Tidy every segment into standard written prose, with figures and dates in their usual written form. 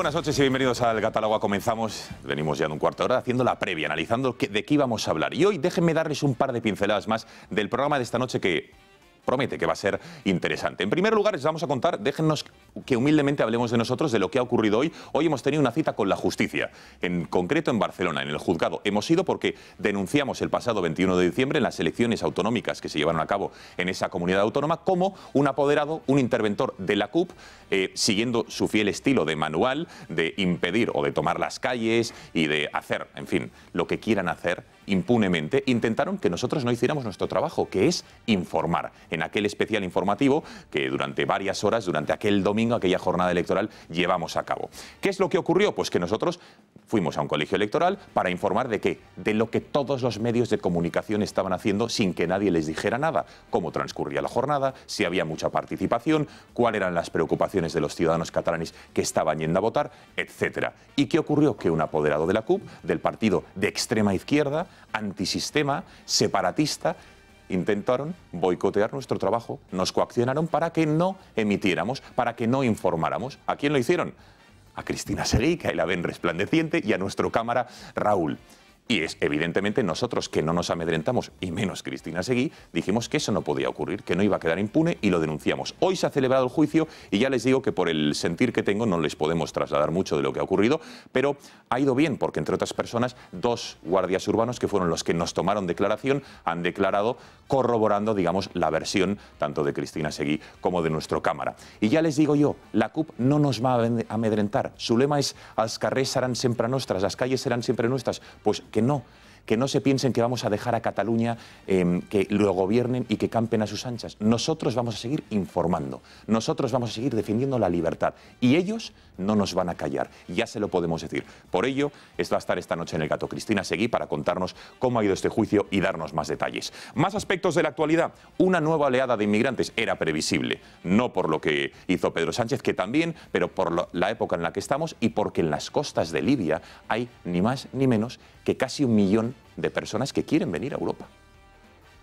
Muy buenas noches y bienvenidos al Catálogo. Comenzamos, venimos ya en un cuarto de hora haciendo la previa, analizando de qué íbamos a hablar. Y hoy déjenme darles un par de pinceladas más del programa de esta noche que promete que va a ser interesante. En primer lugar, les vamos a contar, déjennos que humildemente hablemos de nosotros, de lo que ha ocurrido hoy. Hoy hemos tenido una cita con la justicia, en concreto en Barcelona, en el juzgado. Hemos ido porque denunciamos el pasado 21 de diciembre en las elecciones autonómicas que se llevaron a cabo en esa comunidad autónoma, como un apoderado, un interventor de la CUP, siguiendo su fiel estilo de manual, de impedir o de tomar las calles y de hacer, en fin, lo que quieran hacer impunemente, intentaron que nosotros no hiciéramos nuestro trabajo, que es informar. En aquel especial informativo que durante varias horas, durante aquel domingo, aquella jornada electoral, llevamos a cabo. ¿Qué es lo que ocurrió? Pues que nosotros fuimos a un colegio electoral para informar de qué, de lo que todos los medios de comunicación estaban haciendo sin que nadie les dijera nada, cómo transcurría la jornada, si había mucha participación, cuáles eran las preocupaciones de los ciudadanos catalanes que estaban yendo a votar, etcétera. ¿Y qué ocurrió? Que un apoderado de la CUP, del partido de extrema izquierda, antisistema, separatista, intentaron boicotear nuestro trabajo, nos coaccionaron para que no emitiéramos, para que no informáramos. ¿A quién lo hicieron? A Cristina Seguí, que ahí la ven resplandeciente, y a nuestro cámara Raúl. Y es evidentemente nosotros, que no nos amedrentamos, y menos Cristina Seguí, dijimos que eso no podía ocurrir, que no iba a quedar impune, y lo denunciamos. Hoy se ha celebrado el juicio y ya les digo que por el sentir que tengo no les podemos trasladar mucho de lo que ha ocurrido, pero ha ido bien porque, entre otras personas, dos guardias urbanos, que fueron los que nos tomaron declaración, han declarado corroborando, digamos, la versión tanto de Cristina Seguí como de nuestro cámara. Y ya les digo yo, la CUP no nos va a amedrentar. Su lema es «Els carrers seran sempre nostres», las calles serán siempre nuestras. Pues que no se piensen que vamos a dejar a Cataluña que lo gobiernen y que campen a sus anchas. Nosotros vamos a seguir informando, nosotros vamos a seguir defendiendo la libertad y ellos no nos van a callar, ya se lo podemos decir. Por ello, va a estar esta noche en El Gato Cristina Seguí para contarnos cómo ha ido este juicio y darnos más detalles. Más aspectos de la actualidad. Una nueva oleada de inmigrantes era previsible, no por lo que hizo Pedro Sánchez, que también, pero por la época en la que estamos y porque en las costas de Libia hay ni más ni menos que casi 1 millón de personas que quieren venir a Europa.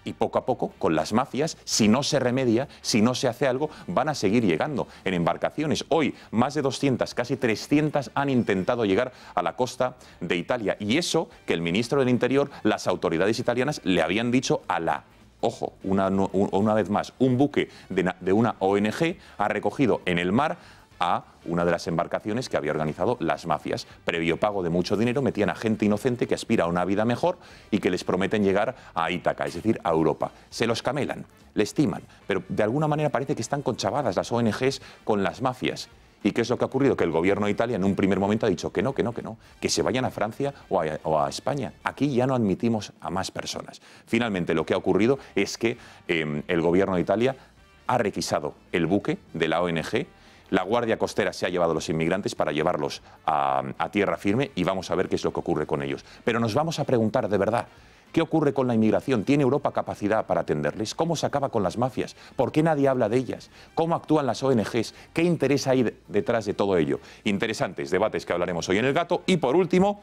Y poco a poco, con las mafias, si no se remedia, si no se hace algo, van a seguir llegando en embarcaciones. Hoy, más de 200, casi 300 han intentado llegar a la costa de Italia. Y eso que el ministro del Interior, las autoridades italianas, le habían dicho a la... Ojo, una vez más, un buque de una ONG ha recogido en el mar a una de las embarcaciones que había organizado las mafias. Previo pago de mucho dinero, metían a gente inocente que aspira a una vida mejor y que les prometen llegar a Ítaca, es decir, a Europa. Se los camelan, les timan, pero de alguna manera parece que están conchavadas las ONGs con las mafias. ¿Y qué es lo que ha ocurrido? Que el gobierno de Italia en un primer momento ha dicho que no, que se vayan a Francia o a España. Aquí ya no admitimos a más personas. Finalmente, lo que ha ocurrido es que el gobierno de Italia ha requisado el buque de la ONG. La Guardia Costera se ha llevado a los inmigrantes para llevarlos a tierra firme y vamos a ver qué es lo que ocurre con ellos. Pero nos vamos a preguntar de verdad, ¿qué ocurre con la inmigración? ¿Tiene Europa capacidad para atenderles? ¿Cómo se acaba con las mafias? ¿Por qué nadie habla de ellas? ¿Cómo actúan las ONGs? ¿Qué interés hay detrás de todo ello? Interesantes debates que hablaremos hoy en El Gato. Y por último,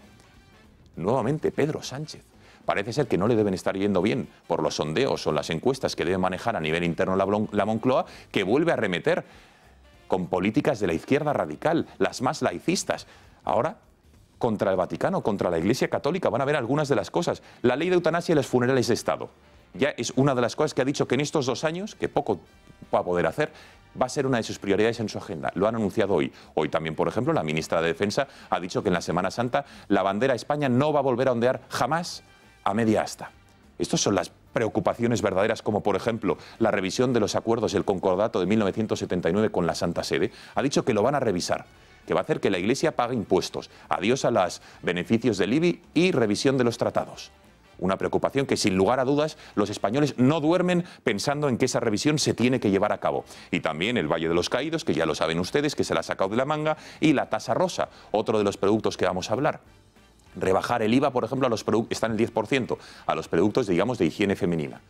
nuevamente Pedro Sánchez. Parece ser que no le deben estar yendo bien por los sondeos o las encuestas que debe manejar a nivel interno la Moncloa, que vuelve a arremeter con políticas de la izquierda radical, las más laicistas. Ahora, contra el Vaticano, contra la Iglesia Católica, van a ver algunas de las cosas. La ley de eutanasia y los funerales de Estado. Ya es una de las cosas que ha dicho que en estos 2 años, que poco va a poder hacer, va a ser una de sus prioridades en su agenda. Lo han anunciado hoy. Hoy también, por ejemplo, la ministra de Defensa ha dicho que en la Semana Santa la bandera de España no va a volver a ondear jamás a media asta. Estas son las preocupaciones verdaderas, como por ejemplo la revisión de los acuerdos del Concordato de 1979 con la Santa Sede. Ha dicho que lo van a revisar, que va a hacer que la Iglesia pague impuestos. Adiós a los beneficios del IBI y revisión de los tratados. Una preocupación que, sin lugar a dudas, los españoles no duermen pensando en que esa revisión se tiene que llevar a cabo. Y también el Valle de los Caídos, que ya lo saben ustedes, que se la ha sacado de la manga, y la tasa rosa, otro de los productos que vamos a hablar. Rebajar el IVA, por ejemplo, a los productos, está en el 10%, a los productos, digamos, de higiene femenina.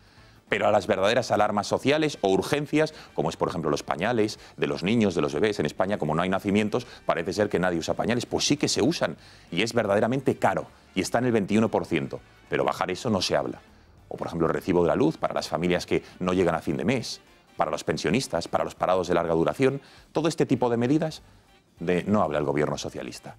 Pero a las verdaderas alarmas sociales o urgencias, como es, por ejemplo, los pañales de los niños, de los bebés. En España, como no hay nacimientos, parece ser que nadie usa pañales. Pues sí que se usan y es verdaderamente caro y está en el 21%. Pero bajar eso no se habla. O, por ejemplo, el recibo de la luz para las familias que no llegan a fin de mes, para los pensionistas, para los parados de larga duración. Todo este tipo de medidas de no habla el gobierno socialista.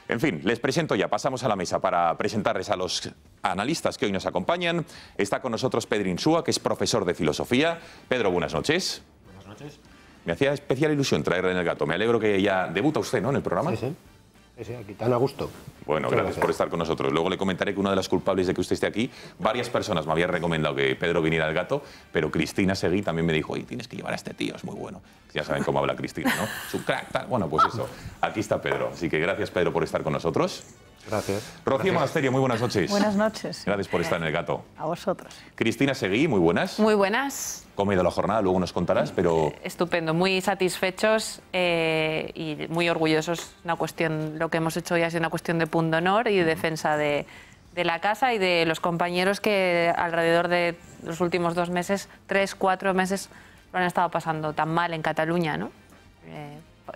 En fin, les presento ya, pasamos a la mesa para presentarles a los analistas que hoy nos acompañan. Está con nosotros Pedro Insúa, que es profesor de filosofía. Pedro, buenas noches. Buenas noches. Me hacía especial ilusión traerle en el gato. Me alegro que ya debuta usted, ¿no?, en el programa. Sí, aquí tan a gusto. Bueno, gracias por estar con nosotros. Luego le comentaré que una de las culpables de que usted esté aquí, varias personas me habían recomendado que Pedro viniera al gato, pero Cristina Seguí también me dijo, oye, tienes que llevar a este tío, es muy bueno. Ya saben cómo habla Cristina, ¿no? Es un crack, tal. Bueno, pues eso, aquí está Pedro. Así que gracias, Pedro, por estar con nosotros. Gracias. Rocío Monasterio, muy buenas noches. Buenas noches. Gracias por estar en el gato. A vosotros. Cristina Seguí, muy buenas. Muy buenas. ¿Cómo ha ido la jornada? Luego nos contarás, pero... Estupendo, muy satisfechos y muy orgullosos. Una cuestión, lo que hemos hecho hoy ha sido una cuestión de pundonor y de defensa de la casa y de los compañeros que alrededor de los últimos 2 meses, 3, 4 meses, lo han estado pasando tan mal en Cataluña, ¿no?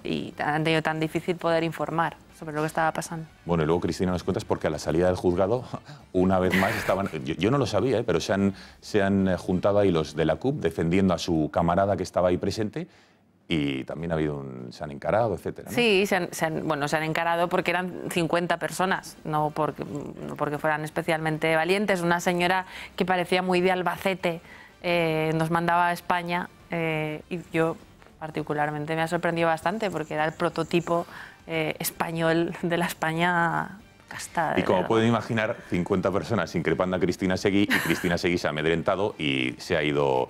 Y han tenido tan difícil poder informar sobre lo que estaba pasando. Bueno, y luego, Cristina, nos cuentas porque a la salida del juzgado, una vez más, estaban... Yo no lo sabía, pero se han juntado ahí los de la CUP defendiendo a su camarada que estaba ahí presente y también se han encarado, etcétera, ¿no? Sí, se han encarado porque eran 50 personas, no porque fueran especialmente valientes. Una señora que parecía muy de Albacete nos mandaba a España y yo particularmente me ha sorprendido bastante porque era el prototipo español de la España castada. Y como pueden imaginar, 50 personas increpando a Cristina Seguí y Cristina Seguí se ha amedrentado y se ha ido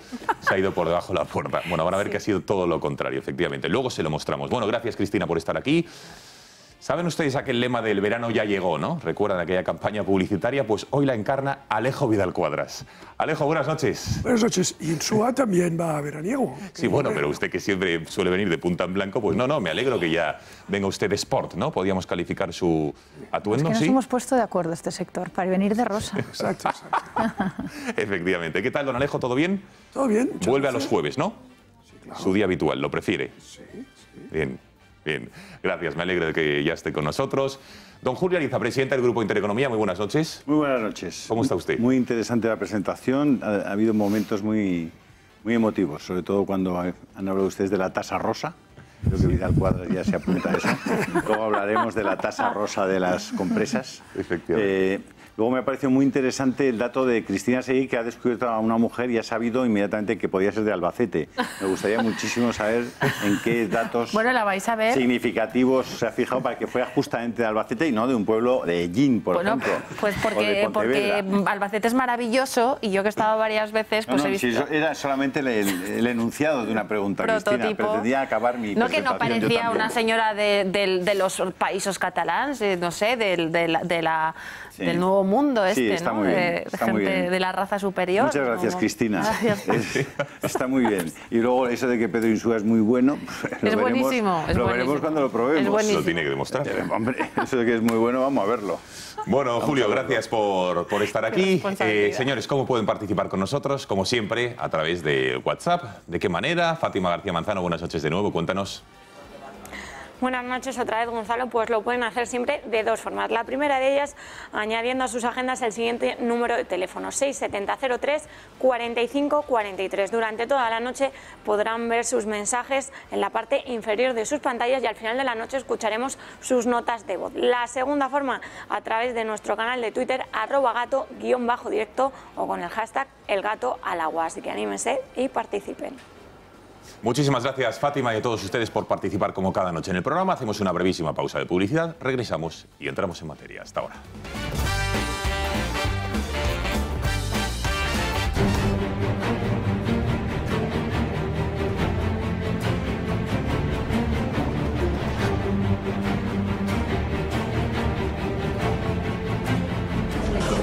por debajo de la puerta. Bueno, van a ver que ha sido todo lo contrario, efectivamente. Luego se lo mostramos. Bueno, gracias, Cristina, por estar aquí. ¿Saben ustedes aquel lema del verano ya llegó, no? ¿Recuerdan aquella campaña publicitaria? Pues hoy la encarna Alejo Vidal Cuadras. Alejo, buenas noches. Buenas noches. Y Insúa también va veraniego. Sí, bueno, pero usted que siempre suele venir de punta en blanco, pues no, me alegro que ya venga usted de sport, ¿no? Podríamos calificar su atuendo, es que nos ¿sí? hemos puesto de acuerdo este sector para venir de rosa. Exacto. Efectivamente. ¿Qué tal, don Alejo? ¿Todo bien? Todo bien. Vuelve a los jueves, ¿no? Sí, claro. Su día habitual, ¿lo prefiere? Sí. Bien. Bien, gracias, me alegro de que ya esté con nosotros. Don Julio Ariza, presidente del Grupo Intereconomía, muy buenas noches. Muy buenas noches. ¿Cómo está usted? Muy interesante la presentación, ha habido momentos muy emotivos, sobre todo cuando han hablado ustedes de la tasa rosa. Creo que Vidal Cuadras ya se apunta a eso. Luego hablaremos de la tasa rosa de las compresas. Efectivamente. Luego me ha parecido muy interesante el dato de Cristina Seguí, que ha descubierto a una mujer y ha sabido inmediatamente que podía ser de Albacete. Me gustaría muchísimo saber en qué datos Bueno, la vais a ver. significativos se ha fijado para que fuera justamente de Albacete y no de un pueblo de Ellín, por ejemplo. Pues o de porque Pontevedra. Albacete es maravilloso y yo que he estado varias veces, pues he visto... Si eso era solamente el enunciado de una pregunta, Cristina. Prototipo. Pretendía acabar mi No, que no presentación, yo parecía también. una señora de los paísos catalans, no sé, del nuevo mundo Sí, este, está ¿no? muy bien, De está muy gente bien. de la raza superior. Muchas gracias, ¿no? Cristina. Gracias. Está muy bien. Y luego eso de que Pedro Insúa es muy bueno, Es buenísimo. Lo veremos cuando lo probemos. Es buenísimo. Lo tiene que demostrar. Hombre, eso de que es muy bueno, vamos a verlo. Bueno, Julio, gracias por estar aquí. responsabilidad. Señores, ¿cómo pueden participar con nosotros? Como siempre, a través de WhatsApp. ¿De qué manera? Fátima García Manzano, buenas noches de nuevo, cuéntanos. Buenas noches otra vez, Gonzalo. Pues lo pueden hacer siempre de 2 formas. La primera de ellas, añadiendo a sus agendas el siguiente número de teléfono, 67003 45 43. Durante toda la noche podrán ver sus mensajes en la parte inferior de sus pantallas y al final de la noche escucharemos sus notas de voz. La segunda forma, a través de nuestro canal de Twitter, @gato_directo o con el hashtag #elgatoalagua. Así que anímense y participen. Muchísimas gracias, Fátima, y a todos ustedes por participar como cada noche en el programa. Hacemos una brevísima pausa de publicidad, regresamos y entramos en materia. Hasta ahora.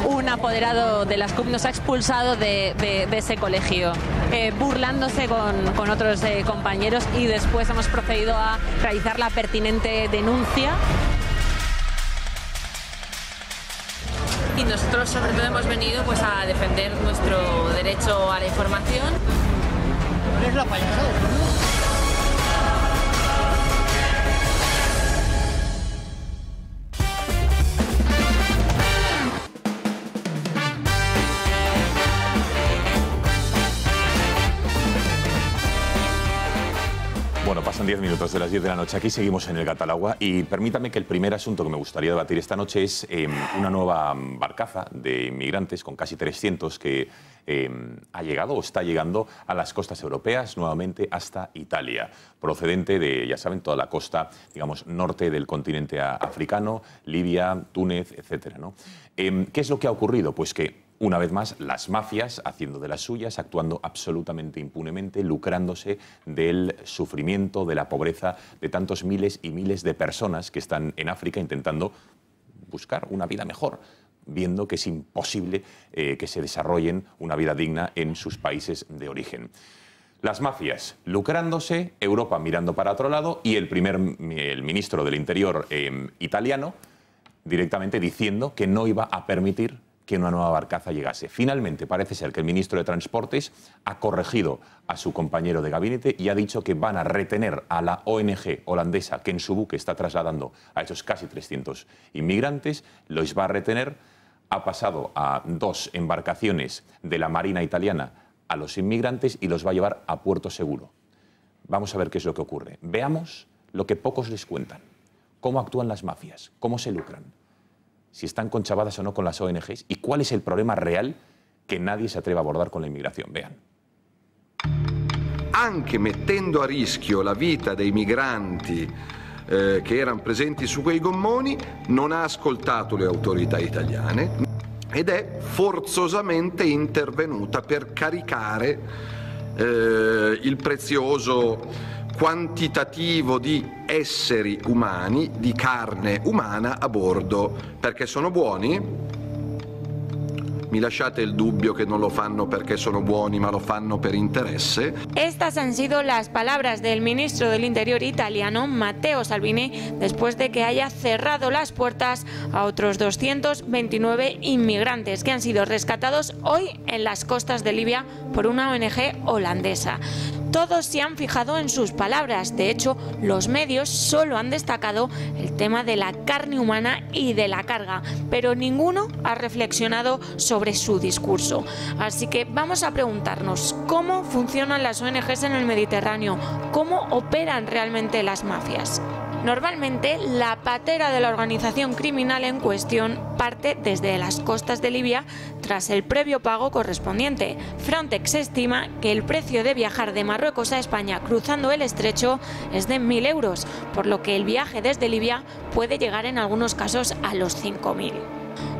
Un apoderado de las CUP nos ha expulsado de ese colegio, burlándose con otros compañeros, y después hemos procedido a realizar la pertinente denuncia. Y nosotros sobre todo hemos venido pues a defender nuestro derecho a la información. Es la payasada. Pasan 10 minutos de las 10 de la noche. Aquí seguimos en el Gatalagua y permítame que el primer asunto que me gustaría debatir esta noche es una nueva barcaza de inmigrantes con casi 300 que ha llegado o está llegando a las costas europeas, nuevamente hasta Italia, procedente de, ya saben, toda la costa, digamos, norte del continente africano, Libia, Túnez, etcétera, ¿no? ¿Qué es lo que ha ocurrido? Pues que una vez más, las mafias haciendo de las suyas, actuando absolutamente impunemente, lucrándose del sufrimiento, de la pobreza de tantos miles y miles de personas que están en África intentando buscar una vida mejor, viendo que es imposible que se desarrollen una vida digna en sus países de origen. Las mafias lucrándose, Europa mirando para otro lado y el ministro del Interior italiano directamente diciendo que no iba a permitir que una nueva barcaza llegase. Finalmente, parece ser que el ministro de Transportes ha corregido a su compañero de gabinete y ha dicho que van a retener a la ONG holandesa que en su buque está trasladando a esos casi 300 inmigrantes, los va a retener. Ha pasado a 2 embarcaciones de la Marina italiana a los inmigrantes y los va a llevar a puerto seguro. Vamos a ver qué es lo que ocurre. Veamos lo que pocos les cuentan. Cómo actúan las mafias, cómo se lucran, si están conchavadas o no con las ONGs y cuál es el problema real que nadie se atreve a abordar con la inmigración. Vean. Anche mettendo a rischio la vita dei migranti che erano presenti su quei gommoni, non ha ascoltato le autorità italiane ed è forzosamente intervenuta per caricare il prezioso quantitativo di esseri umani, di carne umana a bordo. Perché sono buoni? Mi lasciate il dubbio che non lo fanno perché sono buoni, ma lo fanno per interesse. Estas han sido las palabras del ministro del Interior italiano, Matteo Salvini, después de que haya cerrado las puertas a otros 229 inmigrantes que han sido rescatados hoy en las costas de Libia por una ONG holandesa. Todos se han fijado en sus palabras. De hecho, los medios solo han destacado el tema de la carne humana y de la carga, pero ninguno ha reflexionado sobre su discurso. Así que vamos a preguntarnos cómo funcionan las ONGs en el Mediterráneo, cómo operan realmente las mafias. Normalmente, la patera de la organización criminal en cuestión parte desde las costas de Libia tras el previo pago correspondiente. Frontex estima que el precio de viajar de Marruecos a España cruzando el estrecho es de 1.000 euros, por lo que el viaje desde Libia puede llegar en algunos casos a los 5.000.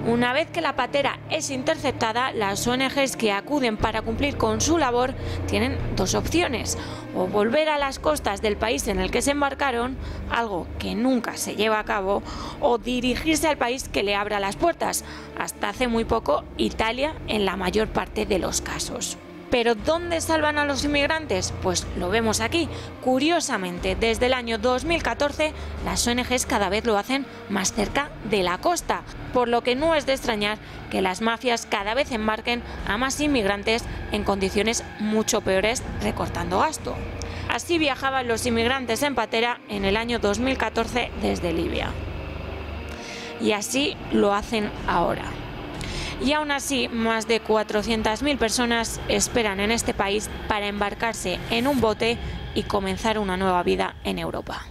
Una vez que la patera es interceptada, las ONGs que acuden para cumplir con su labor tienen 2 opciones: o volver a las costas del país en el que se embarcaron, algo que nunca se lleva a cabo, o dirigirse al país que le abra las puertas, hasta hace muy poco Italia en la mayor parte de los casos. ¿Pero dónde salvan a los inmigrantes? Pues lo vemos aquí. Curiosamente, desde el año 2014, las ONGs cada vez lo hacen más cerca de la costa, por lo que no es de extrañar que las mafias cada vez embarquen a más inmigrantes en condiciones mucho peores, recortando gasto. Así viajaban los inmigrantes en patera en el año 2014 desde Libia. Y así lo hacen ahora. Y aún así, más de 400.000 personas esperan en este país para embarcarse en un bote y comenzar una nueva vida en Europa.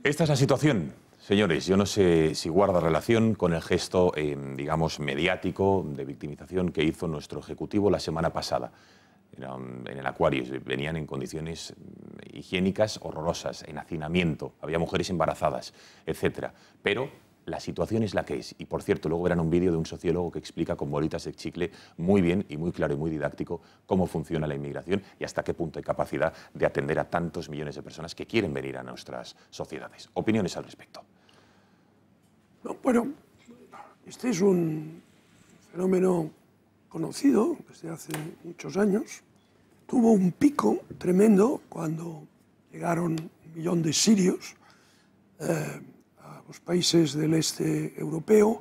Esta es la situación, señores. Yo no sé si guarda relación con el gesto, digamos, mediático de victimización que hizo nuestro Ejecutivo la semana pasada. En el Aquarius venían en condiciones higiénicas horrorosas, en hacinamiento, había mujeres embarazadas, etcétera. Pero la situación es la que es. Y, por cierto, luego verán un vídeo de un sociólogo que explica con bolitas de chicle muy bien y muy claro y muy didáctico cómo funciona la inmigración y hasta qué punto hay capacidad de atender a tantos millones de personas que quieren venir a nuestras sociedades. Opiniones al respecto. No, bueno, este es un fenómeno conocido desde hace muchos años. Tuvo un pico tremendo cuando llegaron 1 millón de sirios los países del este europeo,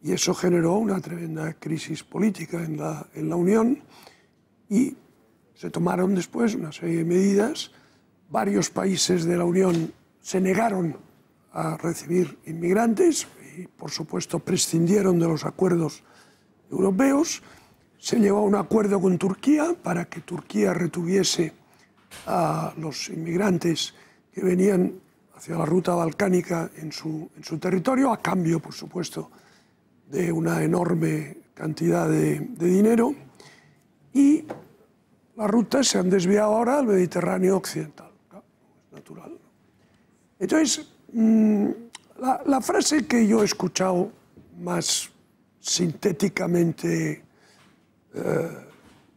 y eso generó una tremenda crisis política en la Unión, y se tomaron después una serie de medidas. Varios países de la Unión se negaron a recibir inmigrantes y, por supuesto, prescindieron de los acuerdos europeos. Se llegó a un acuerdo con Turquía para que Turquía retuviese a los inmigrantes que venían hacia la ruta balcánica en su territorio, a cambio, por supuesto, de una enorme cantidad de dinero, y las rutas se han desviado ahora al Mediterráneo occidental. Es natural. Entonces, la frase que yo he escuchado más sintéticamente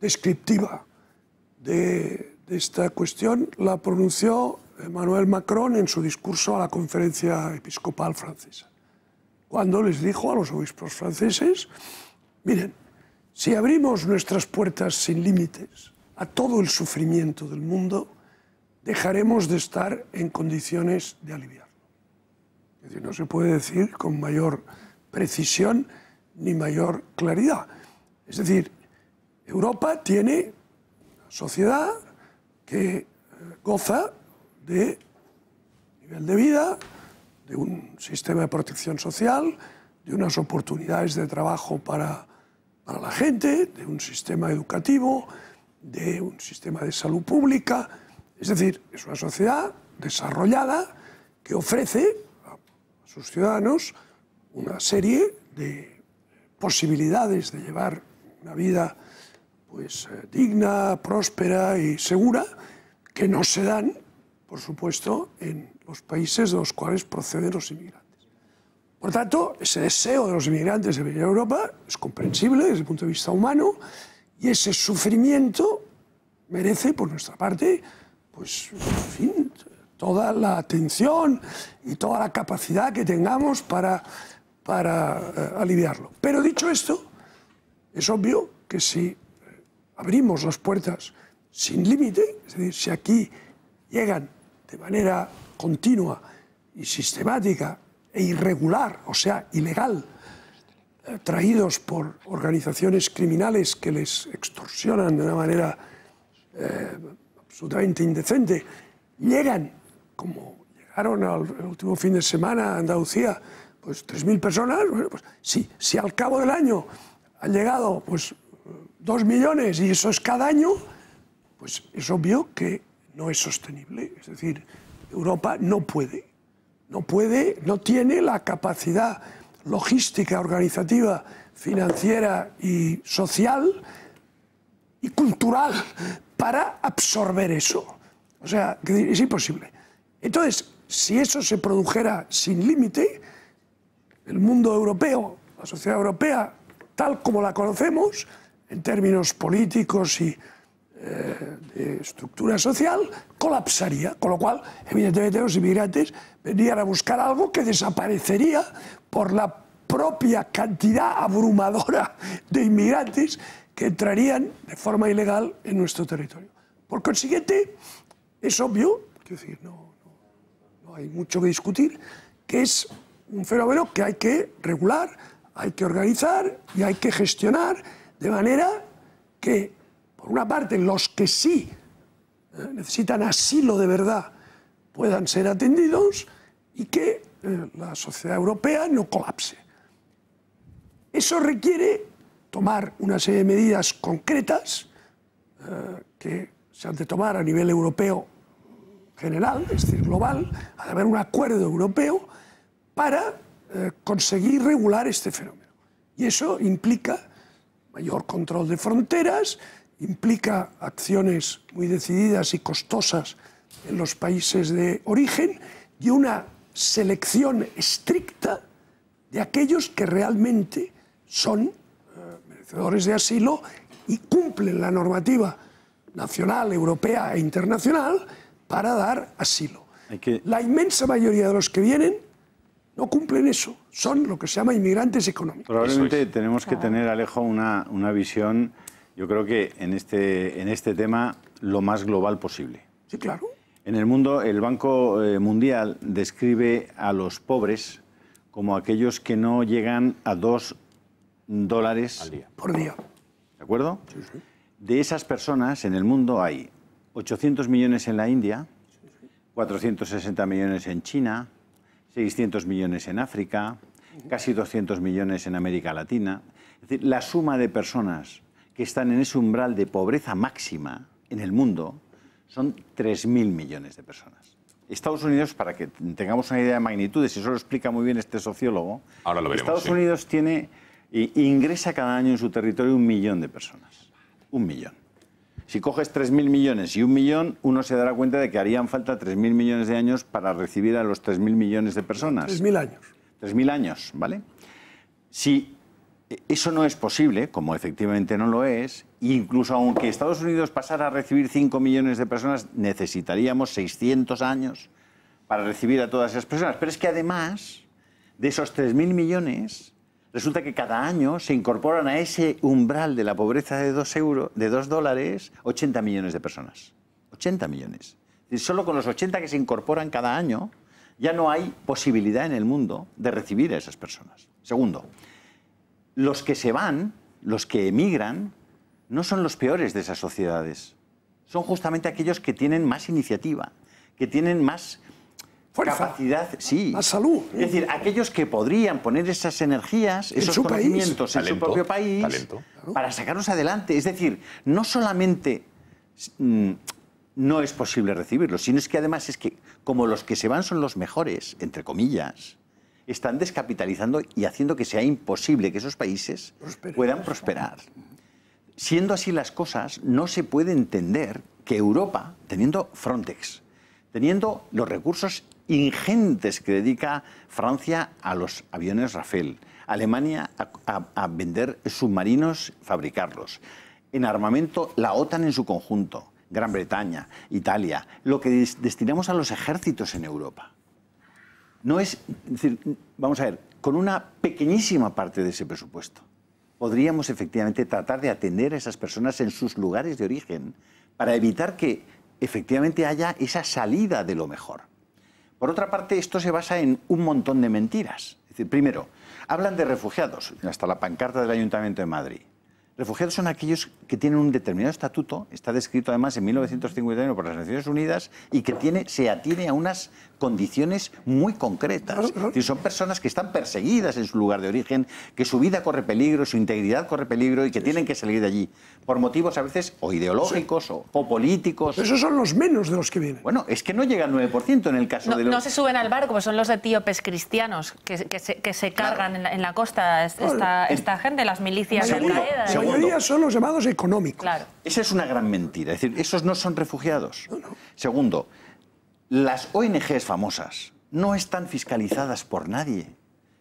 descriptiva de esta cuestión la pronunció Emmanuel Macron en su discurso a la Conferencia Episcopal Francesa, cuando les dijo a los obispos franceses: miren, si abrimos nuestras puertas sin límites a todo el sufrimiento del mundo, dejaremos de estar en condiciones de aliviarlo. Es decir, no se puede decir con mayor precisión ni mayor claridad. Es decir, Europa tiene una sociedad que goza de nivel de vida, de un sistema de protección social, de unas oportunidades de trabajo para la gente, de un sistema educativo, de un sistema de salud pública. Es decir, es una sociedad desarrollada que ofrece a sus ciudadanos una serie de posibilidades de llevar una vida pues, digna, próspera y segura, que no se dan, por supuesto, en los países de los cuales proceden los inmigrantes. Por tanto, ese deseo de los inmigrantes de venir a Europa es comprensible desde el punto de vista humano, y ese sufrimiento merece, por nuestra parte, pues, en fin, toda la atención y toda la capacidad que tengamos para aliviarlo. Pero dicho esto, es obvio que si abrimos las puertas sin límite, es decir, si aquí llegan de manera continua y sistemática e irregular, o sea, ilegal, traídos por organizaciones criminales que les extorsionan de una manera absolutamente indecente, llegan, como llegaron el último fin de semana a Andalucía, pues 3.000 personas, bueno, pues si al cabo del año han llegado pues 2 millones y eso es cada año, pues es obvio que no es sostenible. Es decir, Europa no tiene la capacidad logística, organizativa, financiera y social y cultural para absorber eso. O sea, es imposible. Entonces, si eso se produjera sin límite, el mundo europeo, la sociedad europea, tal como la conocemos, en términos políticos y de estructura social, colapsaría. Con lo cual, evidentemente, los inmigrantes vendrían a buscar algo que desaparecería por la propia cantidad abrumadora de inmigrantes que entrarían de forma ilegal en nuestro territorio. Por consiguiente, es obvio, quiero decir, no hay mucho que discutir, que es un fenómeno que hay que regular, hay que organizar y hay que gestionar de manera que, por una parte, los que sí necesitan asilo de verdad puedan ser atendidos y que la sociedad europea no colapse. Eso requiere tomar una serie de medidas concretas que se han de tomar a nivel europeo general, es decir, global, ha de haber un acuerdo europeo para conseguir regular este fenómeno. Y eso implica mayor control de fronteras, implica acciones muy decididas y costosas en los países de origen y una selección estricta de aquellos que realmente son merecedores de asilo y cumplen la normativa nacional, europea e internacional para dar asilo. La inmensa mayoría de los que vienen no cumplen eso, son lo que se llama inmigrantes económicos. Probablemente tenemos que tener, Alejo, una visión, yo creo que en este tema, lo más global posible. Sí, claro. En el mundo, el Banco Mundial describe a los pobres como aquellos que no llegan a $2 al día. Por día. ¿De acuerdo? Sí, sí. De esas personas en el mundo hay 800 millones en la India, 460 millones en China, 600 millones en África, casi 200 millones en América Latina. Es decir, la suma de personas que están en ese umbral de pobreza máxima en el mundo son 3.000 millones de personas. Estados Unidos, para que tengamos una idea de magnitudes, y eso lo explica muy bien este sociólogo, ahora lo veremos, Estados Unidos ingresa cada año en su territorio 1 millón de personas. 1 millón. Si coges 3.000 millones y 1 millón, uno se dará cuenta de que harían falta 3.000 millones de años para recibir a los 3.000 millones de personas. 3.000 años. 3.000 años, ¿vale? Si eso no es posible, como efectivamente no lo es, incluso aunque Estados Unidos pasara a recibir 5 millones de personas, necesitaríamos 600 años para recibir a todas esas personas. Pero es que además de esos 3.000 millones, resulta que cada año se incorporan a ese umbral de la pobreza de $2, 80 millones de personas. 80 millones. Y solo con los 80 que se incorporan cada año, ya no hay posibilidad en el mundo de recibir a esas personas. Segundo, los que se van, los que emigran, no son los peores de esas sociedades. Son justamente aquellos que tienen más iniciativa, que tienen más fuerza, capacidad, sí. Más salud. Es decir, aquellos que podrían poner esas energías, esos conocimientos en su propio país para sacarlos adelante. Es decir, no solamente no es posible recibirlos, sino es que además es que como los que se van son los mejores, entre comillas, están descapitalizando y haciendo que sea imposible que esos países puedan prosperar. Siendo así las cosas, no se puede entender que Europa, teniendo Frontex, teniendo los recursos ingentes que dedica Francia a los aviones Rafale, Alemania a vender submarinos, fabricarlos, en armamento la OTAN en su conjunto, Gran Bretaña, Italia, lo que destinamos a los ejércitos en Europa. No es decir, vamos a ver, con una pequeñísima parte de ese presupuesto podríamos efectivamente tratar de atender a esas personas en sus lugares de origen para evitar que efectivamente haya esa salida de lo mejor. Por otra parte, esto se basa en un montón de mentiras. Es decir, primero, hablan de refugiados, hasta la pancarta del Ayuntamiento de Madrid. Refugiados son aquellos que tienen un determinado estatuto, está descrito además en 1951 por las Naciones Unidas, y que se atiene a unas condiciones muy concretas. Es decir, son personas que están perseguidas en su lugar de origen, que su vida corre peligro, su integridad corre peligro y que tienen que salir de allí por motivos a veces o ideológicos o políticos. Pero esos son los menos de los que vienen. Bueno, es que no llega al 9% en el caso de los... No se suben al barco, pues son los etíopes cristianos que se cargan en la costa esta gente, las milicias al-Qaeda. La mayoría son los llamados económicos. Claro. Esa es una gran mentira. Es decir, esos no son refugiados. Segundo, las ONGs famosas no están fiscalizadas por nadie.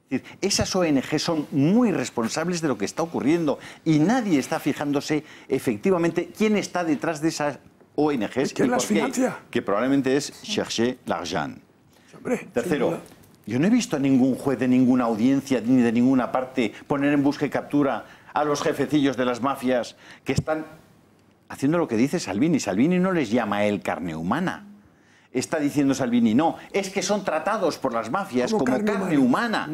Es decir, esas ONG son muy responsables de lo que está ocurriendo y nadie está fijándose efectivamente quién está detrás de esas ONGs. ¿Quién las financia? Que probablemente es chercher l'argent. Tercero, yo no he visto a ningún juez de ninguna audiencia ni de ninguna parte poner en busca y captura a los jefecillos de las mafias que están haciendo lo que dice Salvini. Salvini no les llama a él carne humana. Está diciendo Salvini, no, es que son tratados por las mafias como carne humana.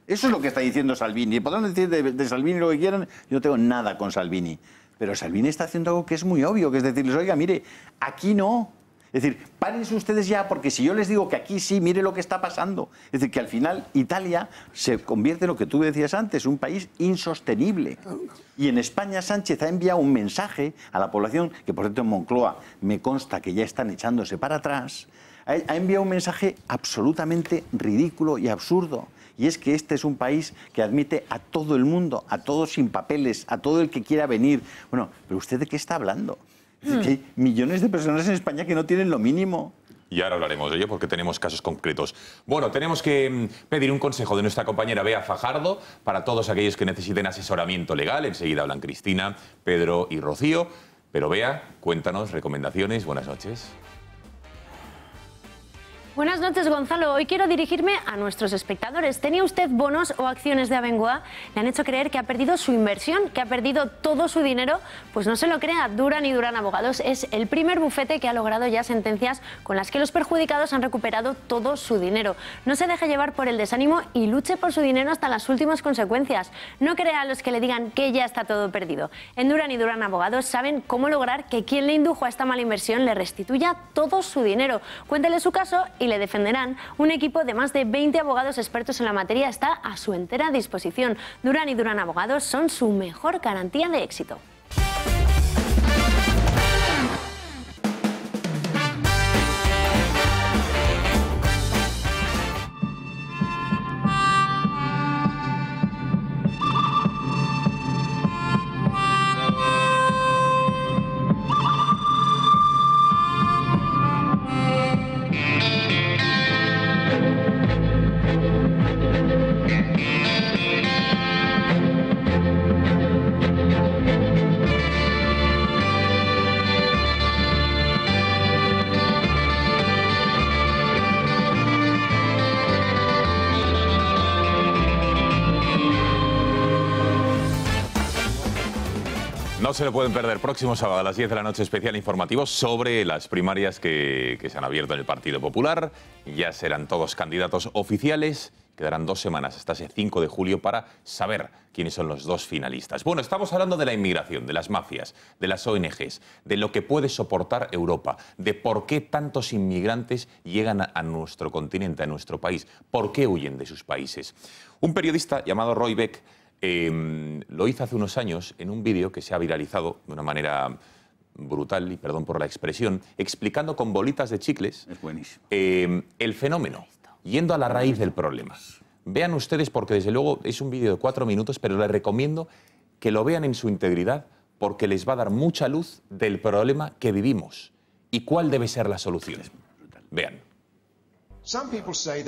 Eso es lo que está diciendo Salvini. Podrán decir de Salvini lo que quieran, yo no tengo nada con Salvini. Pero Salvini está haciendo algo que es muy obvio, que es decirles, oiga, mire, aquí no. Es decir, párense ustedes ya, porque si yo les digo que aquí sí, mire lo que está pasando. Es decir, que al final Italia se convierte en lo que tú decías antes, un país insostenible. Y en España Sánchez ha enviado un mensaje a la población, que por cierto en Moncloa me consta que ya están echándose para atrás, ha enviado un mensaje absolutamente ridículo y absurdo. Y es que este es un país que admite a todo el mundo, a todos sin papeles, a todo el que quiera venir. Bueno, pero ¿usted de qué está hablando? Es decir, que hay millones de personas en España que no tienen lo mínimo. Y ahora hablaremos de ello porque tenemos casos concretos. Bueno, tenemos que pedir un consejo de nuestra compañera Bea Fajardo para todos aquellos que necesiten asesoramiento legal. Enseguida hablan Cristina, Pedro y Rocío. Pero Bea, cuéntanos recomendaciones. Buenas noches. Buenas noches, Gonzalo. Hoy quiero dirigirme a nuestros espectadores. ¿Tenía usted bonos o acciones de Abengoa? ¿Le han hecho creer que ha perdido su inversión, que ha perdido todo su dinero? Pues no se lo crea. Duran y Duran Abogados es el primer bufete que ha logrado ya sentencias con las que los perjudicados han recuperado todo su dinero. No se deje llevar por el desánimo y luche por su dinero hasta las últimas consecuencias. No crea a los que le digan que ya está todo perdido. En Duran y Duran Abogados saben cómo lograr que quien le indujo a esta mala inversión le restituya todo su dinero. Cuéntele su caso y le defenderán. Un equipo de más de 20 abogados expertos en la materia está a su entera disposición. Duran y Duran Abogados son su mejor garantía de éxito. se lo pueden perder. Próximo sábado a las 10 de la noche, especial informativo sobre las primarias que se han abierto en el Partido Popular. Ya serán todos candidatos oficiales. Quedarán 2 semanas hasta ese 5 de julio para saber quiénes son los 2 finalistas. Bueno, estamos hablando de la inmigración, de las mafias, de las ONGs, de lo que puede soportar Europa, de por qué tantos inmigrantes llegan a nuestro continente, a nuestro país, por qué huyen de sus países. Un periodista llamado Roy Beck lo hizo hace unos años en un vídeo que se ha viralizado de una manera brutal, y perdón por la expresión, explicando con bolitas de chicles el fenómeno, yendo a la raíz del problema. Vean ustedes, porque desde luego es un vídeo de 4 minutos, pero les recomiendo que lo vean en su integridad, porque les va a dar mucha luz del problema que vivimos y cuál debe ser la solución. Vean.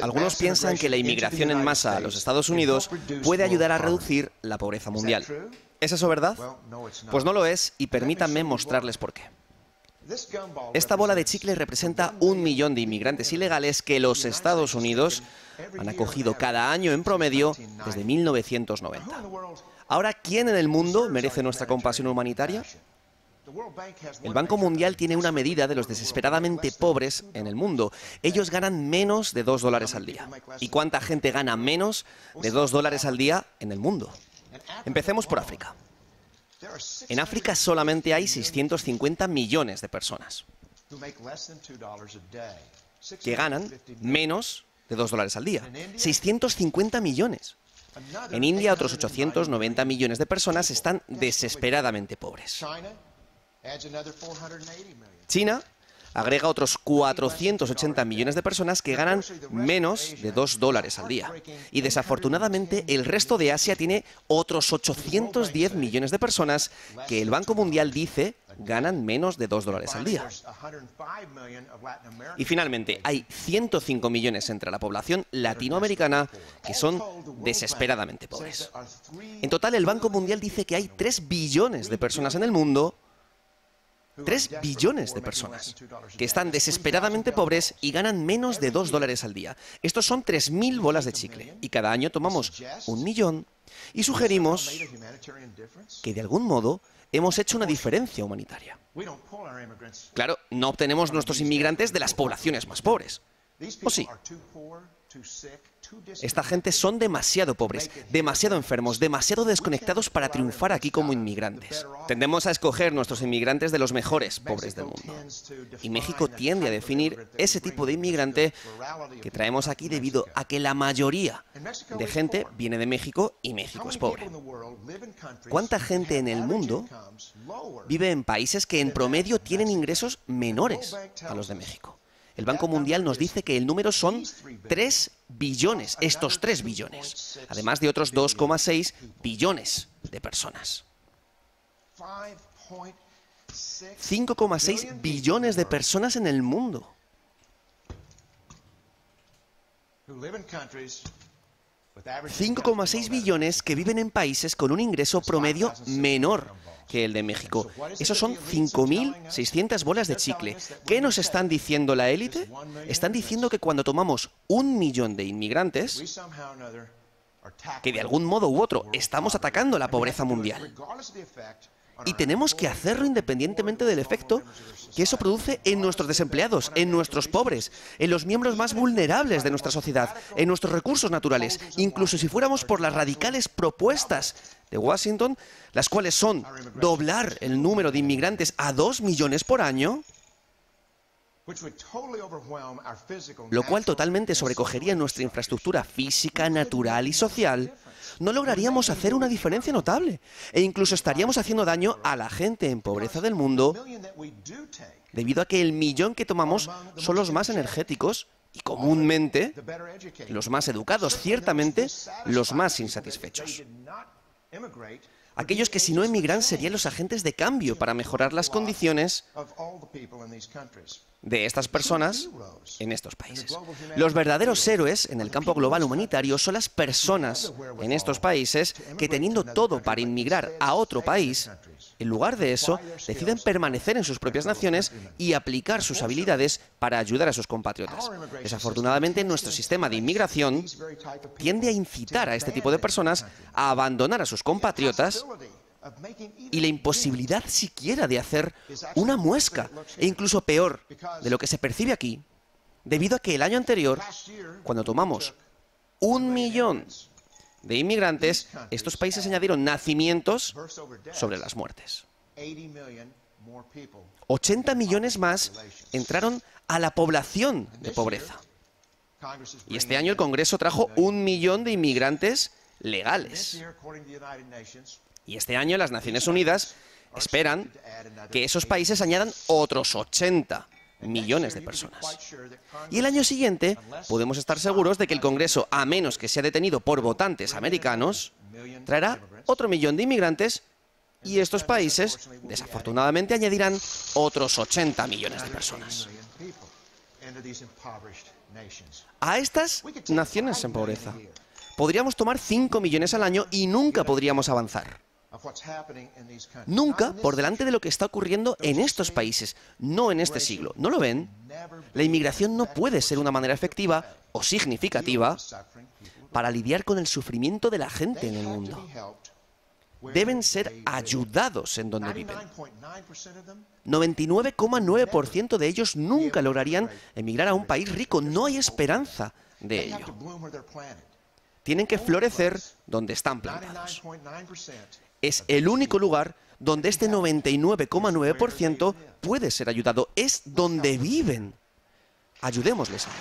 Algunos piensan que la inmigración en masa a los Estados Unidos puede ayudar a reducir la pobreza mundial. ¿Es eso verdad? Pues no lo es, y permítanme mostrarles por qué. Esta bola de chicle representa 1 millón de inmigrantes ilegales que los Estados Unidos han acogido cada año en promedio desde 1990. Ahora, ¿quién en el mundo merece nuestra compasión humanitaria? El Banco Mundial tiene una medida de los desesperadamente pobres en el mundo. Ellos ganan menos de $2 al día. ¿Y cuánta gente gana menos de $2 al día en el mundo? Empecemos por África. En África solamente hay 650 millones de personas que ganan menos de $2 al día. 650 millones. En India, otros 890 millones de personas están desesperadamente pobres. China agrega otros 480 millones de personas que ganan menos de $2 al día. Y desafortunadamente el resto de Asia tiene otros 810 millones de personas que el Banco Mundial dice ganan menos de $2 al día. Y finalmente hay 105 millones entre la población latinoamericana que son desesperadamente pobres. En total, el Banco Mundial dice que hay 3 billones de personas en el mundo, 3 billones de personas que están desesperadamente pobres y ganan menos de $2 al día. Estos son 3.000 bolas de chicle y cada año tomamos 1 millón y sugerimos que de algún modo hemos hecho una diferencia humanitaria. Claro, no obtenemos nuestros inmigrantes de las poblaciones más pobres. ¿O sí? Esta gente son demasiado pobres, demasiado enfermos, demasiado desconectados para triunfar aquí como inmigrantes. Tendemos a escoger nuestros inmigrantes de los mejores pobres del mundo. Y México tiende a definir ese tipo de inmigrante que traemos aquí debido a que la mayoría de gente viene de México y México es pobre. ¿Cuánta gente en el mundo vive en países que en promedio tienen ingresos menores a los de México? El Banco Mundial nos dice que el número son 3 billones, estos 3 billones, además de otros 2,6 billones de personas. 5,6 billones de personas en el mundo. 5,6 billones que viven en países con un ingreso promedio menor que el de México. Esos son 5.600 bolas de chicle. ¿Qué nos están diciendo la élite? Están diciendo que cuando tomamos 1 millón de inmigrantes, que de algún modo u otro estamos atacando la pobreza mundial. Y tenemos que hacerlo independientemente del efecto que eso produce en nuestros desempleados, en nuestros pobres, en los miembros más vulnerables de nuestra sociedad, en nuestros recursos naturales, incluso si fuéramos por las radicales propuestas de Washington, las cuales son doblar el número de inmigrantes a 2 millones por año, lo cual totalmente sobrecogería nuestra infraestructura física, natural y social. No lograríamos hacer una diferencia notable e incluso estaríamos haciendo daño a la gente en pobreza del mundo debido a que el millón que tomamos son los más energéticos y comúnmente los más educados, ciertamente los más insatisfechos. Aquellos que si no emigran serían los agentes de cambio para mejorar las condiciones de estas personas en estos países. Los verdaderos héroes en el campo global humanitario son las personas en estos países que, teniendo todo para inmigrar a otro país, en lugar de eso, deciden permanecer en sus propias naciones y aplicar sus habilidades para ayudar a sus compatriotas. Desafortunadamente, nuestro sistema de inmigración tiende a incitar a este tipo de personas a abandonar a sus compatriotas y la imposibilidad siquiera de hacer una muesca, e incluso peor de lo que se percibe aquí, debido a que el año anterior, cuando tomamos 1 millón de inmigrantes, estos países añadieron nacimientos sobre las muertes. 80 millones más entraron a la población de pobreza. Y este año el Congreso trajo 1 millón de inmigrantes legales. Y este año las Naciones Unidas esperan que esos países añadan otros 80 millones de personas. Y el año siguiente podemos estar seguros de que el Congreso, a menos que sea detenido por votantes americanos, traerá otro millón de inmigrantes y estos países, desafortunadamente, añadirán otros 80 millones de personas. A estas naciones en pobreza podríamos tomar 5 millones al año y nunca podríamos avanzar. Nunca por delante de lo que está ocurriendo en estos países, no en este siglo. ¿No lo ven? La inmigración no puede ser una manera efectiva o significativa para lidiar con el sufrimiento de la gente en el mundo. Deben ser ayudados en donde viven. 99,9% de ellos nunca lograrían emigrar a un país rico. No hay esperanza de ello. Tienen que florecer donde están plantados. Es el único lugar donde este 99,9% puede ser ayudado. Es donde viven. Ayudémosles a ello.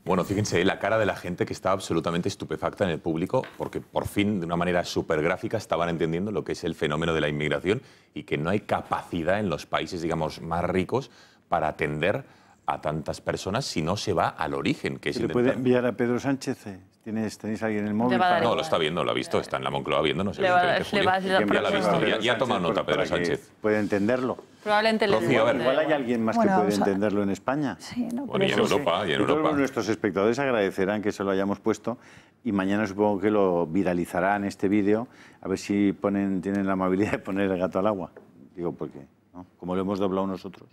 Bueno, fíjense la cara de la gente que está absolutamente estupefacta en el público porque por fin, de una manera súper gráfica, estaban entendiendo lo que es el fenómeno de la inmigración y que no hay capacidad en los países, digamos, más ricos para atender a tantas personas si no se va al origen, que es ¿Se le puede enviar a Pedro Sánchez? ¿Tenéis alguien en el móvil? No, lo está viendo, lo ha visto, está en la Moncloa viendo, no sé. Ya lo ha visto, ya ha tomado nota Pedro Sánchez. ¿Puede entenderlo? Probablemente le Rocío, a ver. Igual hay alguien más que puede entenderlo en España. Sí, no, bueno, y en Europa, y en Europa. Todos nuestros espectadores agradecerán que se lo hayamos puesto y mañana supongo que lo viralizarán este vídeo, a ver si tienen la amabilidad de poner el gato al agua. Digo, porque, ¿no? Como lo hemos doblado nosotros.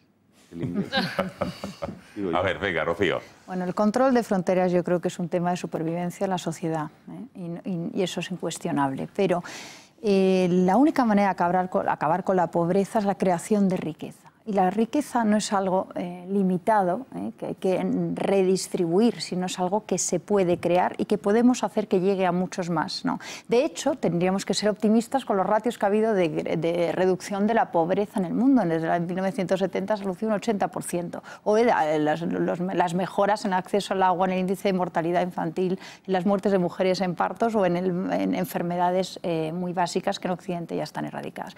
A ver, venga, Rocío. Bueno, el control de fronteras yo creo que es un tema de supervivencia en la sociedad, y eso es incuestionable. Pero la única manera de acabar con la pobreza es la creación de riqueza. Y la riqueza no es algo limitado, que hay que redistribuir, sino es algo que se puede crear y que podemos hacer que llegue a muchos más, ¿no? De hecho, tendríamos que ser optimistas con los ratios que ha habido de reducción de la pobreza en el mundo. Desde 1970 se redució un 80%. O las mejoras en acceso al agua, en el índice de mortalidad infantil, en las muertes de mujeres en partos o en enfermedades muy básicas que en Occidente ya están erradicadas.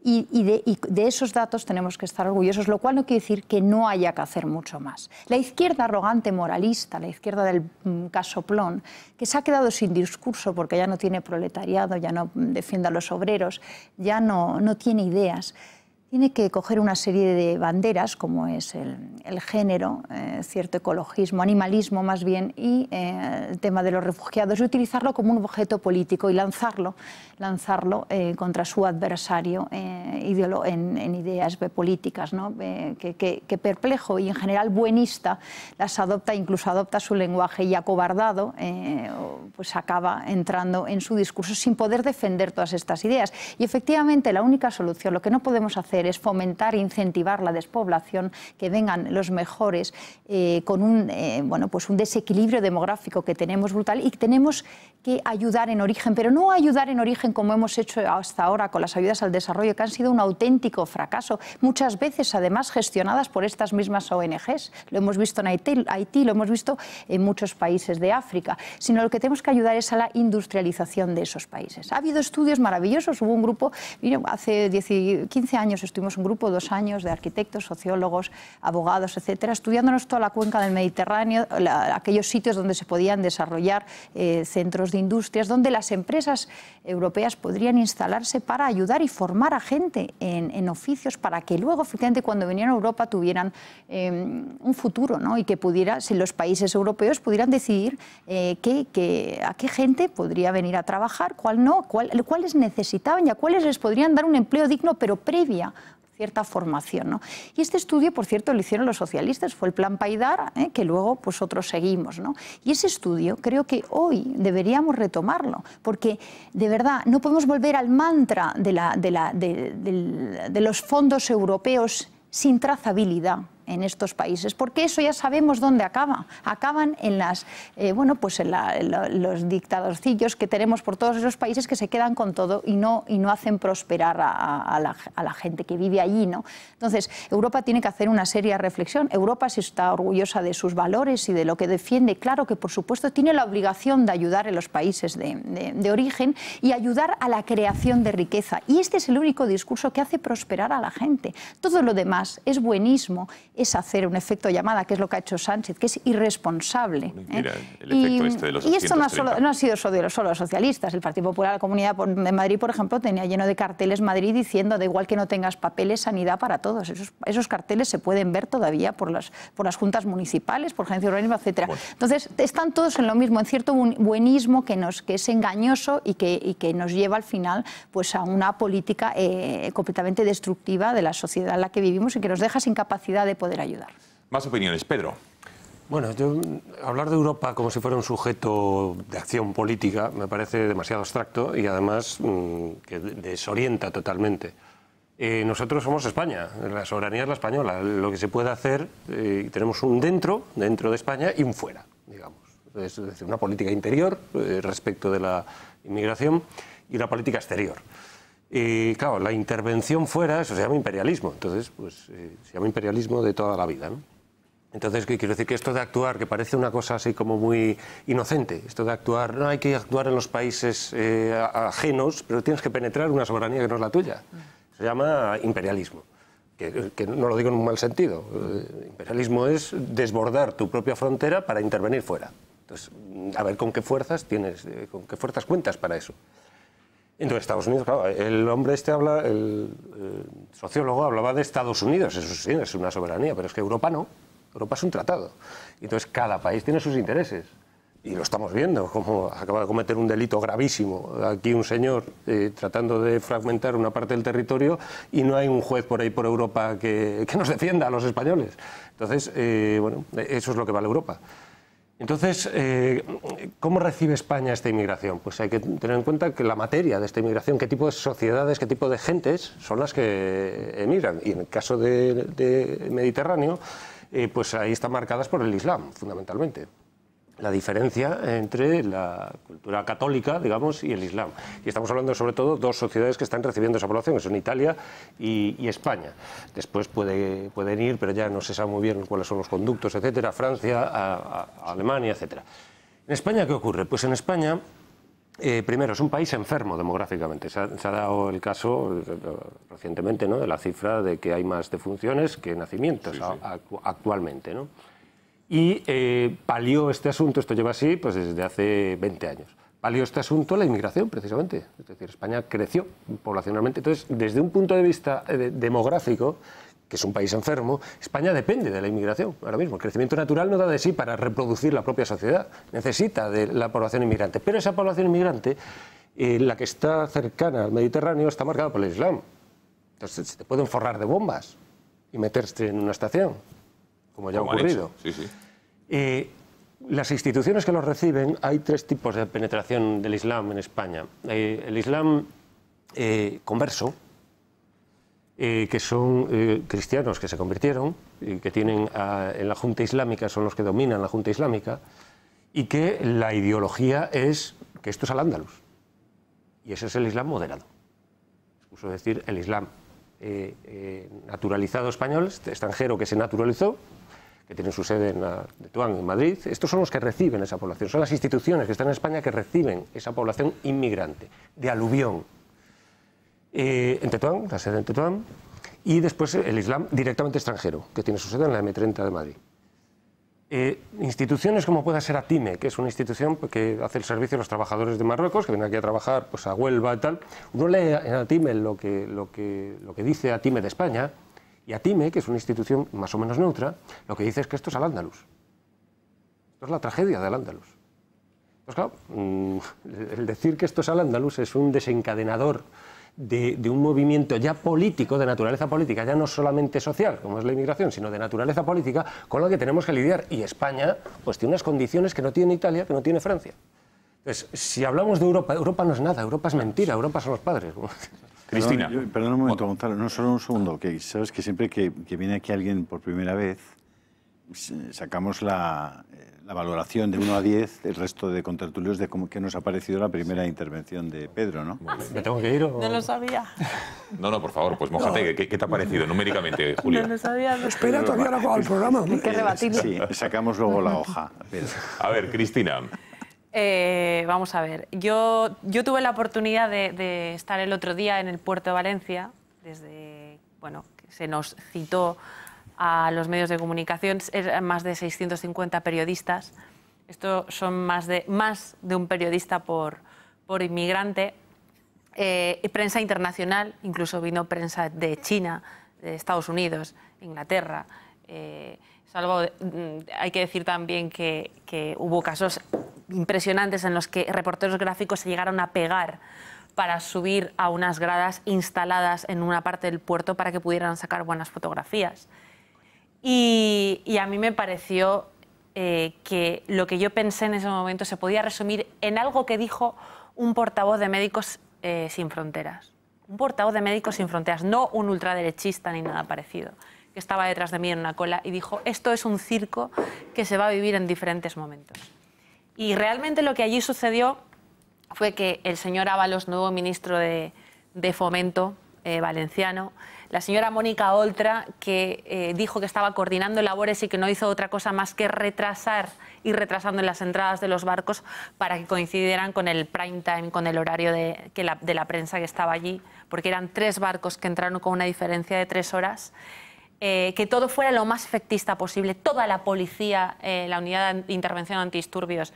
Y de esos datos tenemos que estar orgullosos, lo cual no quiere decir que no haya que hacer mucho más. La izquierda arrogante, moralista, la izquierda del casoplón, que se ha quedado sin discurso porque ya no tiene proletariado, ya no defiende a los obreros, ya no tiene ideas, tiene que coger una serie de banderas, como es el género, cierto ecologismo, animalismo más bien, y el tema de los refugiados, y utilizarlo como un objeto político y lanzarlo contra su adversario en ideas políticas, ¿no? Que perplejo y en general buenista las adopta, incluso adopta su lenguaje, y acobardado pues acaba entrando en su discurso sin poder defender todas estas ideas. Y efectivamente la única solución, lo que no podemos hacer es fomentar e incentivar la despoblación, que vengan los mejores, con un desequilibrio demográfico que tenemos brutal, y tenemos que ayudar en origen, pero no ayudar en origen como hemos hecho hasta ahora con las ayudas al desarrollo, que han sido un auténtico fracaso, muchas veces además gestionadas por estas mismas ONGs. Lo hemos visto en Haití, lo hemos visto en muchos países de África, sino lo que tenemos que ayudar es a la industrialización de esos países. Ha habido estudios maravillosos, hubo un grupo, hace 15 años estuvimos un grupo, 2 años, de arquitectos, sociólogos, abogados, etcétera, estudiándonos toda la cuenca del Mediterráneo, aquellos sitios donde se podían desarrollar centros de industrias, donde las empresas europeas podrían instalarse para ayudar y formar a gente en oficios, para que luego, efectivamente, cuando vinieran a Europa tuvieran un futuro, ¿no? Y que si los países europeos pudieran decidir a qué gente podría venir a trabajar, cuál no, cuáles necesitaban y a cuáles les podrían dar un empleo digno, pero previa cierta formación, ¿no? Y este estudio, por cierto, lo hicieron los socialistas, fue el Plan Paidar, que luego pues otros seguimos, ¿no? Y ese estudio creo que hoy deberíamos retomarlo, porque de verdad no podemos volver al mantra de los fondos europeos sin trazabilidad en estos países, porque eso ya sabemos dónde acaba. Acaban en las, pues en los dictadorcillos que tenemos por todos esos países que se quedan con todo y no hacen prosperar a la gente que vive allí, ¿no? Entonces, Europa tiene que hacer una seria reflexión. Europa sí está orgullosa de sus valores y de lo que defiende. Claro que, por supuesto, tiene la obligación de ayudar en los países de origen y ayudar a la creación de riqueza. Y este es el único discurso que hace prosperar a la gente. Todo lo demás es buenismo, es hacer un efecto llamada, que es lo que ha hecho Sánchez, que es irresponsable. Mira, el efecto este de los y esto no ha sido solo los socialistas. El Partido Popular, la Comunidad de Madrid, por ejemplo, tenía lleno de carteles Madrid diciendo, da igual que no tengas papeles, sanidad para todos. Esos carteles se pueden ver todavía por las juntas municipales, por agencias de urbanismo, etc. Bueno. Entonces, están todos en lo mismo, en cierto buenismo que es engañoso y que nos lleva al final pues, a una política completamente destructiva de la sociedad en la que vivimos y que nos deja sin capacidad de poder ayudar. Más opiniones. Pedro. Bueno, hablar de Europa como si fuera un sujeto de acción política me parece demasiado abstracto y además que desorienta totalmente. Nosotros somos España, la soberanía es la española. Lo que se puede hacer, tenemos un dentro de España y un fuera, digamos. Es decir, una política interior respecto de la inmigración y una política exterior. Y claro, la intervención fuera, eso se llama imperialismo, entonces pues se llama imperialismo de toda la vida, ¿no? Entonces, ¿qué quiero decir? Que esto de actuar, que parece una cosa así como muy inocente, esto de actuar, no hay que actuar en los países ajenos, pero tienes que penetrar una soberanía que no es la tuya. Se llama imperialismo, que no lo digo en un mal sentido. Imperialismo es desbordar tu propia frontera para intervenir fuera. Entonces, a ver con qué fuerzas cuentas para eso. Entonces, Estados Unidos, claro, el hombre el sociólogo hablaba de Estados Unidos, eso sí, es una soberanía, pero es que Europa no. Europa es un tratado. Entonces, cada país tiene sus intereses. Y lo estamos viendo, como acaba de cometer un delito gravísimo. Aquí un señor tratando de fragmentar una parte del territorio y no hay un juez por ahí por Europa que nos defienda a los españoles. Entonces, bueno, eso es lo que vale Europa. Entonces, ¿cómo recibe España esta inmigración? Pues hay que tener en cuenta que la materia de esta inmigración, qué tipo de sociedades, qué tipo de gentes son las que emigran. Y en el caso del Mediterráneo, pues ahí están marcadas por el Islam, fundamentalmente. La diferencia entre la cultura católica, digamos, y el Islam. Y estamos hablando sobre todo de dos sociedades que están recibiendo esa población, que son Italia y España. Después pueden ir, pero ya no se sabe muy bien cuáles son los conductos, etcétera, Francia, a Alemania, etcétera. ¿En España qué ocurre? Pues en España, primero, es un país enfermo demográficamente. Se ha dado el caso recientemente, ¿no?, de la cifra de que hay más defunciones que nacimientos actualmente, ¿no? Y palió este asunto, esto lleva así pues desde hace 20 años. Palió este asunto la inmigración, precisamente. Es decir, España creció poblacionalmente. Entonces, desde un punto de vista demográfico, que es un país enfermo, España depende de la inmigración ahora mismo. El crecimiento natural no da de sí para reproducir la propia sociedad. Necesita de la población inmigrante. Pero esa población inmigrante, la que está cercana al Mediterráneo, está marcada por el Islam. Entonces, se te pueden forrar de bombas y meterse en una estación, como ya ha ocurrido. Sí, sí. Las instituciones que los reciben, hay tres tipos de penetración del Islam en España. El Islam converso, que son cristianos que se convirtieron, y que tienen en la Junta Islámica, son los que dominan la Junta Islámica, y que la ideología es que esto es al Andalus. Y ese es el Islam moderado. Es decir, el Islam naturalizado español, extranjero que se naturalizó, que tienen su sede en Tetuán, en Madrid. Estos son los que reciben esa población. Son las instituciones que están en España que reciben esa población inmigrante, de aluvión. En Tetuán, la sede en Tetuán, y después el Islam directamente extranjero, que tiene su sede en la M30 de Madrid. Instituciones como pueda ser ATIME, que es una institución que hace el servicio a los trabajadores de Marruecos, que vienen aquí a trabajar pues, a Huelva y tal. Uno lee en ATIME lo que dice ATIME de España, y ATIME, que es una institución más o menos neutra, lo que dice es que esto es al Andalus. Esto es la tragedia del Andalus. Pues claro, el decir que esto es al Andalus es un desencadenador de un movimiento ya político, de naturaleza política, ya no solamente social, como es la inmigración, sino de naturaleza política, con la que tenemos que lidiar. Y España pues tiene unas condiciones que no tiene Italia, que no tiene Francia. Entonces, si hablamos de Europa, Europa no es nada, Europa es mentira, Europa son los padres. Cristina. Perdón un momento, Gonzalo, no, solo un segundo, que sabes que siempre que viene aquí alguien por primera vez, sacamos la valoración de 1 a 10, el resto de contertulios de qué nos ha parecido la primera intervención de Pedro, ¿no? ¿Me tengo que ir o...? No lo sabía. No, por favor, pues mójate. ¿Qué te ha parecido numéricamente, Julio? No lo sabía. Espera, todavía no acaba el programa. Hay que rebatirlo. Sí, sacamos luego la hoja, Pedro. A ver, Cristina. Vamos a ver, yo tuve la oportunidad de estar el otro día en el puerto de Valencia, desde, bueno, que se nos citó a los medios de comunicación, eran más de 650 periodistas, esto son más de un periodista por inmigrante, prensa internacional, incluso vino prensa de China, de Estados Unidos, Inglaterra. Hay que decir también que hubo casos impresionantes en los que reporteros gráficos se llegaron a pegar para subir a unas gradas instaladas en una parte del puerto para que pudieran sacar buenas fotografías. Y a mí me pareció que lo que yo pensé en ese momento se podía resumir en algo que dijo un portavoz de Médicos Sin Fronteras. Un portavoz de Médicos Sin Fronteras, no un ultraderechista ni nada parecido, que estaba detrás de mí en una cola y dijo: esto es un circo que se va a vivir en diferentes momentos. Y realmente lo que allí sucedió fue que el señor Ábalos, nuevo ministro de Fomento valenciano, la señora Mónica Oltra, que dijo que estaba coordinando labores y que no hizo otra cosa más que ir retrasando las entradas de los barcos para que coincidieran con el prime time, con el horario de la prensa que estaba allí, porque eran 3 barcos que entraron con una diferencia de 3 horas. Que todo fuera lo más efectista posible, toda la policía, la unidad de intervención antidisturbios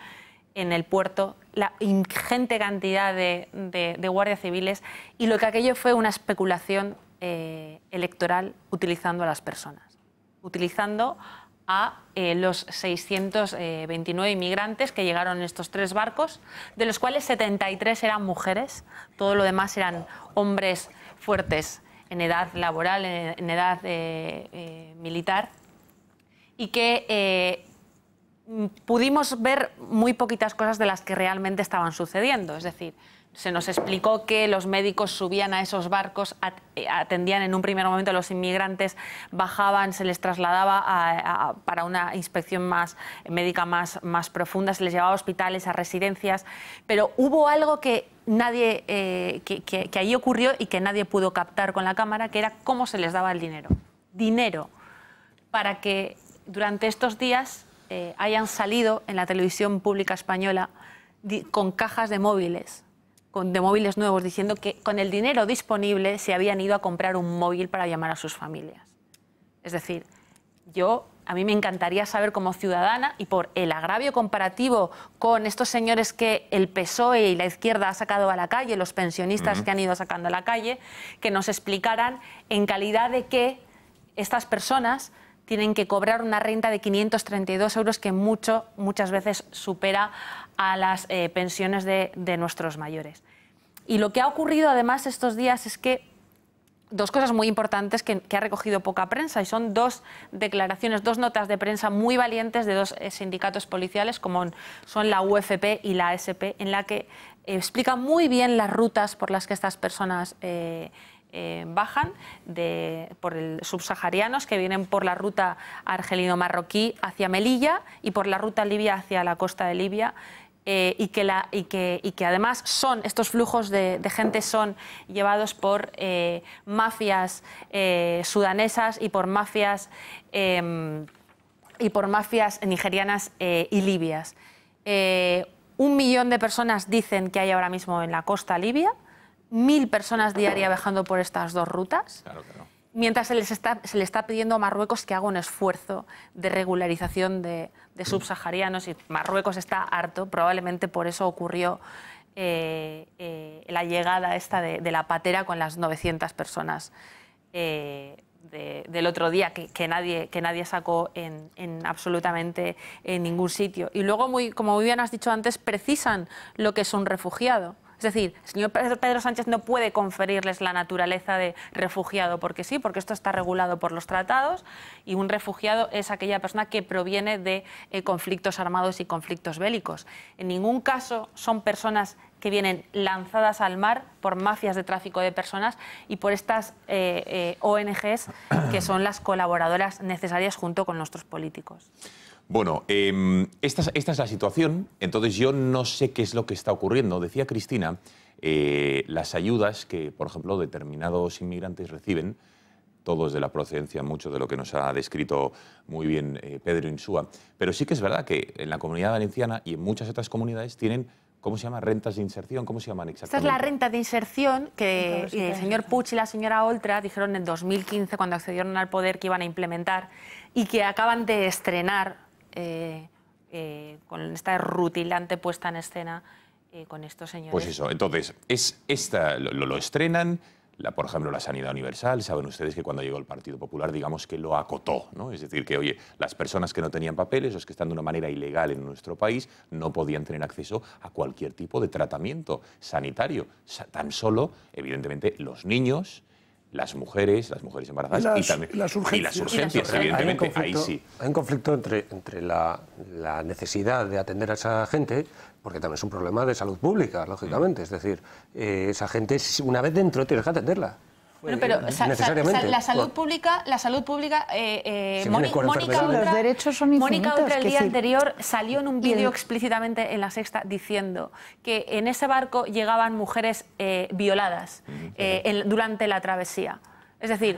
en el puerto, la ingente cantidad de guardias civiles, y lo que aquello fue una especulación electoral utilizando a las personas, utilizando a los 629 inmigrantes que llegaron en estos 3 barcos, de los cuales 73 eran mujeres, todo lo demás eran hombres fuertes, en edad laboral, en edad militar, y que pudimos ver muy poquitas cosas de las que realmente estaban sucediendo. Es decir, se nos explicó que los médicos subían a esos barcos, atendían en un primer momento a los inmigrantes, bajaban, se les trasladaba para una inspección médica más profunda, se les llevaba a hospitales, a residencias, pero hubo algo que nadie que allí ocurrió y que nadie pudo captar con la cámara, que era cómo se les daba el dinero. Dinero para que durante estos días hayan salido en la televisión pública española con cajas de móviles nuevos, diciendo que con el dinero disponible se habían ido a comprar un móvil para llamar a sus familias. Es decir, a mí me encantaría saber como ciudadana, y por el agravio comparativo con estos señores que el PSOE y la izquierda ha sacado a la calle, los pensionistas que han ido sacando a la calle, que nos explicaran en calidad de qué estas personas tienen que cobrar una renta de 532 euros que muchas veces supera a las pensiones de nuestros mayores. Y lo que ha ocurrido además estos días es que 2 cosas muy importantes que ha recogido poca prensa, y son 2 declaraciones, 2 notas de prensa muy valientes de 2 sindicatos policiales, como son la UFP y la ASP, en la que explican muy bien las rutas por las que estas personas bajan por el subsaharianos, que vienen por la ruta argelino-marroquí hacia Melilla y por la ruta libia hacia la costa de Libia. Y que además estos flujos de gente son llevados por mafias sudanesas y por mafias nigerianas y libias. 1 millón de personas dicen que hay ahora mismo en la costa libia, 1000 personas diarias viajando por estas 2 rutas. Claro, claro. Mientras se le está pidiendo a Marruecos que haga un esfuerzo de regularización de subsaharianos, y Marruecos está harto, probablemente por eso ocurrió la llegada esta de la patera con las 900 personas del otro día, que nadie sacó en absolutamente en ningún sitio. Y luego, como muy bien has dicho antes, precisan lo que es un refugiado. Es decir, el señor Pedro Sánchez no puede conferirles la naturaleza de refugiado porque sí, porque esto está regulado por los tratados y un refugiado es aquella persona que proviene de conflictos armados y conflictos bélicos. En ningún caso son personas que vienen lanzadas al mar por mafias de tráfico de personas y por estas ONGs que son las colaboradoras necesarias junto con nuestros políticos. Bueno, esta es la situación, entonces yo no sé qué es lo que está ocurriendo. Decía Cristina, las ayudas que, por ejemplo, determinados inmigrantes reciben, todos de la procedencia, mucho de lo que nos ha descrito muy bien Pedro Insúa, pero sí que es verdad que en la Comunidad Valenciana y en muchas otras comunidades tienen, ¿cómo se llama? Rentas de inserción, ¿cómo se llaman exactamente? Esta es la renta de inserción que el señor Puig y la señora Oltra dijeron en 2015, cuando accedieron al poder, que iban a implementar y que acaban de estrenar con esta rutilante puesta en escena con estos señores. Pues eso, entonces, lo estrenan, por ejemplo, la sanidad universal. Saben ustedes que cuando llegó el Partido Popular, digamos que lo acotó, ¿no? Es decir, que, oye, las personas que no tenían papeles, los que están de una manera ilegal en nuestro país, no podían tener acceso a cualquier tipo de tratamiento sanitario. Tan solo, evidentemente, los niños, las mujeres embarazadas y también las urgencias, evidentemente, ahí sí. Hay un conflicto entre la necesidad de atender a esa gente, porque también es un problema de salud pública, lógicamente. Es decir, esa gente, una vez dentro, tienes que atenderla. Bueno, pero necesariamente. La salud pública, los derechos son infinitos. Mónica Oltra el día anterior salió en un vídeo explícitamente en La Sexta diciendo que en ese barco llegaban mujeres violadas durante la travesía. Es decir,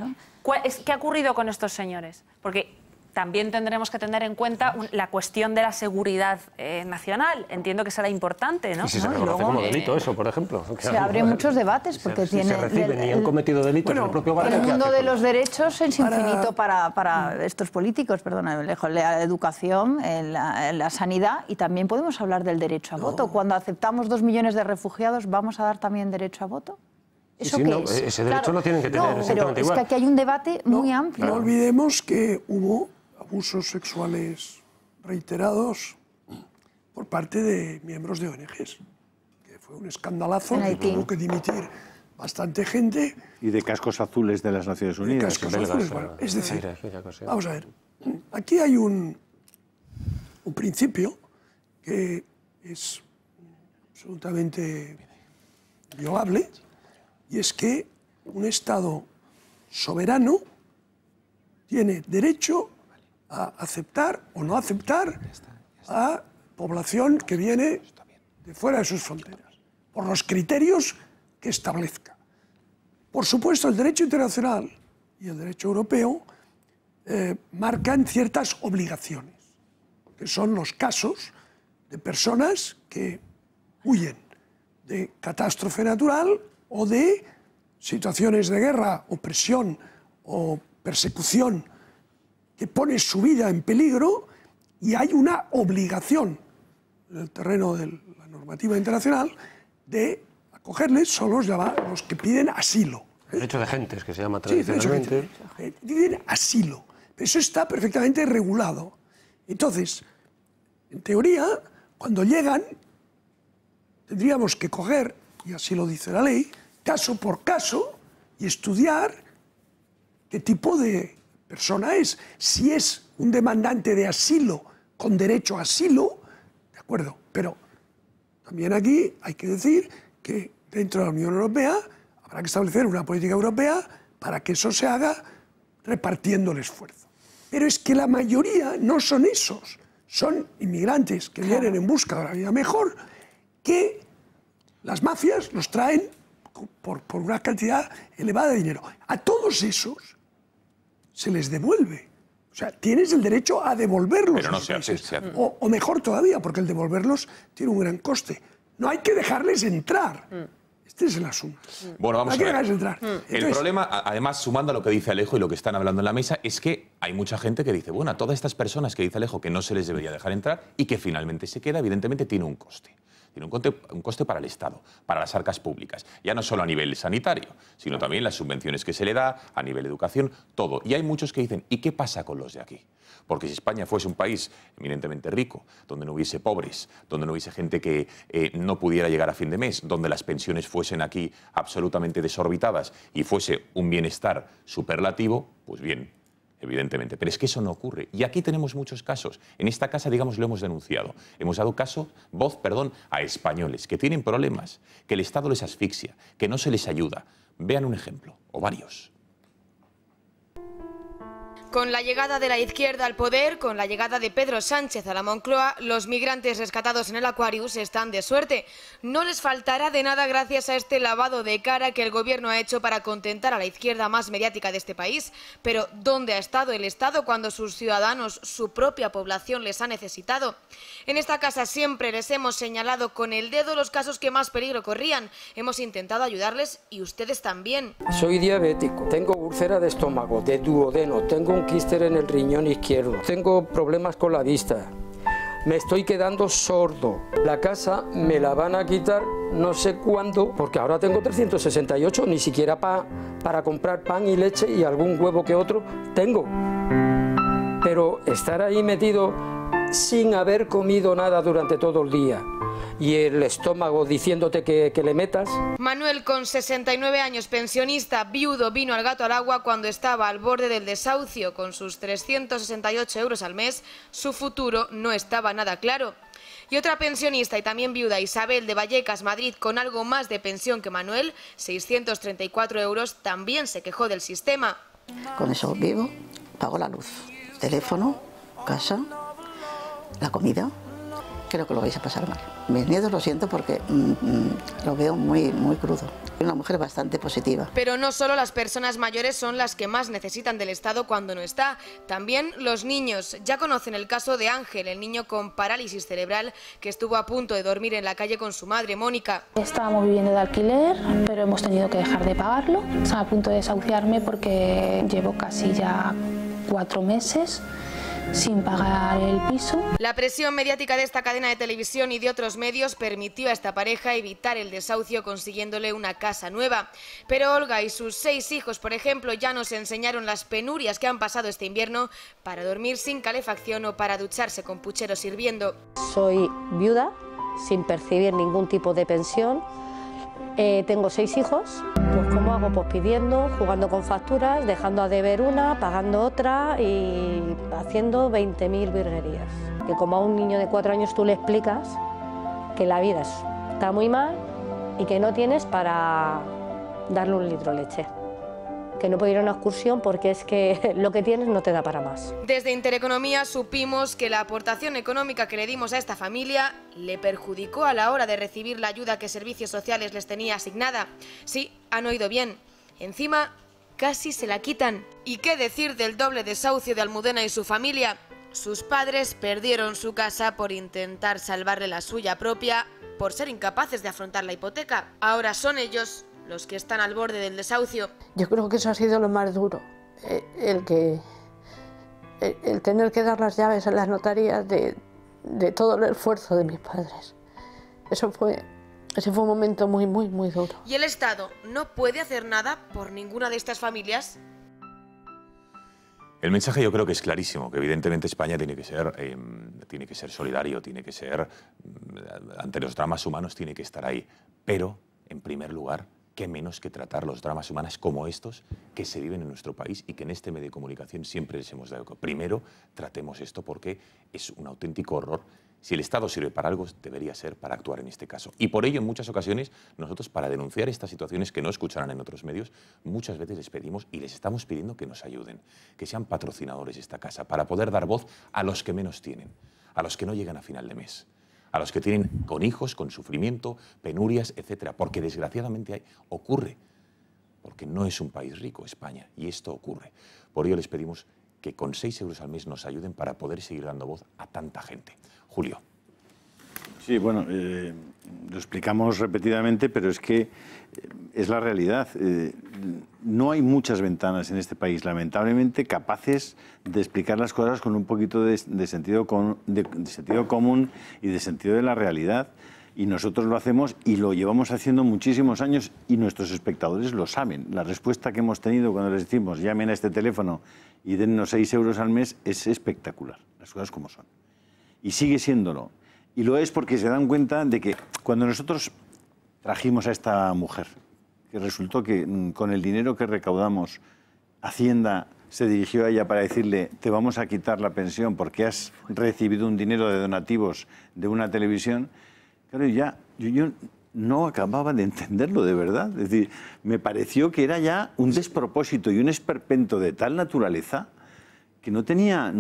¿qué ha ocurrido con estos señores? Porque también tendremos que tener en cuenta la cuestión de la seguridad nacional. Entiendo que será importante, ¿no? Y si se reconoce como delito eso, por ejemplo. Se abren muchos debates porque se reciben y han cometido delitos en el propio barrio. El mundo de los derechos es infinito para estos políticos, perdona, la educación, la sanidad, y también podemos hablar del derecho a voto. Cuando aceptamos 2 millones de refugiados, ¿vamos a dar también derecho a voto? ¿Eso sí, qué no, es? Ese derecho lo tienen que tener exactamente igual. Es que aquí hay un debate muy amplio. No olvidemos que hubo abusos sexuales reiterados por parte de miembros de ONGs, que fue un escandalazo, que tuvo que dimitir bastante gente. Y de cascos azules de las Naciones Unidas. De cascos azules, bueno, es decir, vamos a ver, aquí hay un principio que es absolutamente violable, y es que un Estado soberano tiene derecho a aceptar o no aceptar a población que viene de fuera de sus fronteras, por los criterios que establezca. Por supuesto, el derecho internacional y el derecho europeo marcan ciertas obligaciones, que son los casos de personas que huyen de catástrofe natural o de situaciones de guerra, opresión o persecución que pone su vida en peligro, y hay una obligación en el terreno de la normativa internacional de acogerles. Son los que piden asilo. Derecho de gentes, que se llama tradicionalmente. Sí, piden asilo. Eso está perfectamente regulado. Entonces, en teoría, cuando llegan, tendríamos que coger, y así lo dice la ley, caso por caso, y estudiar qué tipo de persona es. Si es un demandante de asilo con derecho a asilo, de acuerdo, pero también aquí hay que decir que dentro de la Unión Europea habrá que establecer una política europea para que eso se haga repartiendo el esfuerzo. Pero es que la mayoría no son esos, son inmigrantes que vienen en busca de una vida mejor, que las mafias los traen por una cantidad elevada de dinero. A todos esos se les devuelve. O sea, tienes el derecho a devolverlos. Pero no se hace. O mejor todavía, porque el devolverlos tiene un gran coste. No hay que dejarles entrar. Este es el asunto. Bueno, vamos a ver. No hay que dejarles entrar. Entonces, el problema, además, sumando a lo que dice Alejo y lo que están hablando en la mesa, es que hay mucha gente que dice, bueno, a todas estas personas que dice Alejo que no se les debería dejar entrar y que finalmente se queda, evidentemente tiene un coste. tiene un coste para el Estado, para las arcas públicas. Ya no solo a nivel sanitario, sino también las subvenciones que se le da, a nivel de educación, todo. Y hay muchos que dicen, ¿y qué pasa con los de aquí? Porque si España fuese un país eminentemente rico, donde no hubiese pobres, donde no hubiese gente que no pudiera llegar a fin de mes, donde las pensiones fuesen aquí absolutamente desorbitadas y fuese un bienestar superlativo, pues bien, evidentemente. Pero es que eso no ocurre. Y aquí tenemos muchos casos. En esta casa, digamos, lo hemos denunciado. Hemos dado voz a españoles que tienen problemas, que el Estado les asfixia, que no se les ayuda. Vean un ejemplo, o varios. Con la llegada de la izquierda al poder, con la llegada de Pedro Sánchez a la Moncloa, los migrantes rescatados en el Aquarius están de suerte. No les faltará de nada gracias a este lavado de cara que el gobierno ha hecho para contentar a la izquierda más mediática de este país. Pero ¿dónde ha estado el Estado cuando sus ciudadanos, su propia población, les ha necesitado? En esta casa siempre les hemos señalado con el dedo los casos que más peligro corrían. Hemos intentado ayudarles y ustedes también. Soy diabético, tengo úlcera de estómago, de duodeno, tengo un quíster en el riñón izquierdo, tengo problemas con la vista, me estoy quedando sordo. La casa me la van a quitar no sé cuándo, porque ahora tengo 368, ni siquiera para comprar pan y leche y algún huevo que otro tengo. Pero estar ahí metido sin haber comido nada durante todo el día y el estómago diciéndote que le metas. Manuel, con 69 años, pensionista, viudo, vino al gato al agua cuando estaba al borde del desahucio. Con sus 368 euros al mes, su futuro no estaba nada claro. Y otra pensionista y también viuda, Isabel de Vallecas, Madrid, con algo más de pensión que Manuel, 634 euros, también se quejó del sistema. Con eso vivo, pago la luz, teléfono, casa, la comida. Creo que lo vais a pasar mal. Mis nietos lo siento porque lo veo muy crudo. Soy una mujer bastante positiva. Pero no solo las personas mayores son las que más necesitan del Estado cuando no está. También los niños. Ya conocen el caso de Ángel, el niño con parálisis cerebral que estuvo a punto de dormir en la calle con su madre, Mónica. Estábamos viviendo de alquiler, pero hemos tenido que dejar de pagarlo. Estaba a punto de desahuciarme porque llevo casi ya 4 meses sin pagar el piso. La presión mediática de esta cadena de televisión y de otros medios permitió a esta pareja evitar el desahucio consiguiéndole una casa nueva. Pero Olga y sus 6 hijos, por ejemplo, ya nos enseñaron las penurias que han pasado este invierno para dormir sin calefacción o para ducharse con pucheros hirviendo. Soy viuda, sin percibir ningún tipo de pensión. Tengo 6 hijos. Pues ¿cómo hago? Pues pidiendo, jugando con facturas, dejando a deber una, pagando otra y haciendo 20.000 virguerías. Que como a un niño de 4 años tú le explicas que la vida está muy mal y que no tienes para darle un litro de leche. Que no puede ir a una excursión porque es que lo que tienes no te da para más. Desde Intereconomía supimos que la aportación económica que le dimos a esta familia le perjudicó a la hora de recibir la ayuda que Servicios Sociales les tenía asignada. Sí, han oído bien. Encima, casi se la quitan. ¿Y qué decir del doble desahucio de Almudena y su familia? Sus padres perdieron su casa por intentar salvarle la suya propia, por ser incapaces de afrontar la hipoteca. Ahora son ellos los que están al borde del desahucio. Yo creo que eso ha sido lo más duro, el tener que dar las llaves a las notarías de todo el esfuerzo de mis padres. Ese fue un momento muy duro. ¿Y el Estado no puede hacer nada por ninguna de estas familias? El mensaje yo creo que es clarísimo, que evidentemente España tiene que ser solidario, tiene que ser, ante los dramas humanos tiene que estar ahí, pero en primer lugar, qué menos que tratar los dramas humanos como estos que se viven en nuestro país y que en este medio de comunicación siempre les hemos dado. Primero, tratemos esto porque es un auténtico horror. Si el Estado sirve para algo, debería ser para actuar en este caso. Y por ello, en muchas ocasiones, nosotros para denunciar estas situaciones que no escucharán en otros medios, muchas veces les pedimos y les estamos pidiendo que nos ayuden, que sean patrocinadores de esta casa, para poder dar voz a los que menos tienen, a los que no llegan a final de mes, a los que tienen con hijos, con sufrimiento, penurias, etcétera, porque desgraciadamente ocurre, porque no es un país rico, España, y esto ocurre. Por ello les pedimos que con 6 euros al mes nos ayuden para poder seguir dando voz a tanta gente. Julio. Sí, bueno, lo explicamos repetidamente, pero es que es la realidad. No hay muchas ventanas en este país, lamentablemente, capaces de explicar las cosas con un poquito de sentido común y de sentido de la realidad. Y nosotros lo hacemos y lo llevamos haciendo muchísimos años y nuestros espectadores lo saben. La respuesta que hemos tenido cuando les decimos llamen a este teléfono y dennos 6 euros al mes es espectacular, las cosas como son. Y sigue siéndolo. Y lo es porque se dan cuenta de que cuando nosotros trajimos a esta mujer, que resultó que con el dinero que recaudamos, Hacienda se dirigió a ella para decirle te vamos a quitar la pensión porque has recibido un dinero de donativos de una televisión. Claro, ya yo no acababa de entenderlo de verdad. Es decir, me pareció que era ya un despropósito y un esperpento de tal naturaleza que no tenía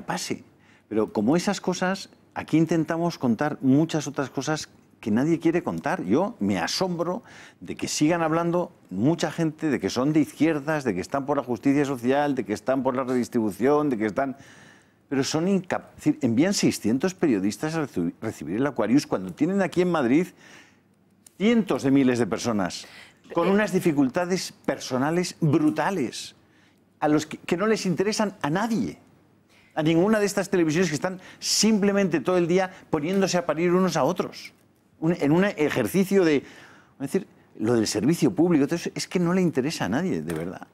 pase. Pero como esas cosas, aquí intentamos contar muchas otras cosas que nadie quiere contar. Yo me asombro de que sigan hablando mucha gente de que son de izquierdas, de que están por la justicia social, de que están por la redistribución, de que están... Pero son incapaces. Envían 600 periodistas a recibir el Aquarius cuando tienen aquí en Madrid cientos de miles de personas con unas dificultades personales brutales, a los que no les interesan a nadie, a ninguna de estas televisiones que están simplemente todo el día poniéndose a parir unos a otros, en un ejercicio de... Es decir, lo del servicio público, entonces, es que no le interesa a nadie, de verdad.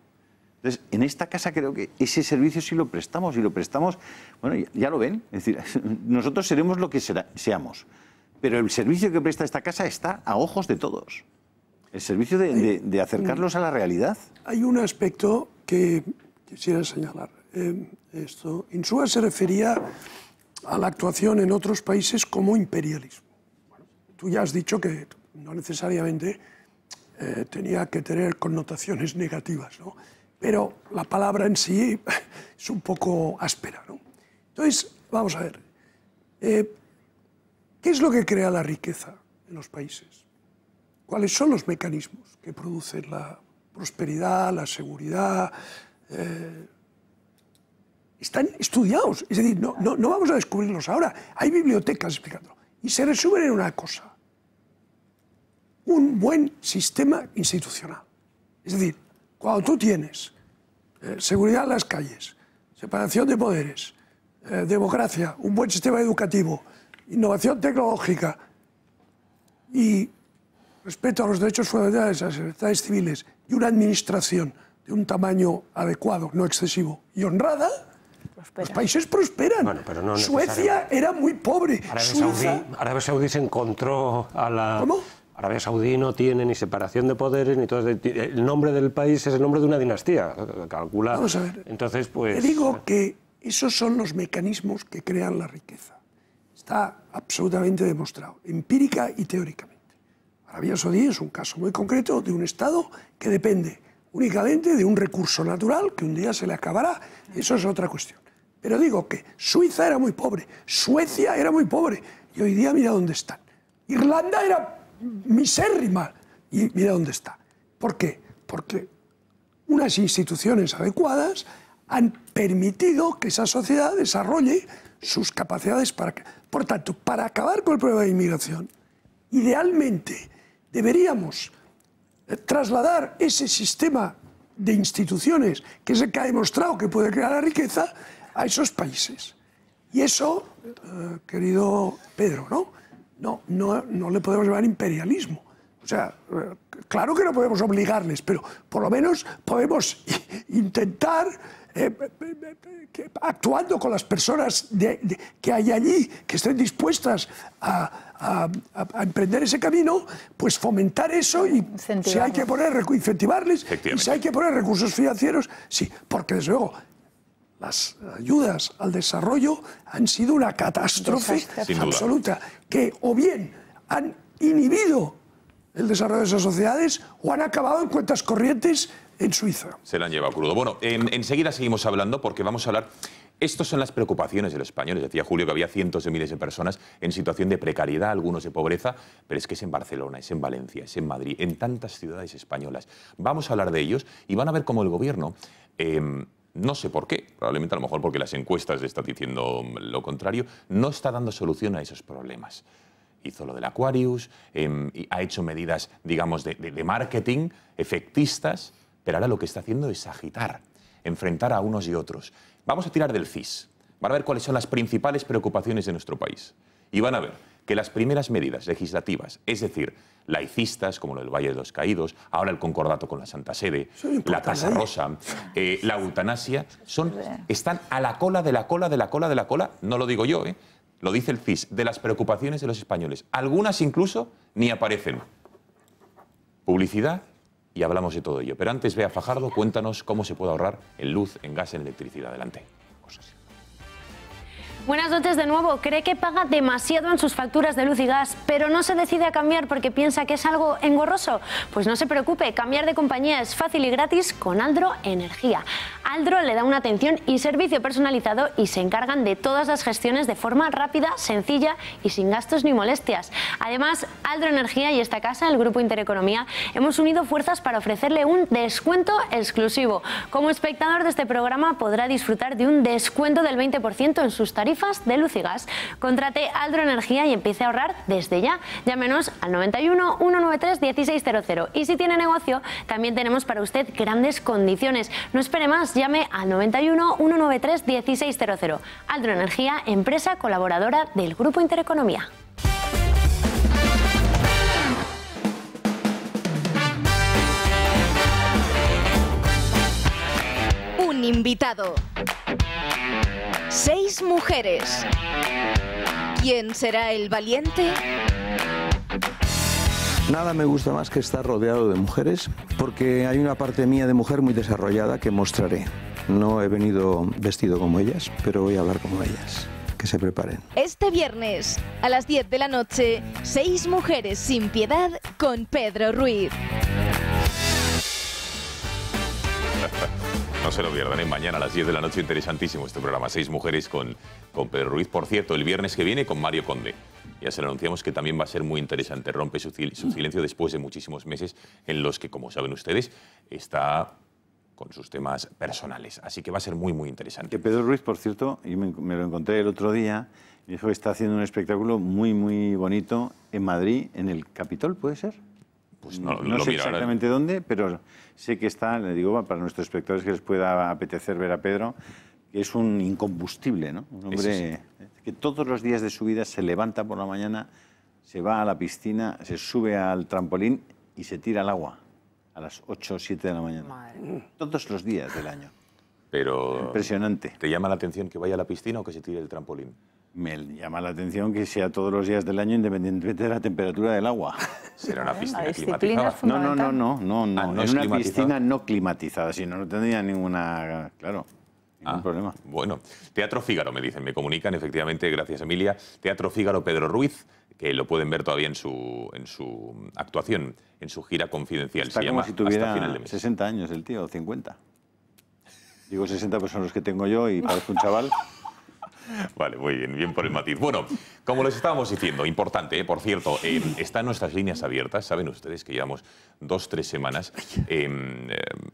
Entonces, en esta casa creo que ese servicio sí lo prestamos, y lo prestamos, bueno, ya lo ven, es decir, nosotros seremos lo que seamos, pero el servicio que presta esta casa está a ojos de todos, el servicio de acercarlos a la realidad. Hay un aspecto que quisiera señalar. Insúa se refería a la actuación en otros países como imperialismo. Bueno, tú ya has dicho que no necesariamente tenía que tener connotaciones negativas, ¿no? Pero la palabra en sí es un poco áspera, ¿no? Entonces, vamos a ver, ¿qué es lo que crea la riqueza en los países? ¿Cuáles son los mecanismos que producen la prosperidad, la seguridad? Están estudiados, es decir, no vamos a descubrirlos ahora, hay bibliotecas explicándolo. Y se resumen en una cosa: un buen sistema institucional. Es decir, cuando tú tienes seguridad en las calles, separación de poderes, democracia, un buen sistema educativo, innovación tecnológica y respeto a los derechos fundamentales, a las libertades civiles y una administración de un tamaño adecuado, no excesivo y honrada, los países prosperan. Bueno, pero no Suecia era muy pobre. Arabia Saudí se encontró a la... ¿Cómo? Arabia Saudí no tiene ni separación de poderes, ni todo. El nombre del país es el nombre de una dinastía, calcula. Vamos a ver. Entonces, pues... Te digo que esos son los mecanismos que crean la riqueza. Está absolutamente demostrado, empírica y teóricamente. Arabia Saudí es un caso muy concreto de un Estado que depende únicamente de un recurso natural que un día se le acabará. Eso es otra cuestión. Pero digo que Suiza era muy pobre, Suecia era muy pobre, y hoy día mira dónde están. Irlanda era misérrima, y mira dónde está. ¿Por qué? Porque unas instituciones adecuadas han permitido que esa sociedad desarrolle sus capacidades para... Por tanto, para acabar con el problema de inmigración, idealmente deberíamos trasladar ese sistema de instituciones, que es el que ha demostrado que puede crear la riqueza, a esos países. Y eso, querido Pedro, no le podemos llamar imperialismo. O sea, claro que no podemos obligarles, pero por lo menos podemos intentar, actuando con las personas que hay allí, que estén dispuestas a emprender ese camino, pues fomentar eso, y si hay que incentivarles, y si hay que poner recursos financieros, sí, porque desde luego las ayudas al desarrollo han sido una catástrofe absoluta, que o bien han inhibido el desarrollo de esas sociedades o han acabado en cuentas corrientes en Suiza. Se la han llevado crudo. Bueno, enseguida seguimos hablando, porque vamos a hablar... Estas son las preocupaciones de los españoles. Decía Julio que había cientos de miles de personas en situación de precariedad, algunos de pobreza, pero es que es en Barcelona, es en Valencia, es en Madrid, en tantas ciudades españolas. Vamos a hablar de ellos y van a ver cómo el gobierno... no sé por qué, probablemente a lo mejor porque las encuestas le están diciendo lo contrario, no está dando solución a esos problemas. Hizo lo del Aquarius, y ha hecho medidas, digamos, de marketing efectistas, pero ahora lo que está haciendo es agitar, enfrentar a unos y otros. Vamos a tirar del CIS, van a ver cuáles son las principales preocupaciones de nuestro país. Y van a ver que las primeras medidas legislativas, es decir, laicistas, como lo del Valle de los Caídos, ahora el concordato con la Santa Sede, la tasa rosa, la eutanasia, están a la cola de la cola de la cola de la cola, no lo digo yo, lo dice el CIS, de las preocupaciones de los españoles. Algunas incluso ni aparecen. Publicidad y hablamos de todo ello. Pero antes, Bea Fajardo, cuéntanos cómo se puede ahorrar en luz, en gas, en electricidad. Adelante. Buenas noches de nuevo. Cree que paga demasiado en sus facturas de luz y gas, pero no se decide a cambiar porque piensa que es algo engorroso. Pues no se preocupe, cambiar de compañía es fácil y gratis con Aldro Energía. Aldro le da una atención y servicio personalizado y se encargan de todas las gestiones de forma rápida, sencilla y sin gastos ni molestias. Además, Aldro Energía y esta casa, el Grupo Intereconomía, hemos unido fuerzas para ofrecerle un descuento exclusivo. Como espectador de este programa podrá disfrutar de un descuento del 20% en sus tarifas de luz y gas. Contrate Aldro Energía y empiece a ahorrar desde ya. Llámenos al 91 193 1600. Y si tiene negocio, también tenemos para usted grandes condiciones. No espere más, llame al 91 193 1600. Aldro Energía, empresa colaboradora del Grupo Intereconomía. Un invitado. 6 mujeres. ¿Quién será el valiente? Nada me gusta más que estar rodeado de mujeres, porque hay una parte mía de mujer muy desarrollada que mostraré. No he venido vestido como ellas, pero voy a hablar como ellas. Que se preparen. Este viernes, a las 10 de la noche, 6 mujeres sin piedad con Pedro Ruiz. No se lo pierdan, mañana a las 10 de la noche, interesantísimo este programa, 6 mujeres con Pedro Ruiz. Por cierto, el viernes que viene con Mario Conde. Ya se lo anunciamos que también va a ser muy interesante. Rompe su silencio después de muchísimos meses en los que, como saben ustedes, está con sus temas personales. Así que va a ser muy, muy interesante. Que Pedro Ruiz, por cierto, yo me lo encontré el otro día, me dijo que está haciendo un espectáculo muy, muy bonito en Madrid, en el Capitol, ¿puede ser? Pues no sé exactamente dónde, pero sé que está, le digo, para nuestros espectadores que les pueda apetecer ver a Pedro, que es un incombustible, ¿no? Un hombre que todos los días de su vida se levanta por la mañana, se va a la piscina, se sube al trampolín y se tira al agua a las 8 o 7 de la mañana. Madre. Todos los días del año. Pero impresionante. ¿Te llama la atención que vaya a la piscina o que se tire el trampolín? Me llama la atención que sea todos los días del año independientemente de la temperatura del agua. ¿Será una piscina climatizada? No, es una piscina no climatizada, si no, no tendría ningún problema. Bueno, Teatro Fígaro, me dicen, me comunican, efectivamente, gracias Emilia. Teatro Fígaro Pedro Ruiz, que lo pueden ver todavía en su actuación, en su gira confidencial. Está como si tuviera 60 años el tío, 50. Digo 60, pues son los que tengo yo y parezco un chaval. Vale, muy bien, bien por el matiz. Bueno, como les estábamos diciendo, importante, por cierto, están nuestras líneas abiertas. Saben ustedes que llevamos 2-3 semanas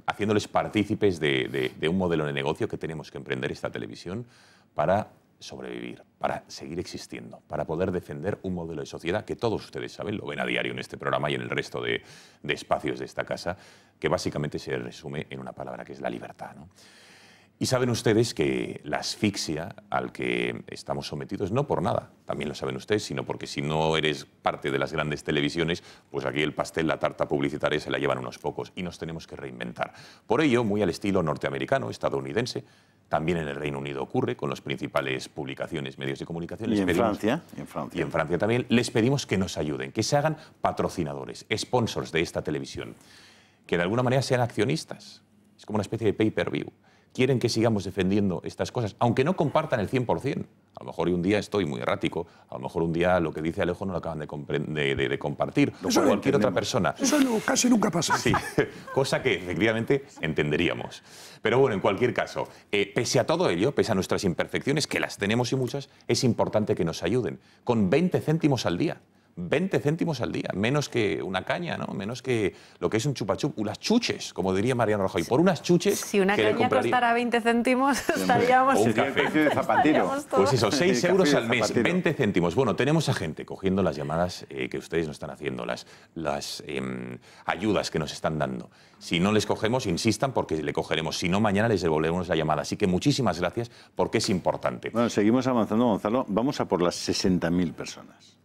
haciéndoles partícipes de un modelo de negocio que tenemos que emprender esta televisión para sobrevivir, para seguir existiendo, para poder defender un modelo de sociedad que todos ustedes saben, lo ven a diario en este programa y en el resto de espacios de esta casa, que básicamente se resume en una palabra que es la libertad, ¿no? Y saben ustedes que la asfixia al que estamos sometidos, no por nada, también lo saben ustedes, sino porque si no eres parte de las grandes televisiones, pues aquí el pastel, la tarta publicitaria se la llevan unos pocos y nos tenemos que reinventar. Por ello, muy al estilo norteamericano, estadounidense, también en el Reino Unido ocurre, con las principales publicaciones, medios de comunicación. Y en Francia. Y en Francia también. Les pedimos que nos ayuden, que se hagan patrocinadores, sponsors de esta televisión, que de alguna manera sean accionistas. Es como una especie de pay-per-view. Quieren que sigamos defendiendo estas cosas, aunque no compartan el 100%. A lo mejor un día estoy muy errático, a lo mejor un día lo que dice Alejo no lo acaban de compartir, o cualquier otra persona. Eso casi nunca pasa. Sí, cosa que efectivamente entenderíamos. Pero bueno, en cualquier caso, pese a todo ello, pese a nuestras imperfecciones, que las tenemos y muchas, es importante que nos ayuden, con 20 céntimos al día. 20 céntimos al día, menos que una caña, ¿no? Menos que lo que es un chupachup, unas chuches, como diría Mariano Rajoy. Por unas chuches. Si una caña costara 20 céntimos, estaríamos. O un café. Pues eso, 6 euros al mes, 20 céntimos. Bueno, tenemos a gente cogiendo las llamadas que ustedes nos están haciendo, las ayudas que nos están dando. Si no les cogemos, insistan porque le cogeremos. Si no, mañana les devolveremos la llamada. Así que muchísimas gracias porque es importante. Bueno, seguimos avanzando, Gonzalo. Vamos a por las 60.000 personas.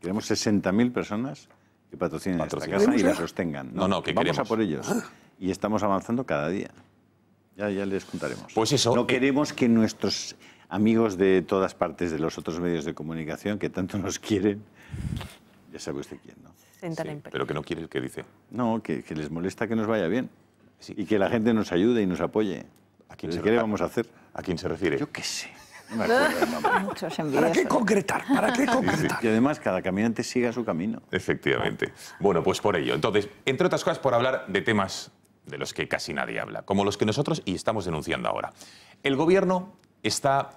Queremos 60.000 personas que patrocinen esta casa y la sostengan. No, que vamos queremos a por ellos. Y estamos avanzando cada día. Ya les contaremos. Pues eso. No queremos que nuestros amigos de todas partes de los otros medios de comunicación que tanto nos quieren, ya sabe usted quién, ¿no? Sí, pero que no quiere el que dice. No, que les molesta que nos vaya bien. Sí. Y que la gente nos ayude y nos apoye. ¿Qué le vamos a hacer? ¿A quién se refiere? Yo qué sé. No me acuerdo. ¿Para qué concretar? ¿Para qué concretar? Y además cada caminante siga su camino. Efectivamente. Bueno, pues por ello. Entonces, entre otras cosas, por hablar de temas de los que casi nadie habla, como los que nosotros y estamos denunciando ahora. El gobierno está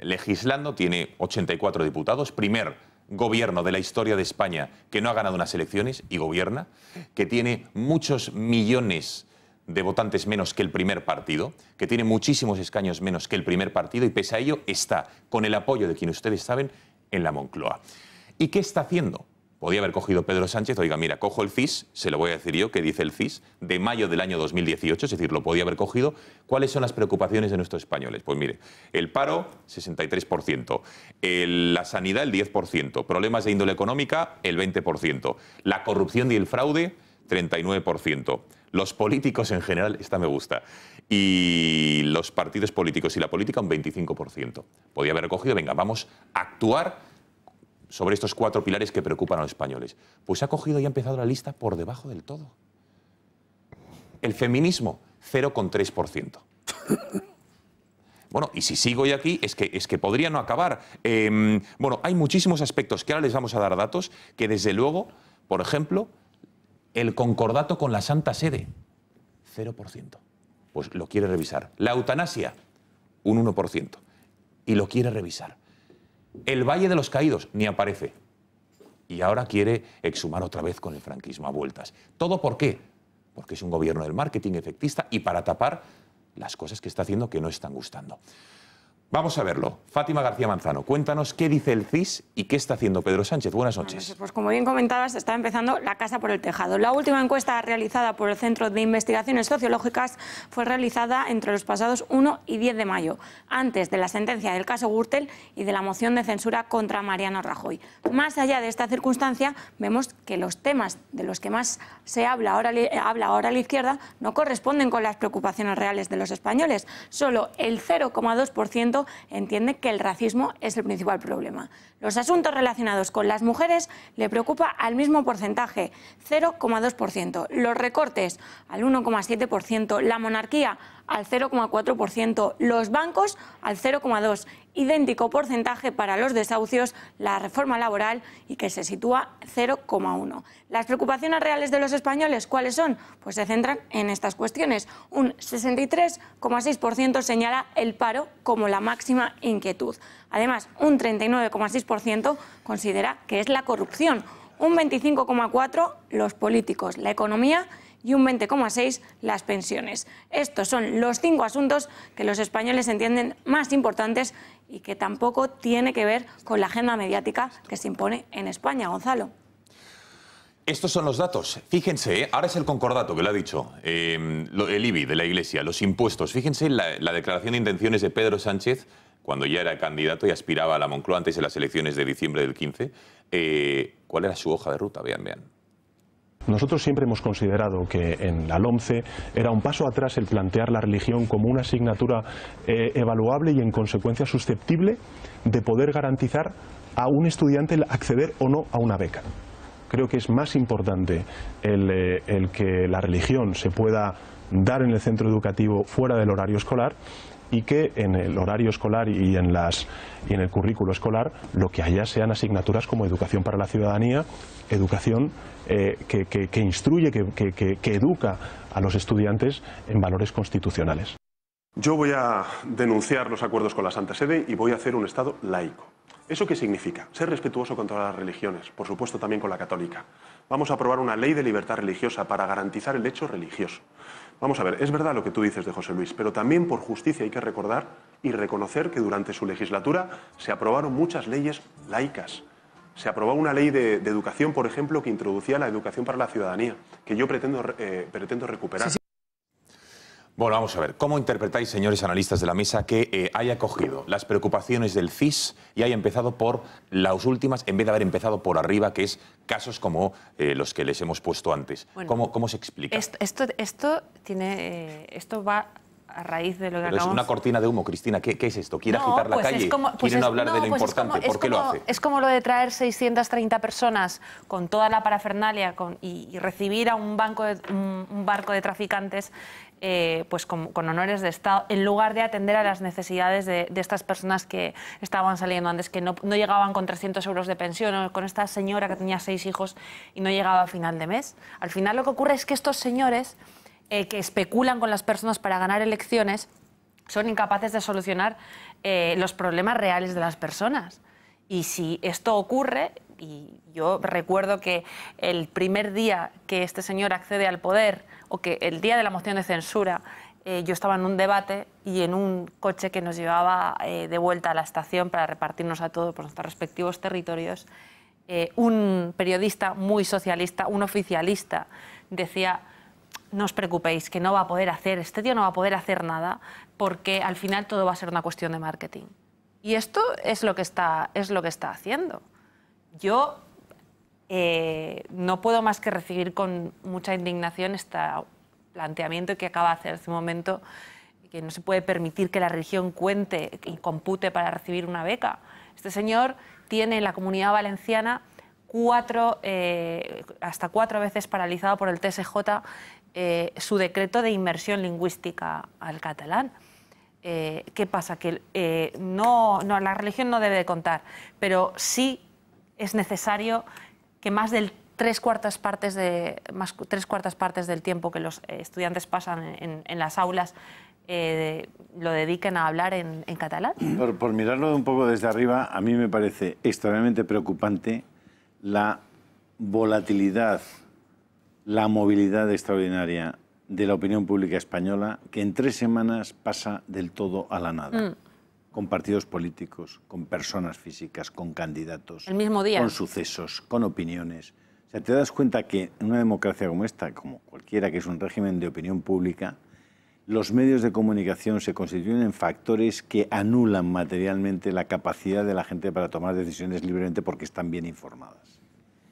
legislando, tiene 84 diputados, primer gobierno de la historia de España que no ha ganado unas elecciones y gobierna, que tiene muchos millones de votantes menos que el primer partido, que tiene muchísimos escaños menos que el primer partido y pese a ello está, con el apoyo de quien ustedes saben, en la Moncloa. ¿Y qué está haciendo? Podía haber cogido Pedro Sánchez, oiga, mira, cojo el CIS, se lo voy a decir yo, que dice el CIS, de mayo del año 2018, es decir, lo podía haber cogido. ¿Cuáles son las preocupaciones de nuestros españoles? Pues mire, el paro, 63%, la sanidad, el 10%, problemas de índole económica, el 20%, la corrupción y el fraude, 39%. Los políticos en general, esta me gusta, y los partidos políticos y la política un 25%. Podía haber recogido, venga, vamos a actuar sobre estos 4 pilares que preocupan a los españoles. Pues ha cogido y ha empezado la lista por debajo del todo. El feminismo, 0,3%. Bueno, y si sigo yo aquí, es que podría no acabar. Bueno, hay muchísimos aspectos que ahora les vamos a dar datos que, desde luego, por ejemplo, el concordato con la Santa Sede, 0%. Pues lo quiere revisar. La eutanasia, un 1%. Y lo quiere revisar. El Valle de los Caídos, ni aparece. Y ahora quiere exhumar otra vez con el franquismo a vueltas. ¿Todo por qué? Porque es un gobierno del marketing efectista y para tapar las cosas que está haciendo que no están gustando. Vamos a verlo. Fátima García Manzano, cuéntanos qué dice el CIS y qué está haciendo Pedro Sánchez. Buenas noches. Pues como bien comentabas, está empezando la casa por el tejado. La última encuesta realizada por el Centro de Investigaciones Sociológicas fue realizada entre los pasados 1 y 10 de mayo, antes de la sentencia del caso Gürtel y de la moción de censura contra Mariano Rajoy. Más allá de esta circunstancia, vemos que los temas de los que más se habla ahora la izquierda no corresponden con las preocupaciones reales de los españoles. Solo el 0,2% entiende que el racismo es el principal problema. Los asuntos relacionados con las mujeres le preocupa al mismo porcentaje, 0,2%. Los recortes al 1,7%, la monarquía al 0,4%, los bancos al 0,2%. Idéntico porcentaje para los desahucios, la reforma laboral y que se sitúa 0,1%. Las preocupaciones reales de los españoles, ¿cuáles son? Pues se centran en estas cuestiones. Un 63,6% señala el paro como la máxima inquietud. Además, un 39,6% considera que es la corrupción, un 25,4% los políticos, la economía y un 20,6% las pensiones. Estos son los 5 asuntos que los españoles entienden más importantes y que tampoco tiene que ver con la agenda mediática que se impone en España, Gonzalo. Estos son los datos. Fíjense, ahora es el concordato que lo ha dicho, el IBI de la Iglesia, los impuestos. Fíjense la declaración de intenciones de Pedro Sánchez cuando ya era candidato y aspiraba a la Moncloa antes de las elecciones de diciembre del 15. ¿Cuál era su hoja de ruta? Vean. Nosotros siempre hemos considerado que en la LOMCE era un paso atrás el plantear la religión como una asignatura evaluable y en consecuencia susceptible de poder garantizar a un estudiante el acceder o no a una beca. Creo que es más importante el que la religión se pueda dar en el centro educativo fuera del horario escolar y que en el horario escolar y en el currículo escolar lo que haya sean asignaturas como educación para la ciudadanía, educación que instruye, que educa a los estudiantes en valores constitucionales. Yo voy a denunciar los acuerdos con la Santa Sede y voy a hacer un Estado laico. ¿Eso qué significa? Ser respetuoso con todas las religiones, por supuesto también con la católica. Vamos a aprobar una ley de libertad religiosa para garantizar el hecho religioso. Vamos a ver, es verdad lo que tú dices de José Luis, pero también por justicia hay que recordar y reconocer que durante su legislatura se aprobaron muchas leyes laicas. Se aprobó una ley de educación, por ejemplo, que introducía la educación para la ciudadanía, que yo pretendo recuperar. Bueno, vamos a ver, ¿cómo interpretáis, señores analistas de la mesa, que haya cogido las preocupaciones del CIS y haya empezado por las últimas, en vez de haber empezado por arriba, que es casos como los que les hemos puesto antes? Bueno, ¿Cómo se explica? Esto va a raíz de lo que Pero acabamos... es una cortina de humo, Cristina. ¿Qué es esto? ¿Quiere agitar la calle? ¿Quiere no hablar de lo importante? ¿Por qué lo hace? Es como lo de traer 630 personas con toda la parafernalia y recibir a un barco de traficantes pues con honores de Estado, en lugar de atender a las necesidades de estas personas que estaban saliendo antes, que no llegaban con 300 euros de pensión, o con esta señora que tenía 6 hijos y no llegaba a final de mes. Al final lo que ocurre es que estos señores que especulan con las personas para ganar elecciones son incapaces de solucionar los problemas reales de las personas. Y si esto ocurre, y yo recuerdo que el primer día que este señor accede al poder, o que el día de la moción de censura, yo estaba en un debate y en un coche que nos llevaba de vuelta a la estación para repartirnos a todos por nuestros respectivos territorios, un periodista muy socialista, un oficialista, decía: no os preocupéis, que no va a poder hacer, este tío no va a poder hacer nada, porque al final todo va a ser una cuestión de marketing. Y esto es lo que está haciendo. Yo no puedo más que recibir con mucha indignación este planteamiento que acaba de hacer hace un momento, que no se puede permitir que la religión cuente y compute para recibir una beca. Este señor tiene en la Comunidad Valenciana hasta 4 veces paralizado por el TSJ su decreto de inmersión lingüística al catalán. ¿Qué pasa? Que la religión no debe de contar, pero sí es necesario que más del 3/4 partes del tiempo que los estudiantes pasan en las aulas lo dediquen a hablar en catalán. Por mirarlo un poco desde arriba, a mí me parece extremadamente preocupante la volatilidad, la movilidad extraordinaria de la opinión pública española, que en 3 semanas pasa del todo a la nada. Con partidos políticos, con personas físicas, con candidatos, el mismo día, con sucesos, con opiniones. O sea, te das cuenta que en una democracia como esta, como cualquiera que es un régimen de opinión pública, los medios de comunicación se constituyen en factores que anulan materialmente la capacidad de la gente para tomar decisiones libremente porque están bien informadas.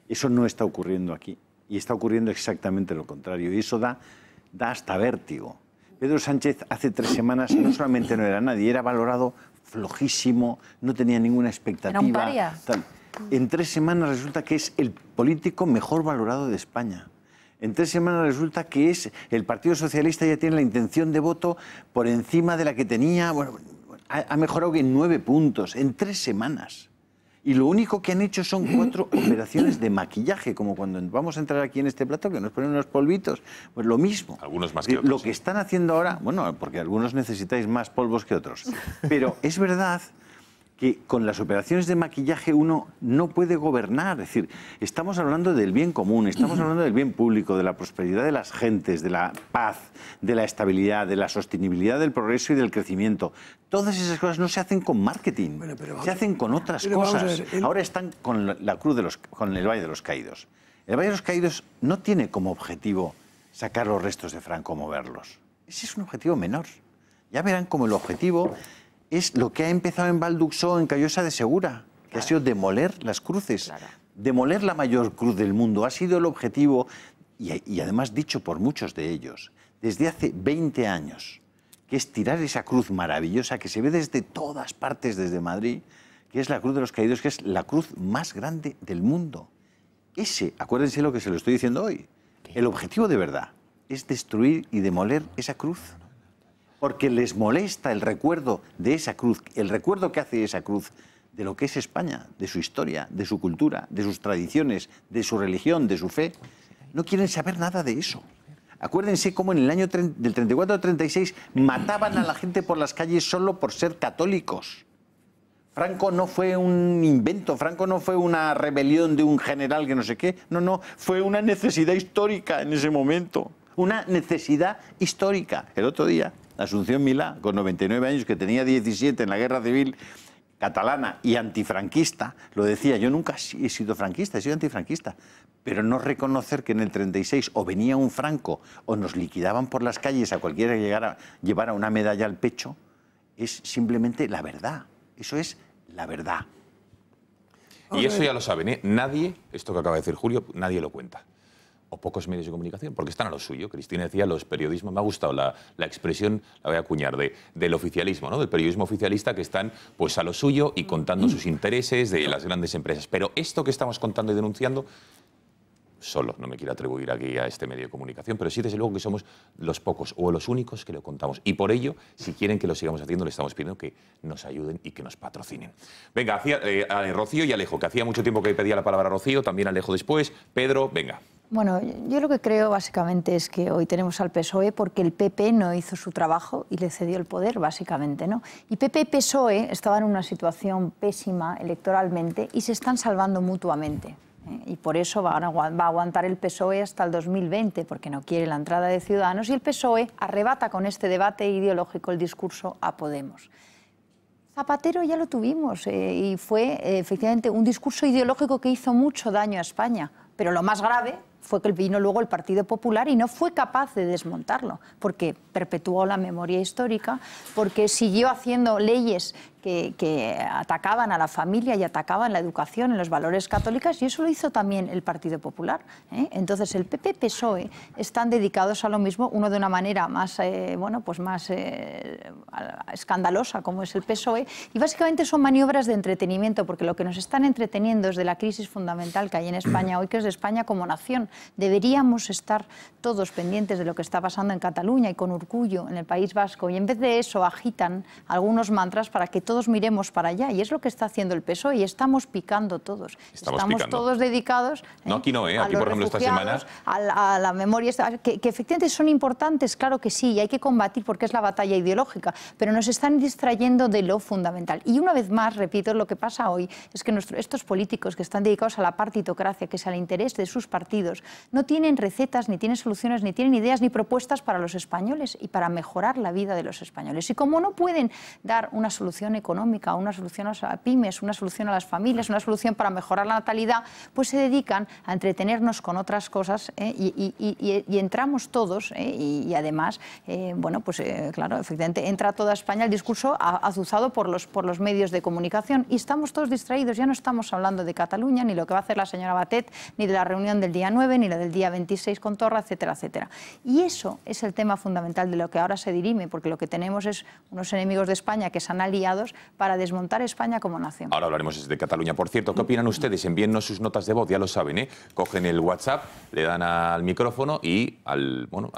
Eso no está ocurriendo aquí, y está ocurriendo exactamente lo contrario, y eso da hasta vértigo. Pedro Sánchez hace 3 semanas no solamente no era nadie, era valorado flojísimo, no tenía ninguna expectativa. Era un paria. En 3 semanas resulta que es el político mejor valorado de España. En 3 semanas resulta que es el Partido Socialista ya tiene la intención de voto por encima de la que tenía. Bueno, ha mejorado en 9 puntos en 3 semanas. Y lo único que han hecho son 4 operaciones de maquillaje, como cuando vamos a entrar aquí en este plato, que nos ponen unos polvitos. Pues lo mismo. Algunos más que otros. Lo que están haciendo ahora, bueno, porque algunos necesitáis más polvos que otros. Pero es verdad que con las operaciones de maquillaje uno no puede gobernar. Es decir, estamos hablando del bien común, estamos hablando del bien público, de la prosperidad de las gentes, de la paz, de la estabilidad, de la sostenibilidad del progreso y del crecimiento. Todas esas cosas no se hacen con marketing, se hacen con otras cosas. Ahora están con la cruz con el Valle de los Caídos. El Valle de los Caídos no tiene como objetivo sacar los restos de Franco o moverlos. Ese es un objetivo menor. Ya verán cómo el objetivo es lo que ha empezado en Valduxó, en Callosa de Segura, que ha sido demoler las cruces, demoler la mayor cruz del mundo. Ha sido el objetivo, y además dicho por muchos de ellos, desde hace 20 años, que es tirar esa cruz maravillosa que se ve desde todas partes, desde Madrid, que es la Cruz de los Caídos, que es la cruz más grande del mundo. Acuérdense lo que se lo estoy diciendo hoy, el objetivo de verdad es destruir y demoler esa cruz. Porque les molesta el recuerdo de esa cruz, el recuerdo que hace esa cruz de lo que es España, de su historia, de su cultura, de sus tradiciones, de su religión, de su fe. No quieren saber nada de eso. Acuérdense cómo en el año del 34 al 36 mataban a la gente por las calles solo por ser católicos. Franco no fue un invento, Franco no fue una rebelión de un general que no sé qué. No, fue una necesidad histórica en ese momento. Una necesidad histórica. El otro día, Asunción Milá, con 99 años, que tenía 17 en la guerra civil catalana y antifranquista, lo decía: yo nunca he sido franquista, he sido antifranquista, pero no reconocer que en el 36 o venía un Franco o nos liquidaban por las calles a cualquiera que llevara una medalla al pecho, es simplemente la verdad. Eso es la verdad. Y eso ya lo saben, ¿eh? Nadie, esto que acaba de decir Julio, nadie lo cuenta. O pocos medios de comunicación, porque están a lo suyo. Cristina decía, los periodismos, me ha gustado la expresión, la voy a acuñar, del oficialismo, ¿no? Del periodismo oficialista, que están pues a lo suyo y contando sus intereses de las grandes empresas. Pero esto que estamos contando y denunciando, solo, no me quiero atribuir aquí a este medio de comunicación, pero sí desde luego que somos los pocos o los únicos que lo contamos. Y por ello, si quieren que lo sigamos haciendo, le estamos pidiendo que nos ayuden y que nos patrocinen. Venga, a Rocío y Alejo, que hacía mucho tiempo que pedía la palabra Rocío, también Alejo después. Pedro, venga. Bueno, yo lo que creo básicamente es que hoy tenemos al PSOE porque el PP no hizo su trabajo y le cedió el poder, básicamente, ¿no? Y PP y PSOE estaban en una situación pésima electoralmente y se están salvando mutuamente. Y por eso va a aguantar el PSOE hasta el 2020, porque no quiere la entrada de Ciudadanos, y el PSOE arrebata con este debate ideológico el discurso a Podemos. Zapatero ya lo tuvimos y fue efectivamente un discurso ideológico que hizo mucho daño a España, pero lo más grave fue que vino luego el Partido Popular y no fue capaz de desmontarlo, porque perpetuó la memoria histórica, porque siguió haciendo leyes que atacaban a la familia y atacaban la educación, en los valores católicos, y eso lo hizo también el Partido Popular. Entonces el PP-PSOE están dedicados a lo mismo, uno de una manera más, más escandalosa, como es el PSOE, y básicamente son maniobras de entretenimiento, porque lo que nos están entreteniendo es de la crisis fundamental que hay en España hoy, que es de España como nación. Deberíamos estar todos pendientes de lo que está pasando en Cataluña y con orgullo en el País Vasco, y en vez de eso agitan algunos mantras para que todos miremos para allá, y es lo que está haciendo el PSOE, y estamos picando todos. Estamos todos dedicados no, aquí no, aquí por ejemplo esta semana a la memoria, que efectivamente son importantes, claro que sí, y hay que combatir porque es la batalla ideológica, pero nos están distrayendo de lo fundamental. Y una vez más, repito, lo que pasa hoy es que estos políticos que están dedicados a la partitocracia, que es al interés de sus partidos, no tienen recetas, ni tienen soluciones, ni tienen ideas, ni propuestas para los españoles y para mejorar la vida de los españoles. Y como no pueden dar una solución económica, una solución a pymes, una solución a las familias, una solución para mejorar la natalidad, pues se dedican a entretenernos con otras cosas y entramos todos y además, claro, efectivamente entra toda España el discurso azuzado por los medios de comunicación y estamos todos distraídos, ya no estamos hablando de Cataluña, ni lo que va a hacer la señora Batet, ni de la reunión del día 9, ni la del día 26 con Torra, etcétera, etcétera. Y eso es el tema fundamental de lo que ahora se dirime, porque lo que tenemos es unos enemigos de España que se han aliados para desmontar España como nación. Ahora hablaremos de Cataluña. Por cierto, ¿qué opinan ustedes? Envíennos sus notas de voz, ya lo saben, ¿eh? Cogen el WhatsApp, le dan al micrófono y a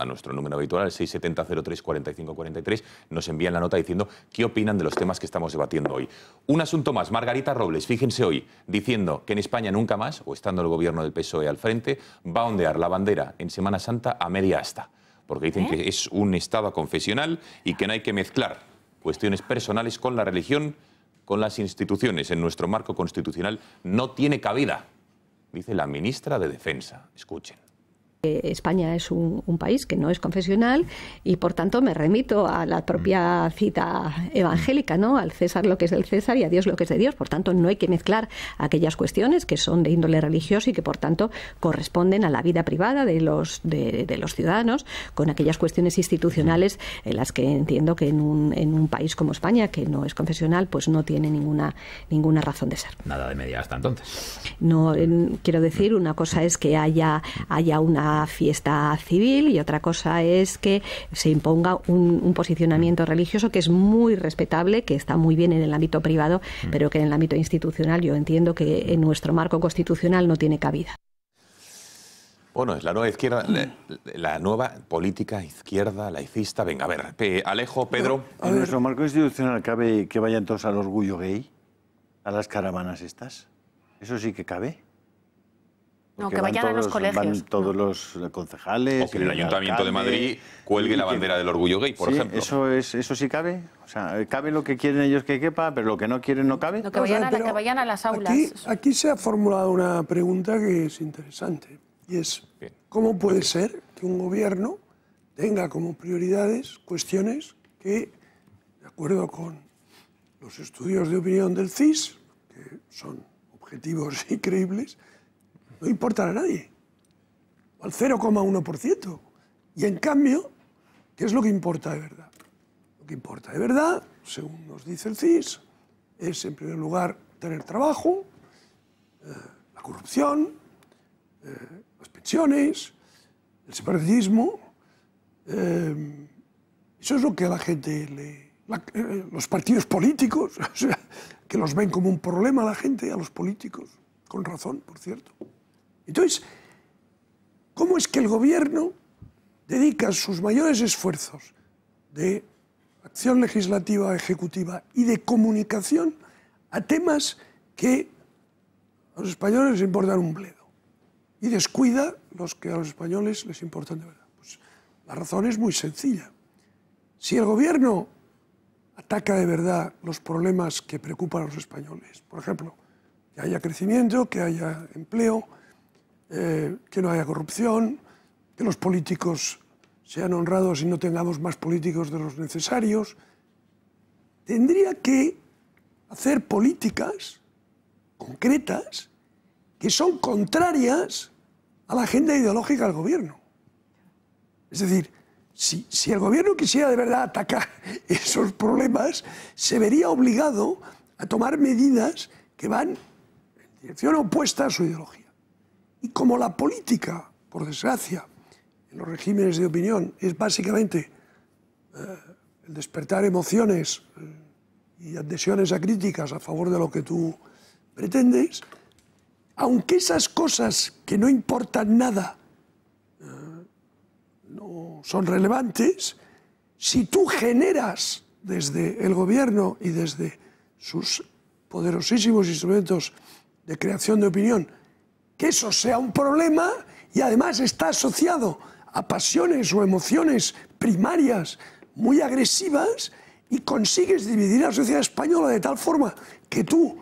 nuestro número habitual, el 670-03-4543, nos envían la nota diciendo qué opinan de los temas que estamos debatiendo hoy. Un asunto más, Margarita Robles, fíjense hoy, diciendo que en España nunca más, o estando el gobierno del PSOE al frente, va a ondear la bandera en Semana Santa a media asta, porque dicen que es un estado confesional y que no hay que mezclar cuestiones personales con la religión, con las instituciones. En nuestro marco constitucional no tiene cabida, dice la ministra de Defensa. Escuchen. España es un país que no es confesional y por tanto me remito a la propia cita evangélica, ¿no? Al César lo que es del César y a Dios lo que es de Dios. Por tanto, no hay que mezclar aquellas cuestiones que son de índole religioso y que por tanto corresponden a la vida privada de los ciudadanos con aquellas cuestiones institucionales en las que entiendo que en un país como España, que no es confesional, pues no tiene ninguna razón de ser. Nada de media hasta entonces. No, quiero decir, una cosa es que haya una fiesta civil y otra cosa es que se imponga un posicionamiento religioso que es muy respetable, que está muy bien en el ámbito privado, pero que en el ámbito institucional yo entiendo que en nuestro marco constitucional no tiene cabida. Bueno, es la nueva izquierda, la nueva política izquierda, laicista. Venga, a ver, Alejo, Pedro. ¿En nuestro marco institucional cabe que vayan todos al orgullo gay? ¿A las caravanas estas? ¿Eso sí que cabe? No, que vayan a los colegios. Van todos los concejales. O que el Ayuntamiento de Madrid cuelgue la bandera del orgullo gay, por ejemplo. ¿Eso sí cabe? O sea, ¿cabe lo que quieren ellos que quepa, pero lo que no quieren no cabe? Lo que vayan a las aulas. Aquí se ha formulado una pregunta que es interesante. Y es, ¿cómo puede ser que un gobierno tenga como prioridades cuestiones que, de acuerdo con los estudios de opinión del CIS, que son objetivos y creíbles, no importan a nadie? al 0,1%. Y en cambio, ¿qué es lo que importa de verdad? Lo que importa de verdad, según nos dice el CIS, es en primer lugar tener trabajo, la corrupción, las pensiones, el separatismo. Eso es lo que a la gente los partidos políticos, o sea, que los ven como un problema a la gente, a los políticos, con razón, por cierto. Entonces, ¿cómo es que el gobierno dedica sus mayores esfuerzos de acción legislativa, ejecutiva y de comunicación a temas que a los españoles les importan un bledo y descuida los que a los españoles les importan de verdad? Pues la razón es muy sencilla. Si el gobierno ataca de verdad los problemas que preocupan a los españoles, por ejemplo, que haya crecimiento, que haya empleo, que no haya corrupción, que los políticos sean honrados y no tengamos más políticos de los necesarios, tendría que hacer políticas concretas que son contrarias a la agenda ideológica del gobierno. Es decir, si el gobierno quisiera de verdad atacar esos problemas, se vería obligado a tomar medidas que van en dirección opuesta a su ideología. Y como la política, por desgracia, en los regímenes de opinión es básicamente el despertar emociones y adhesiones a críticas a favor de lo que tú pretendes, aunque esas cosas que no importan nada no son relevantes, si tú generas desde el gobierno y desde sus poderosísimos instrumentos de creación de opinión que eso sea un problema y además está asociado a pasiones o emociones primarias muy agresivas y consigues dividir a la sociedad española de tal forma que tú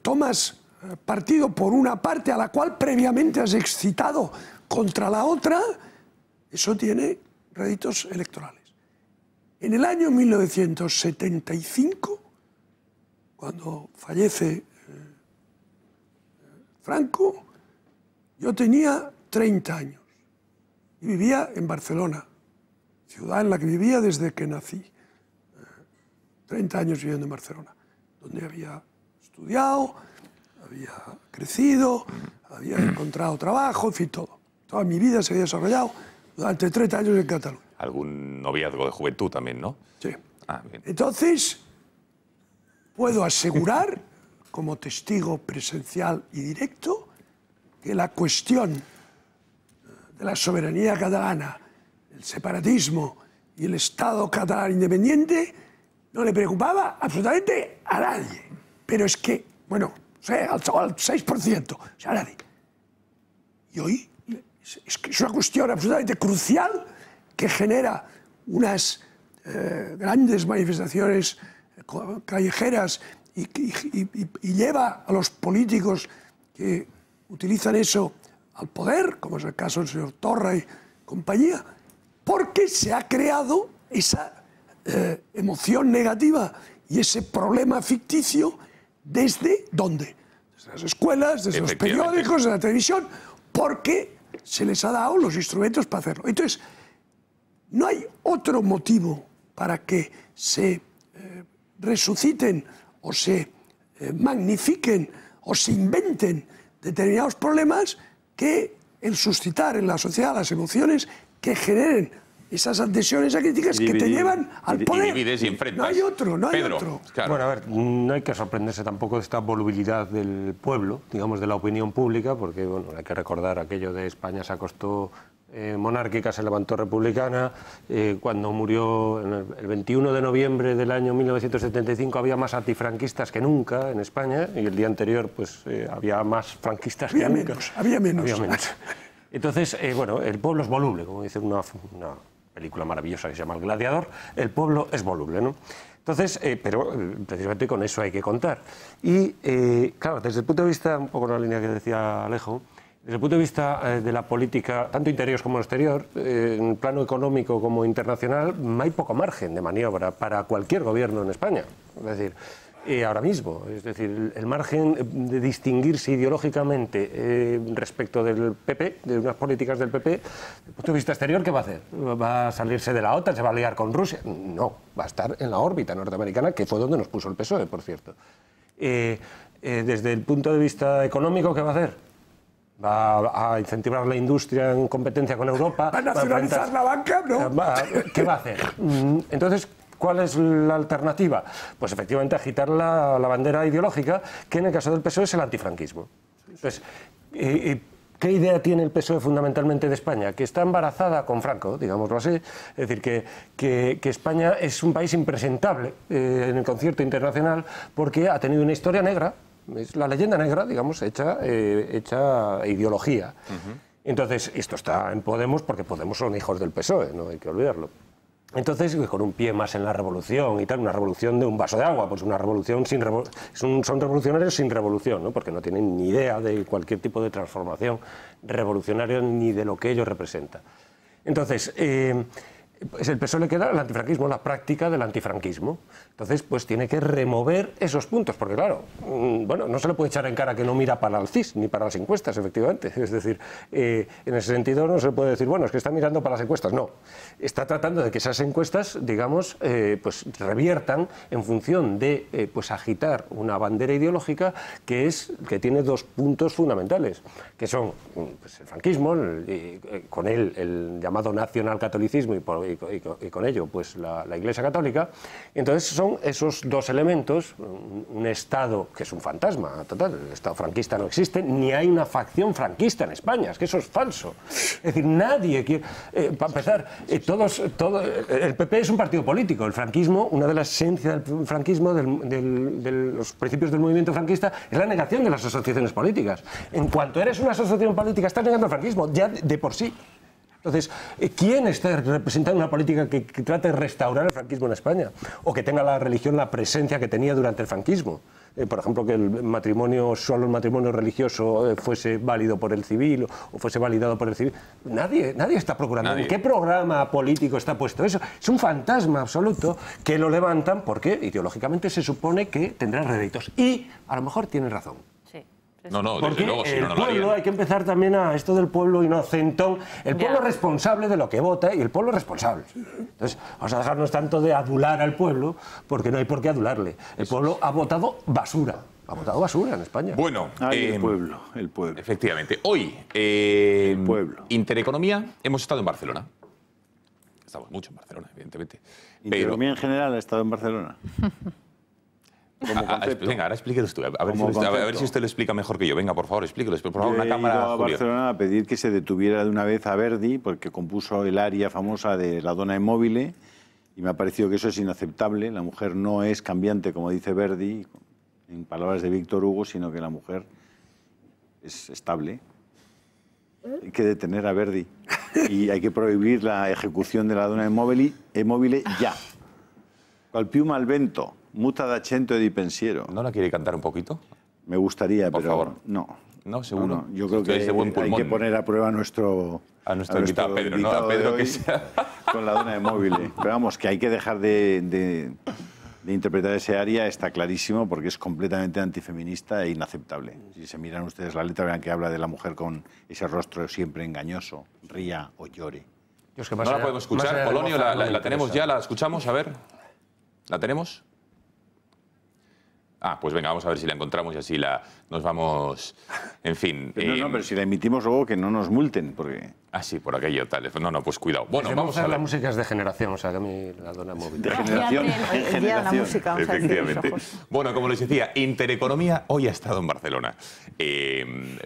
tomas partido por una parte a la cual previamente has excitado contra la otra, eso tiene réditos electorales. En el año 1975, cuando fallece Franco, yo tenía 30 años y vivía en Barcelona, ciudad en la que vivía desde que nací. 30 años viviendo en Barcelona, donde había estudiado, había crecido, había encontrado trabajo, en fin, todo. Toda mi vida se había desarrollado durante 30 años en Cataluña. Algún noviazgo de juventud también, ¿no? Sí. Ah, bien. Entonces, puedo asegurar, como testigo presencial y directo, que la cuestión de la soberanía catalana, el separatismo y el Estado catalán independiente no le preocupaba absolutamente a nadie. Pero es que, bueno, o sea, al 6%, o sea, a nadie. Y hoy es que es una cuestión absolutamente crucial que genera unas grandes manifestaciones callejeras y lleva a los políticos que utilizan eso al poder, como es el caso del señor Torra y compañía, porque se ha creado esa emoción negativa y ese problema ficticio desde ¿dónde? Desde las escuelas, desde los periódicos, desde la televisión, porque se les ha dado los instrumentos para hacerlo. Entonces, no hay otro motivo para que se resuciten o se magnifiquen o se inventen determinados problemas que el suscitar en la sociedad las emociones que generen esas adhesiones a críticas que te llevan al poder. Y divides y enfrentas. No hay otro, no hay Pedro, otro. Claro. Bueno, a ver, no hay que sorprenderse tampoco de esta volubilidad del pueblo, digamos, de la opinión pública, porque bueno, hay que recordar aquello de España se acostó monárquica, se levantó republicana. Cuando murió el 21 de noviembre del año 1975 había más antifranquistas que nunca en España, y el día anterior pues había más franquistas que nunca. Había menos. Entonces, bueno, el pueblo es voluble, como dice una película maravillosa que se llama El Gladiador, el pueblo es voluble, ¿no? Entonces, pero precisamente con eso hay que contar. Y, claro, desde el punto de vista, un poco en la línea que decía Alejo, desde el punto de vista de la política, tanto interior como exterior, en plano económico como internacional, hay poco margen de maniobra para cualquier gobierno en España. Es decir, ahora mismo. Es decir, el margen de distinguirse ideológicamente respecto del PP, de unas políticas del PP, desde el punto de vista exterior, ¿qué va a hacer? ¿Va a salirse de la OTAN? ¿Se va a liar con Rusia? No, va a estar en la órbita norteamericana, que fue donde nos puso el PSOE, por cierto. Desde el punto de vista económico, ¿qué va a hacer? ¿Va a incentivar la industria en competencia con Europa? ¿Va a nacionalizar la banca? No. ¿Qué va a hacer? Entonces, ¿cuál es la alternativa? Pues efectivamente agitar la bandera ideológica, que en el caso del PSOE es el antifranquismo. Entonces, ¿qué idea tiene el PSOE fundamentalmente de España? Que está embarazada con Franco, digámoslo así. Es decir, que España es un país impresentable en el concierto internacional porque ha tenido una historia negra. Es la leyenda negra, digamos, hecha ideología. Entonces, esto está en Podemos porque Podemos son hijos del PSOE, no hay que olvidarlo. Entonces, con un pie más en la revolución y tal, una revolución de un vaso de agua, pues una revolución sin son revolucionarios sin revolución, ¿no? Porque no tienen ni idea de cualquier tipo de transformación revolucionaria ni de lo que ello representa. Entonces, pues el PSOE le queda el antifranquismo, la práctica del antifranquismo. Entonces, pues tiene que remover esos puntos, porque claro, bueno, no se le puede echar en cara que no mira para el CIS ni para las encuestas, efectivamente. Es decir, en ese sentido no se puede decir, bueno, es que está mirando para las encuestas. No, está tratando de que esas encuestas, digamos, pues reviertan en función de pues agitar una bandera ideológica que tiene dos puntos fundamentales, que son pues, el franquismo, con él el llamado nacionalcatolicismo y con ello pues la Iglesia Católica. Entonces son esos dos elementos, un Estado que es un fantasma total, el Estado franquista no existe, ni hay una facción franquista en España, es que eso es falso. Es decir, nadie quiere... para empezar, el PP es un partido político, el franquismo, una de las esencias del franquismo, de los principios del movimiento franquista, es la negación de las asociaciones políticas. En cuanto eres una asociación política, estás negando el franquismo, ya de por sí. Entonces, ¿quién está representando una política que trate de restaurar el franquismo en España? O que tenga la religión la presencia que tenía durante el franquismo. Por ejemplo, que el matrimonio, solo el matrimonio religioso fuese válido por el civil o fuese validado por el civil. Nadie está procurando. ¿En qué programa político está puesto eso? Es un fantasma absoluto que lo levantan porque ideológicamente se supone que tendrá réditos. Y a lo mejor tienen razón. No, porque desde luego, si no, no lo el pueblo, harían. hay que empezar también a esto del pueblo inocentón, el pueblo responsable de lo que vota y el pueblo responsable. Entonces, vamos a dejarnos tanto de adular al pueblo, porque no hay por qué adularle. El pueblo ha votado basura. Ha votado basura en España. Bueno, el pueblo. Efectivamente. Hoy, el pueblo. Intereconomía, hemos estado en Barcelona. Estamos mucho en Barcelona, evidentemente. ¿Intereconomía en general ha estado en Barcelona? Venga, ahora explíquelo tú. A ver si usted lo explica mejor que yo. Venga, por favor, explíquelo. Por favor, una cámara. He ido a Julio. Barcelona a pedir que se detuviera de una vez a Verdi, porque compuso el aria famosa de La donna è mobile, y me ha parecido que eso es inaceptable. La mujer no es cambiante, como dice Verdi, en palabras de Víctor Hugo, sino que la mujer es estable. Hay que detener a Verdi y hay que prohibir la ejecución de La donna è mobile ya. Qual più mal vento. Muta da cento di pensiero. ¿No la quiere cantar un poquito? Me gustaría, por pero favor. No. No, seguro. Yo creo que hay que poner a prueba a nuestro invitado Pedro, ¿no? A Pedro que sea. Con La donna è mobile. Pero vamos, que hay que dejar de interpretar ese aria, está clarísimo, porque es completamente antifeminista e inaceptable. Si se miran ustedes la letra, verán que habla de la mujer con ese rostro siempre engañoso, ría o llore. No la podemos escuchar. Polonio, la tenemos ya, la escuchamos, a ver. ¿La tenemos? Ah, pues venga, vamos a ver si la encontramos y así nos vamos... En fin... pero si la emitimos luego que no nos multen, porque... Ah, sí, por aquello tal. No, pues cuidado. Bueno, vamos a ver. La música es de generación, o sea, que a mí la donna móvil. De generación en generación. Efectivamente. Bueno, como les decía, Intereconomía hoy ha estado en Barcelona.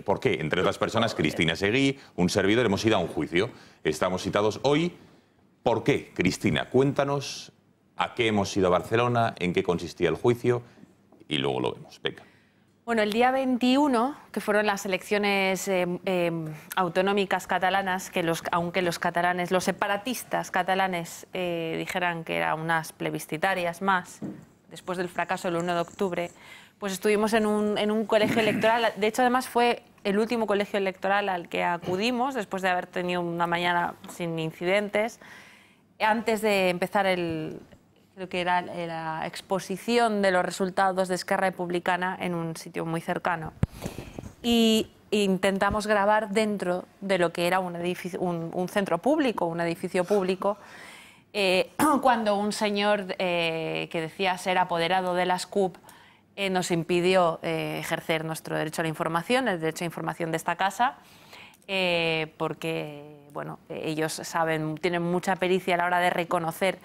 ¿Por qué? Entre otras personas, Cristina Seguí, un servidor, hemos ido a un juicio. Estamos citados hoy. ¿Por qué, Cristina? Cuéntanos a qué hemos ido a Barcelona, en qué consistía el juicio... Y luego lo vemos. Venga. Bueno, el día 21, que fueron las elecciones autonómicas catalanas, que aunque los catalanes, los separatistas catalanes dijeran que eran unas plebiscitarias más, después del fracaso del 1 de octubre, pues estuvimos en un colegio electoral. De hecho, además fue el último colegio electoral al que acudimos, después de haber tenido una mañana sin incidentes, antes de empezar creo que era la exposición de los resultados de Esquerra Republicana en un sitio muy cercano. Y intentamos grabar dentro de lo que era un centro público, un edificio público, cuando un señor que decía ser apoderado de las CUP nos impidió ejercer nuestro derecho a la información, el derecho a información de esta casa, porque bueno, ellos tienen mucha pericia a la hora de reconocer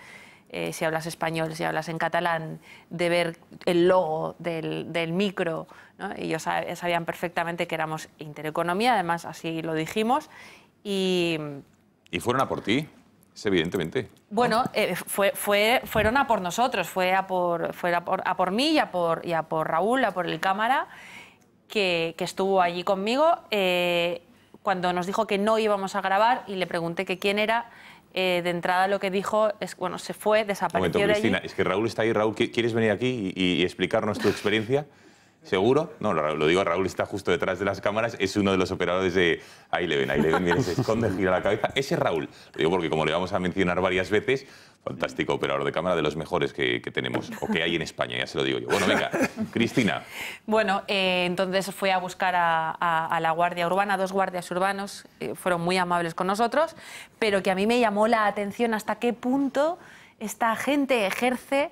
si hablas español, si hablas en catalán, de ver el logo del micro, ¿no? Ellos sabían perfectamente que éramos Intereconomía, además así lo dijimos. ¿Y fueron a por ti? Evidentemente. Bueno, fueron a por nosotros, fue a por mí y a por Raúl, a por el cámara, que estuvo allí conmigo. Cuando nos dijo que no íbamos a grabar y le pregunté que quién era, de entrada lo que dijo es, bueno, se fue, desapareció de allí. Cristina, es que Raúl está ahí. Raúl, ¿quieres venir aquí y explicarnos tu experiencia? ¿Seguro? No, lo digo, Raúl está justo detrás de las cámaras, es uno de los operadores de... Ahí le ven, miren, se esconde, gira la cabeza. Ese es Raúl. Lo digo porque como le vamos a mencionar varias veces, fantástico operador de cámara, de los mejores que tenemos, o que hay en España, ya se lo digo yo. Bueno, venga, Cristina. Bueno, entonces fui a buscar a la Guardia Urbana, 2 guardias urbanos, fueron muy amables con nosotros, pero que a mí me llamó la atención hasta qué punto esta gente ejerce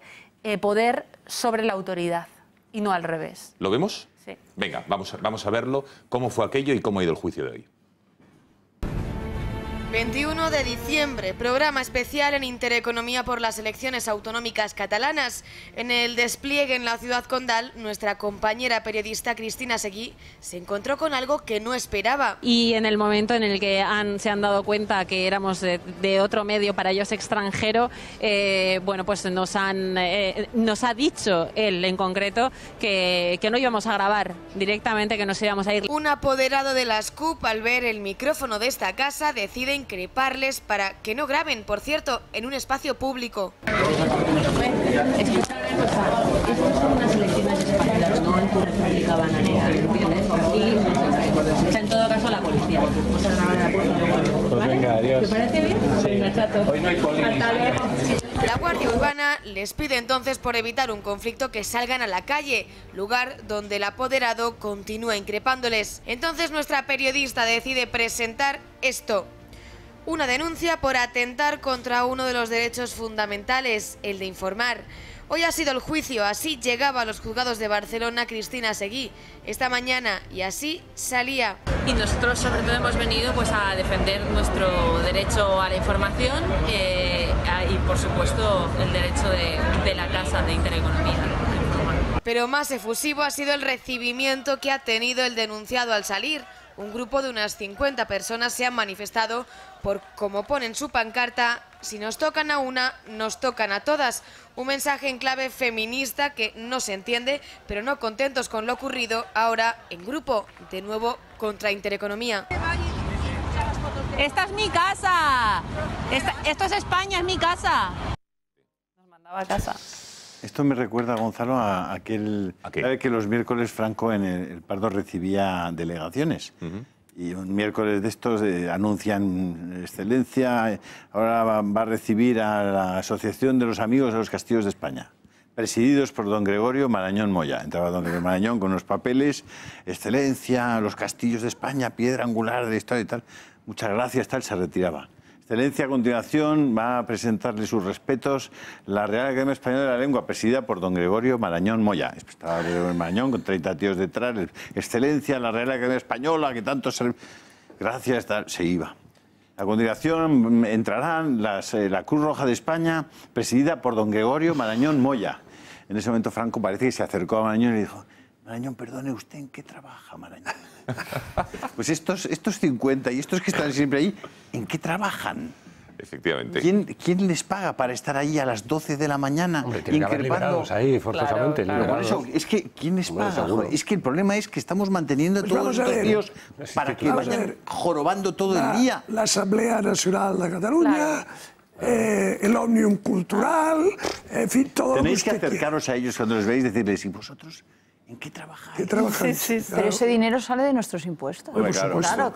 poder sobre la autoridad. Y no al revés. ¿Lo vemos? Sí. Venga, vamos a verlo. ¿Cómo fue aquello y cómo ha ido el juicio de hoy? 21 de diciembre, programa especial en Intereconomía por las elecciones autonómicas catalanas. En el despliegue en la ciudad condal, nuestra compañera periodista Cristina Seguí se encontró con algo que no esperaba. Y en el momento en el que se han dado cuenta que éramos de otro medio, para ellos extranjero, bueno, pues nos ha dicho él en concreto que no íbamos a grabar directamente, que nos íbamos a ir. Un apoderado de las CUP, al ver el micrófono de esta casa, decide increparles para que no graben, por cierto, en un espacio público. Estas son unas elecciones españolas, no en tu república bananera, ¿entiendes? Y en todo caso la policía. Vamos a grabar la puerta. Pues venga, adiós. ¿Te parece bien? Sí. Venga, chato. Hoy no hay poli. La Guardia Urbana les pide entonces, por evitar un conflicto, que salgan a la calle, lugar donde el apoderado continúa increpándoles. Entonces nuestra periodista decide presentar esto. Una denuncia por atentar contra uno de los derechos fundamentales, el de informar. Hoy ha sido el juicio, así llegaba a los juzgados de Barcelona Cristina Seguí esta mañana y así salía. Y nosotros sobre todo hemos venido pues a defender nuestro derecho a la información y por supuesto el derecho de la casa de Intereconomía. Pero más efusivo ha sido el recibimiento que ha tenido el denunciado al salir. Un grupo de unas 50 personas se han manifestado por, como pone en su pancarta, si nos tocan a una, nos tocan a todas. Un mensaje en clave feminista que no se entiende, pero no contentos con lo ocurrido, ahora en grupo, de nuevo contra Intereconomía. ¡Esta es mi casa! Esto es España, es mi casa. Nos mandaba a casa. Esto me recuerda, Gonzalo, a aquel... ¿Sabe que los miércoles Franco en el Pardo recibía delegaciones? Y un miércoles de estos anuncian excelencia, ahora va a recibir a la Asociación de los Amigos de los Castillos de España, presididos por don Gregorio Marañón Moya. Entraba don Gregorio Marañón con unos papeles, excelencia, los castillos de España, piedra angular de la historia y tal. Muchas gracias, tal, se retiraba. Excelencia, a continuación, va a presentarle sus respetos la Real Academia Española de la Lengua, presidida por don Gregorio Marañón Moya. Estaba Gregorio Marañón con 30 tíos detrás. Excelencia, la Real Academia Española, que tanto se... Gracias, tal, se iba. A continuación entrarán la Cruz Roja de España, presidida por don Gregorio Marañón Moya. En ese momento Franco parece que se acercó a Marañón y le dijo: Marañón, perdone, ¿usted en qué trabaja, Marañón? Pues estos 50 y estos que están siempre ahí, ¿en qué trabajan? Efectivamente. ¿Quién les paga para estar ahí a las 12 de la mañana? Hombre, tienen que haber liberados ahí, forzosamente. Claro. Por eso, es que, ¿quién les paga? Es que el problema es que estamos manteniendo Pues todos estos tíos para que vayan jorobando todo el día. La Asamblea Nacional de Cataluña, el Òmnium Cultural, en fin, todo. Tenéis que acercaros a ellos cuando les veis y decirles: ¿y vosotros ¿En qué trabajáis? ¿Qué trabajáis? Sí, sí, pero ese dinero sale de nuestros impuestos. Bueno, claro,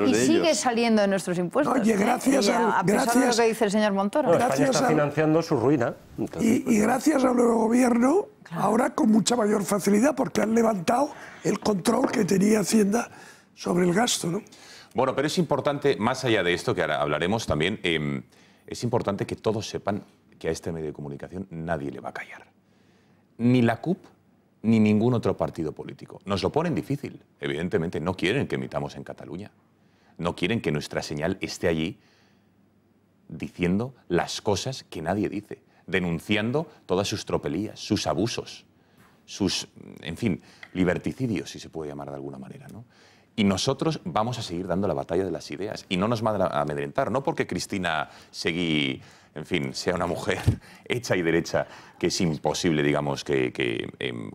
y sigue saliendo de nuestros impuestos. Oye, gracias a pesar de lo que dice el señor Montoro. España está financiando su ruina. Entonces, y gracias al nuevo gobierno, ahora con mucha mayor facilidad, porque han levantado el control que tenía Hacienda sobre el gasto, ¿no? Bueno, pero es importante, más allá de esto, que ahora hablaremos también, es importante que todos sepan que a este medio de comunicación nadie le va a callar. Ni la CUP, ni ningún otro partido político. Nos lo ponen difícil, evidentemente. No quieren que emitamos en Cataluña. No quieren que nuestra señal esté allí diciendo las cosas que nadie dice, denunciando todas sus tropelías, sus abusos, sus, en fin, liberticidios, si se puede llamar de alguna manera, ¿no? Y nosotros vamos a seguir dando la batalla de las ideas y no nos va a amedrentar, no porque Cristina Seguí, en fin, sea una mujer hecha y derecha, que es imposible, digamos, en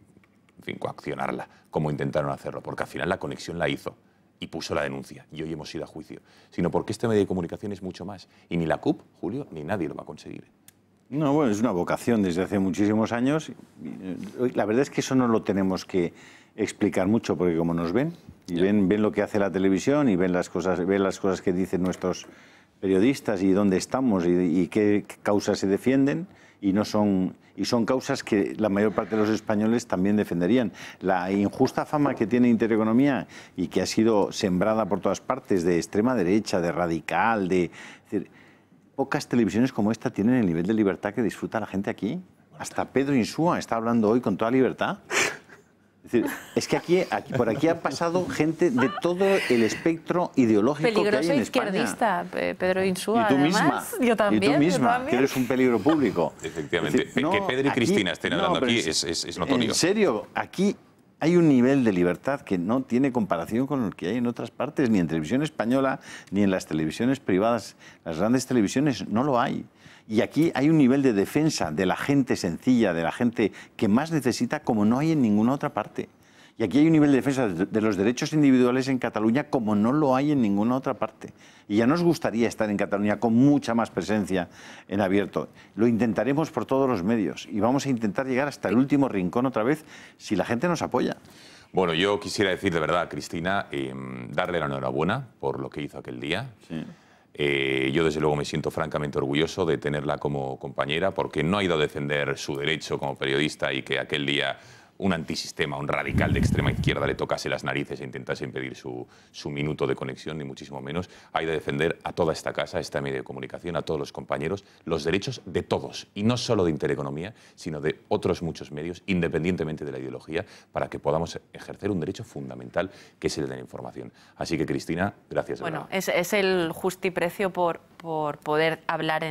fin, coaccionarla, como intentaron hacerlo, porque al final la conexión la hizo y puso la denuncia y hoy hemos ido a juicio, sino porque este medio de comunicación es mucho más y ni la CUP, Julio, ni nadie lo va a conseguir. No, bueno, es una vocación desde hace muchísimos años. La verdad es que eso no lo tenemos que explicar mucho, porque como nos ven, y ven lo que hace la televisión y ven las cosas que dicen nuestros periodistas y dónde estamos y qué causas se defienden, y son causas que la mayor parte de los españoles también defenderían. La injusta fama que tiene Intereconomía y que ha sido sembrada por todas partes de extrema derecha, de radical, pocas televisiones como esta tienen el nivel de libertad que disfruta la gente aquí. Hasta Pedro Insúa está hablando hoy con toda libertad. Es decir, es que por aquí ha pasado gente de todo el espectro ideológico que hay en España. Izquierdista, Pedro Insúa, y tú además. Misma, yo también. Y tú misma, yo también. que eres un peligro público. Efectivamente. Es decir, que Pedro y Cristina estén hablando aquí es notorio. En serio, aquí hay un nivel de libertad que no tiene comparación con el que hay en otras partes, ni en televisión española, ni en las televisiones privadas. Las grandes televisiones no lo hay. Y aquí hay un nivel de defensa de la gente sencilla, de la gente que más necesita, como no hay en ninguna otra parte. Y aquí hay un nivel de defensa de los derechos individuales en Cataluña como no lo hay en ninguna otra parte. Y ya nos gustaría estar en Cataluña con mucha más presencia en abierto. Lo intentaremos por todos los medios y vamos a intentar llegar hasta el último rincón otra vez si la gente nos apoya. Bueno, yo quisiera decir de verdad a Cristina, darle la enhorabuena por lo que hizo aquel día. Sí. Yo desde luego me siento francamente orgulloso de tenerla como compañera, porque no ha ido a defender su derecho como periodista y que aquel día un antisistema, un radical de extrema izquierda le tocase las narices e intentase impedir su minuto de conexión, ni muchísimo menos. Ha ido a defender a toda esta casa, a este medio de comunicación, a todos los compañeros, los derechos de todos, y no solo de Intereconomía, sino de otros muchos medios, independientemente de la ideología, para que podamos ejercer un derecho fundamental, que es el de la información. Así que, Cristina, gracias. Bueno, es el justiprecio por poder hablar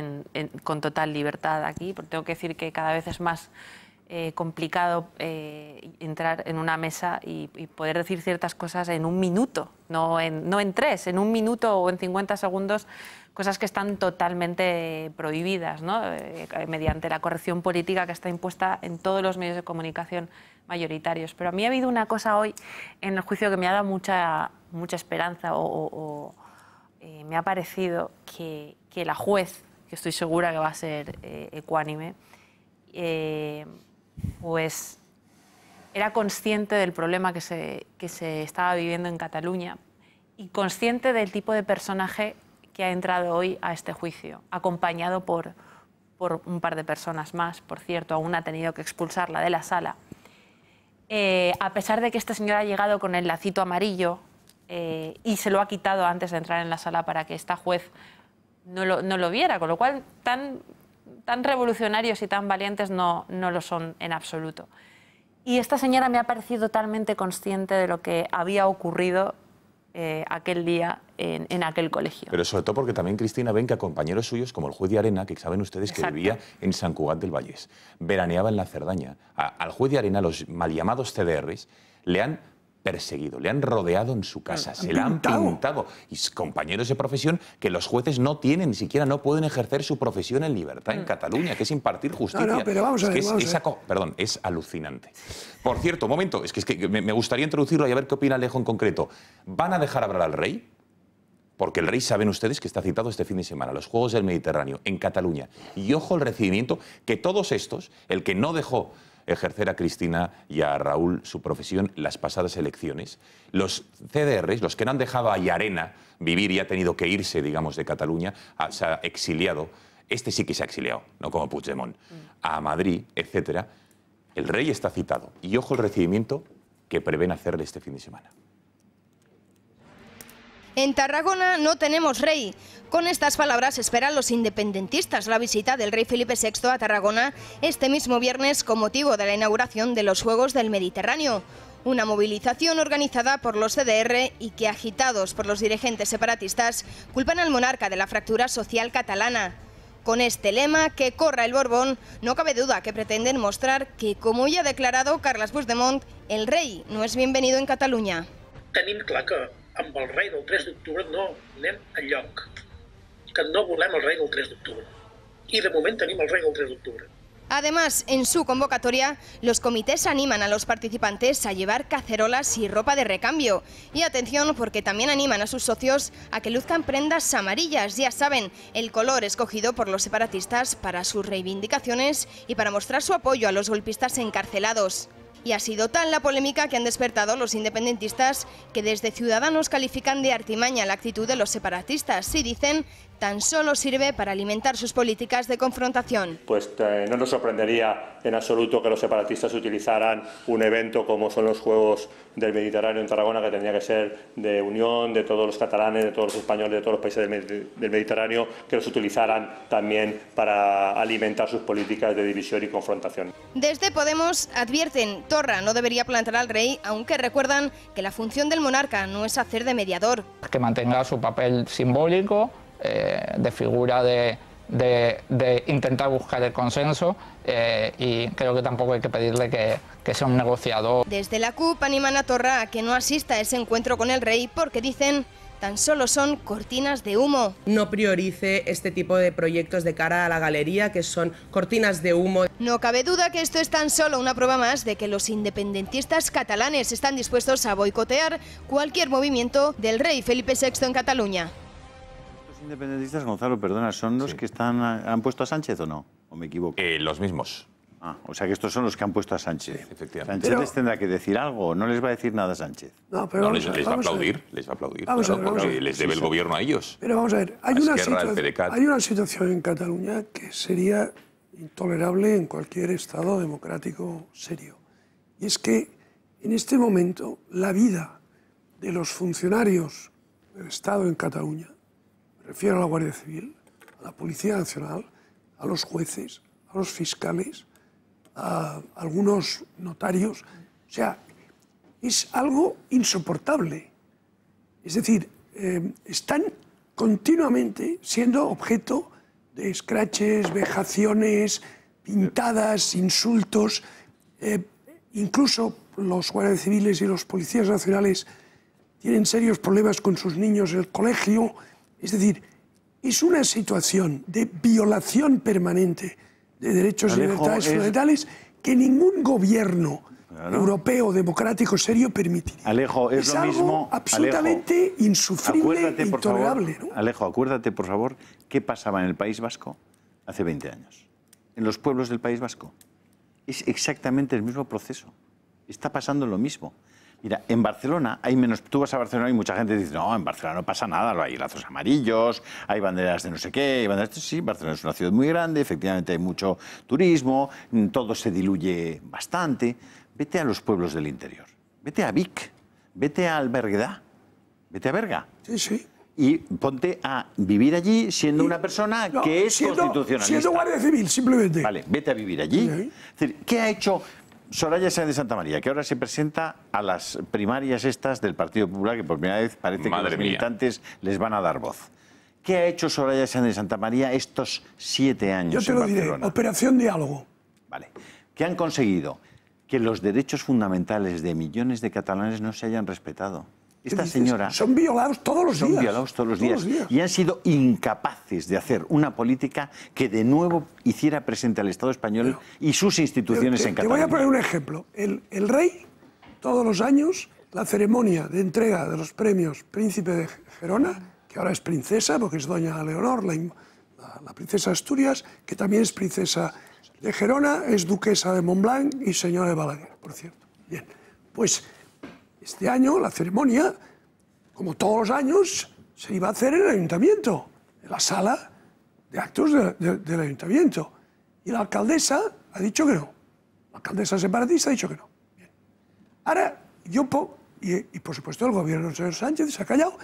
con total libertad aquí, porque tengo que decir que cada vez es más complicado entrar en una mesa y poder decir ciertas cosas en un minuto, no en 3, en un minuto o en 50 segundos, cosas que están totalmente prohibidas, ¿no? Mediante la corrección política que está impuesta en todos los medios de comunicación mayoritarios. Pero a mí ha habido una cosa hoy en el juicio que me ha dado mucha esperanza me ha parecido que la juez, que estoy segura que va a ser ecuánime, pues era consciente del problema que se estaba viviendo en Cataluña y consciente del tipo de personaje que ha entrado hoy a este juicio, acompañado por un par de personas más. Por cierto, aún ha tenido que expulsarla de la sala. A pesar de que este señor ha llegado con el lacito amarillo y se lo ha quitado antes de entrar en la sala para que esta juez no lo viera, con lo cual tan revolucionarios y tan valientes no lo son en absoluto. Y esta señora me ha parecido totalmente consciente de lo que había ocurrido aquel día en aquel colegio. Pero sobre todo porque también, Cristina, ven que a compañeros suyos, como el juez de Arena, que saben ustedes que Exacto. vivía en Sant Cugat del Vallès, veraneaba en la Cerdaña, al juez de Arena, los mal llamados CDRs, le han perseguido, le han rodeado en su casa, se la han pintado. Y compañeros de profesión que los jueces no tienen, ni siquiera no pueden ejercer su profesión en libertad en Cataluña, que es impartir justicia. No, pero vamos a ver, Perdón, es alucinante. Por cierto, un momento, es que me gustaría introducirlo y a ver qué opina Alejo en concreto. ¿Van a dejar hablar al rey? Porque el rey, saben ustedes, que está citado este fin de semana, los Juegos del Mediterráneo, en Cataluña. Y ojo el recibimiento que todos estos, el que no dejó ejercer a Cristina y a Raúl su profesión las pasadas elecciones. Los CDRs, los que no han dejado a Llarena vivir y ha tenido que irse, digamos, de Cataluña, se ha exiliado. Este sí que se ha exiliado, no como Puigdemont, a Madrid, etcétera. El rey está citado. Y ojo el recibimiento que prevén hacerle este fin de semana. En Tarragona no tenemos rey. Con estas palabras esperan los independentistas la visita del rey Felipe VI a Tarragona este mismo viernes con motivo de la inauguración de los Juegos del Mediterráneo. Una movilización organizada por los CDR y que, agitados por los dirigentes separatistas, culpan al monarca de la fractura social catalana. Con este lema, que corra el Borbón, no cabe duda que pretenden mostrar que, como ya ha declarado Carles Puigdemont, el rey no es bienvenido en Cataluña. Tenim clar que amb el rei del 3 d'octubre no anem enlloc, que no volem el rei del 3 d'octubre. I de moment tenim el rei del 3 d'octubre. Además, en su convocatoria, los comités animan a los participantes a llevar cacerolas y ropa de recambio. Y atención, porque también animan a sus socios a que luzcan prendas amarillas, ya saben, el color escogido por los separatistas para sus reivindicaciones y para mostrar su apoyo a los golpistas encarcelados. Y ha sido tal la polémica que han despertado los independentistas que desde Ciudadanos califican de artimaña la actitud de los separatistas y dicen tan solo sirve para alimentar sus políticas de confrontación. Pues no nos sorprendería en absoluto que los separatistas utilizaran un evento como son los Juegos del Mediterráneo en Tarragona, que tendría que ser de unión de todos los catalanes, de todos los españoles, de todos los países del Mediterráneo, que los utilizaran también para alimentar sus políticas de división y confrontación. Desde Podemos advierten, Torra no debería plantar al rey, aunque recuerdan que la función del monarca no es hacer de mediador. Que mantenga su papel simbólico, de figura de intentar buscar el consenso y creo que tampoco hay que pedirle que sea un negociador. Desde la CUP animan a Torra a que no asista a ese encuentro con el rey porque dicen tan solo son cortinas de humo. No priorice este tipo de proyectos de cara a la galería, que son cortinas de humo. No cabe duda que esto es tan solo una prueba más de que los independentistas catalanes están dispuestos a boicotear cualquier movimiento del rey Felipe VI en Cataluña. Los independentistas, Gonzalo, perdona, ¿son los que han puesto a Sánchez o no? ¿O me equivoco? Los mismos. Ah, o sea que estos son los que han puesto a Sánchez. Sí, efectivamente. Sánchez les tendrá que decir algo, no les va a decir nada a Sánchez. No, pero les va a aplaudir, Vamos a ver, porque les debe el gobierno a ellos. Pero vamos a ver, hay una situación en Cataluña que sería intolerable en cualquier Estado democrático serio. Y es que en este momento la vida de los funcionarios del Estado en Cataluña, me refiero a la Guardia Civil, a la Policía Nacional, a los jueces, a los fiscales, a algunos notarios. O sea, es algo insoportable. Es decir, están continuamente siendo objeto de escraches, vejaciones, pintadas, insultos. Incluso los guardias civiles y los policías nacionales tienen serios problemas con sus niños en el colegio. Es decir, es una situación de violación permanente de derechos y libertades fundamentales que ningún gobierno europeo democrático serio permitiría. Alejo, es lo algo mismo. absolutamente insufrible e intolerable. ¿No? Alejo, acuérdate, por favor, qué pasaba en el País Vasco hace 20 años. En los pueblos del País Vasco. Es exactamente el mismo proceso. Está pasando lo mismo. Mira, en Barcelona hay menos... Tú vas a Barcelona y mucha gente dice, no, en Barcelona no pasa nada, hay lazos amarillos, hay banderas de no sé qué, hay banderas... Sí, Barcelona es una ciudad muy grande, efectivamente hay mucho turismo, todo se diluye bastante. Vete a los pueblos del interior, vete a Vic, vete a Berguedà, vete a Berga. Sí, sí. Y ponte a vivir allí siendo una persona que es constitucionalista. Siendo guardia civil, simplemente. Vale, vete a vivir allí. Es decir, ¿qué ha hecho Soraya Sáenz de Santa María, que ahora se presenta a las primarias estas del Partido Popular, que por primera vez parece que los militantes les van a dar voz? ¿Qué ha hecho Soraya Sáenz de Santa María estos 7 años Yo te lo diré, Operación Diálogo. Vale. ¿Qué han conseguido? Que los derechos fundamentales de millones de catalanes no se hayan respetado. Esta señora... Son violados todos los días. Son violados todos los días. Y han sido incapaces de hacer una política que de nuevo hiciera presente al Estado español y sus instituciones en Cataluña. Te voy a poner un ejemplo. El rey, todos los años, la ceremonia de entrega de los premios Príncipe de Gerona, que ahora es princesa, porque es doña Leonor, la princesa de Asturias, que también es princesa de Gerona es duquesa de Montblanc y señora de Balaguer, por cierto. Bien, pues este año la ceremonia, como todos los años, se iba a hacer en el ayuntamiento, en la sala de actos del ayuntamiento. Y la alcaldesa ha dicho que no. La alcaldesa separatista ha dicho que no. Bien. Ahora, y por supuesto el gobierno del señor Sánchez se ha callado,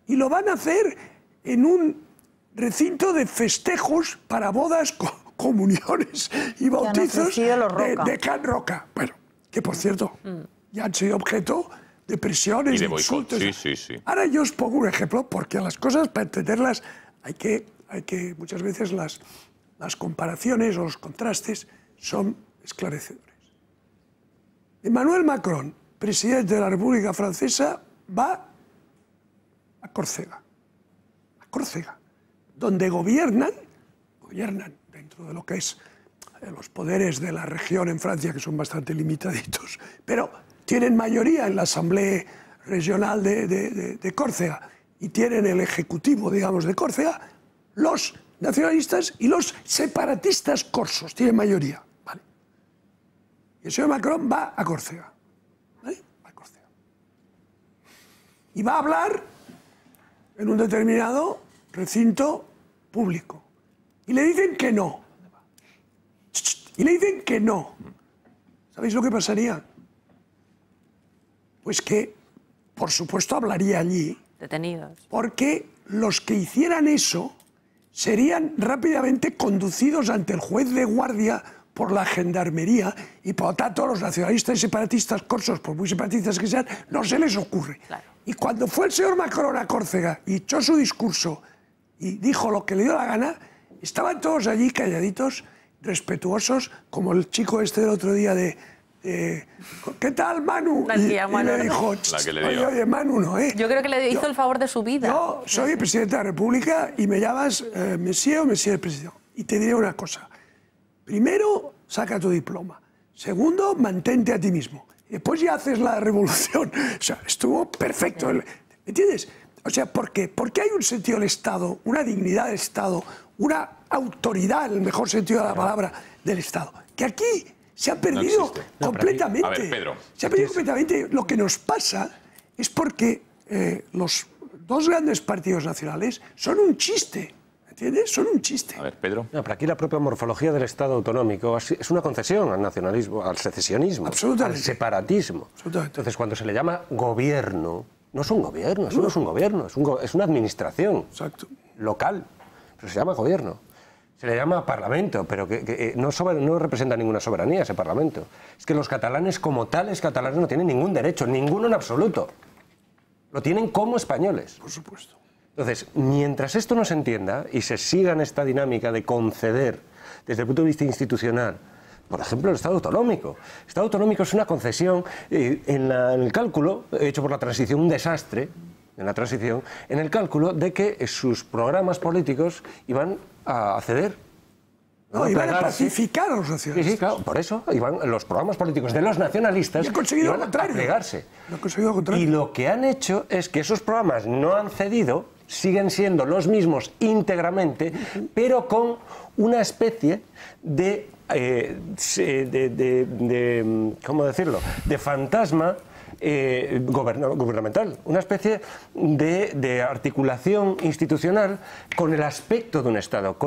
y lo van a hacer en un recinto de festejos para bodas, comuniones y bautizos de Can Roca. Bueno, que por cierto, ya han sido objeto de presiones, y de insultos. Sí. Ahora yo os pongo un ejemplo, porque las cosas, para entenderlas, hay que muchas veces las comparaciones o los contrastes son esclarecedores. Emmanuel Macron, presidente de la República Francesa, va a Córcega, donde gobiernan dentro de lo que es los poderes de la región en Francia, que son bastante limitaditos, pero tienen mayoría en la Asamblea Regional de Córcega y tienen el ejecutivo, digamos, de Córcega, los nacionalistas y los separatistas corsos, tienen mayoría. ¿Vale? Y el señor Macron va a Córcega. ¿Vale? Va a Córcega. Y va a hablar en un determinado recinto público. Y le dicen que no. Y le dicen que no. ¿Sabéis lo que pasaría? Pues que, por supuesto, hablaría allí. Detenidos. Porque los que hicieran eso serían rápidamente conducidos ante el juez de guardia por la gendarmería y, por lo tanto, los nacionalistas y separatistas corsos, por muy separatistas que sean, no se les ocurre. Claro. Y cuando fue el señor Macron a Córcega y echó su discurso y dijo lo que le dio la gana, estaban todos allí calladitos, respetuosos, como el chico este del otro día de ¿qué tal, Manu? Y le dijo, oye, Manu, no, ¿eh? Yo creo que le hizo el favor de su vida. Yo soy el presidente de la República y me llamas Monsieur o Monsieur el presidente. Y te diré una cosa. Primero, saca tu diploma. Segundo, mantente a ti mismo. Y después ya haces la revolución. O sea, estuvo perfecto. ¿Me entiendes? O sea, ¿por qué? Porque hay un sentido del Estado, una dignidad del Estado, una autoridad, en el mejor sentido de la palabra, del Estado, que aquí se ha perdido completamente. A ver, Pedro. Se ha perdido completamente. Lo que nos pasa es porque los dos grandes partidos nacionales son un chiste. ¿Entiendes? Son un chiste. A ver, Pedro. No, pero aquí la propia morfología del Estado autonómico es una concesión al nacionalismo, al secesionismo, al separatismo. Entonces, cuando se le llama gobierno, no es un gobierno, eso no es un gobierno, es una administración local, pero se llama gobierno. Se le llama parlamento, pero que no representa ninguna soberanía ese parlamento. Es que los catalanes como tales catalanes no tienen ningún derecho, ninguno en absoluto. Lo tienen como españoles. Por supuesto. Entonces, mientras esto no se entienda y se siga en esta dinámica de conceder desde el punto de vista institucional, por ejemplo, el Estado autonómico. El Estado autonómico es una concesión en el cálculo, hecho por la transición, un desastre, en la transición, en el cálculo de que sus programas políticos iban a ceder. No, iban a pacificar a los nacionalistas. Sí, claro, por eso iban los programas políticos de los nacionalistas iban a plegarse. Y lo que han hecho es que esos programas no han cedido, siguen siendo los mismos íntegramente, pero con una especie de ¿cómo decirlo?, de fantasma gubernamental, una especie de articulación institucional con el aspecto de un Estado,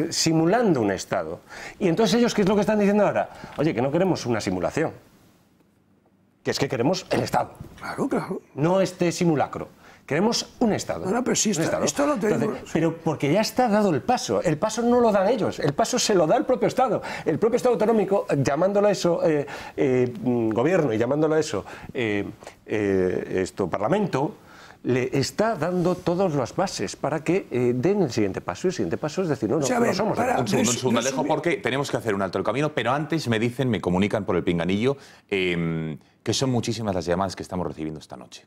simulando un Estado. Y entonces ellos, ¿qué es lo que están diciendo ahora? Oye, que no queremos una simulación, que es que queremos el Estado. Claro, claro. No este simulacro. Queremos un Estado. No, pero sí, esto lo tenemos. Entonces, pero porque ya está dado el paso. El paso no lo dan ellos. El paso se lo da el propio Estado. El propio Estado autonómico, llamándolo a eso gobierno y llamándolo a eso parlamento, le está dando todas las bases para que den el siguiente paso. Y el siguiente paso es decir, no somos. Un segundo, Alejo, porque tenemos que hacer un alto el camino, pero antes me comunican por el pinganillo que son muchísimas las llamadas que estamos recibiendo esta noche.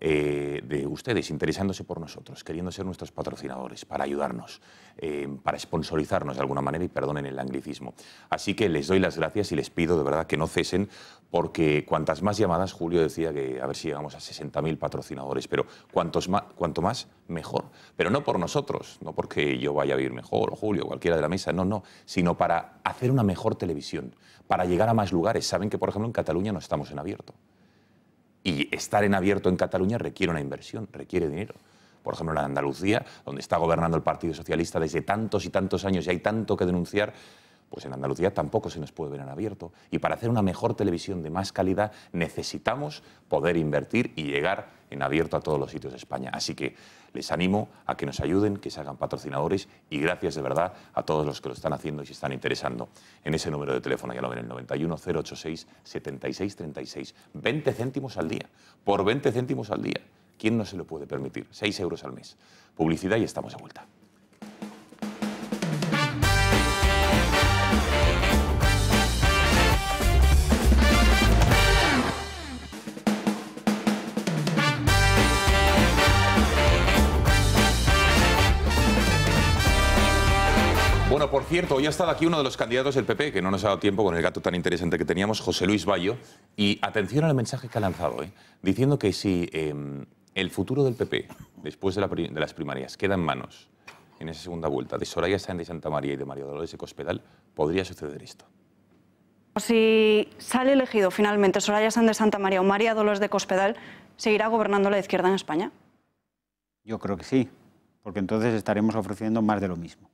de ustedes interesándose por nosotros, queriendo ser nuestros patrocinadores, para ayudarnos, para sponsorizarnos de alguna manera, y perdonen el anglicismo. Así que les doy las gracias y les pido de verdad que no cesen, porque cuantas más llamadas, Julio decía que a ver si llegamos a 60.000 patrocinadores, pero cuanto más, mejor. Pero no por nosotros, no porque yo vaya a vivir mejor, o Julio, cualquiera de la mesa, no, sino para hacer una mejor televisión, para llegar a más lugares. Saben que, por ejemplo, en Cataluña no estamos en abierto. Y estar en abierto en Cataluña requiere una inversión, requiere dinero. Por ejemplo, en Andalucía, donde está gobernando el Partido Socialista desde tantos y tantos años y hay tanto que denunciar, pues en Andalucía tampoco se nos puede ver en abierto. Y para hacer una mejor televisión de más calidad necesitamos poder invertir y llegar en abierto a todos los sitios de España. Así que les animo a que nos ayuden, que se hagan patrocinadores, y gracias de verdad a todos los que lo están haciendo y se están interesando en ese número de teléfono, ya lo ven, el 91 086 76 36. 20 céntimos al día. Por 20 céntimos al día. ¿Quién no se lo puede permitir? 6 euros al mes. Publicidad y estamos de vuelta. Bueno, por cierto, hoy ha estado aquí uno de los candidatos del PP, que no nos ha dado tiempo con el gato tan interesante que teníamos, José Luis Bayo, y atención al mensaje que ha lanzado, diciendo que si el futuro del PP, después de las primarias, queda en manos, en esa segunda vuelta, de Soraya Sáenz de Santamaría y de María Dolores de Cospedal, podría suceder esto. Si sale elegido finalmente Soraya Sáenz de Santamaría o María Dolores de Cospedal, ¿seguirá gobernando la izquierda en España? Yo creo que sí, porque entonces estaremos ofreciendo más de lo mismo.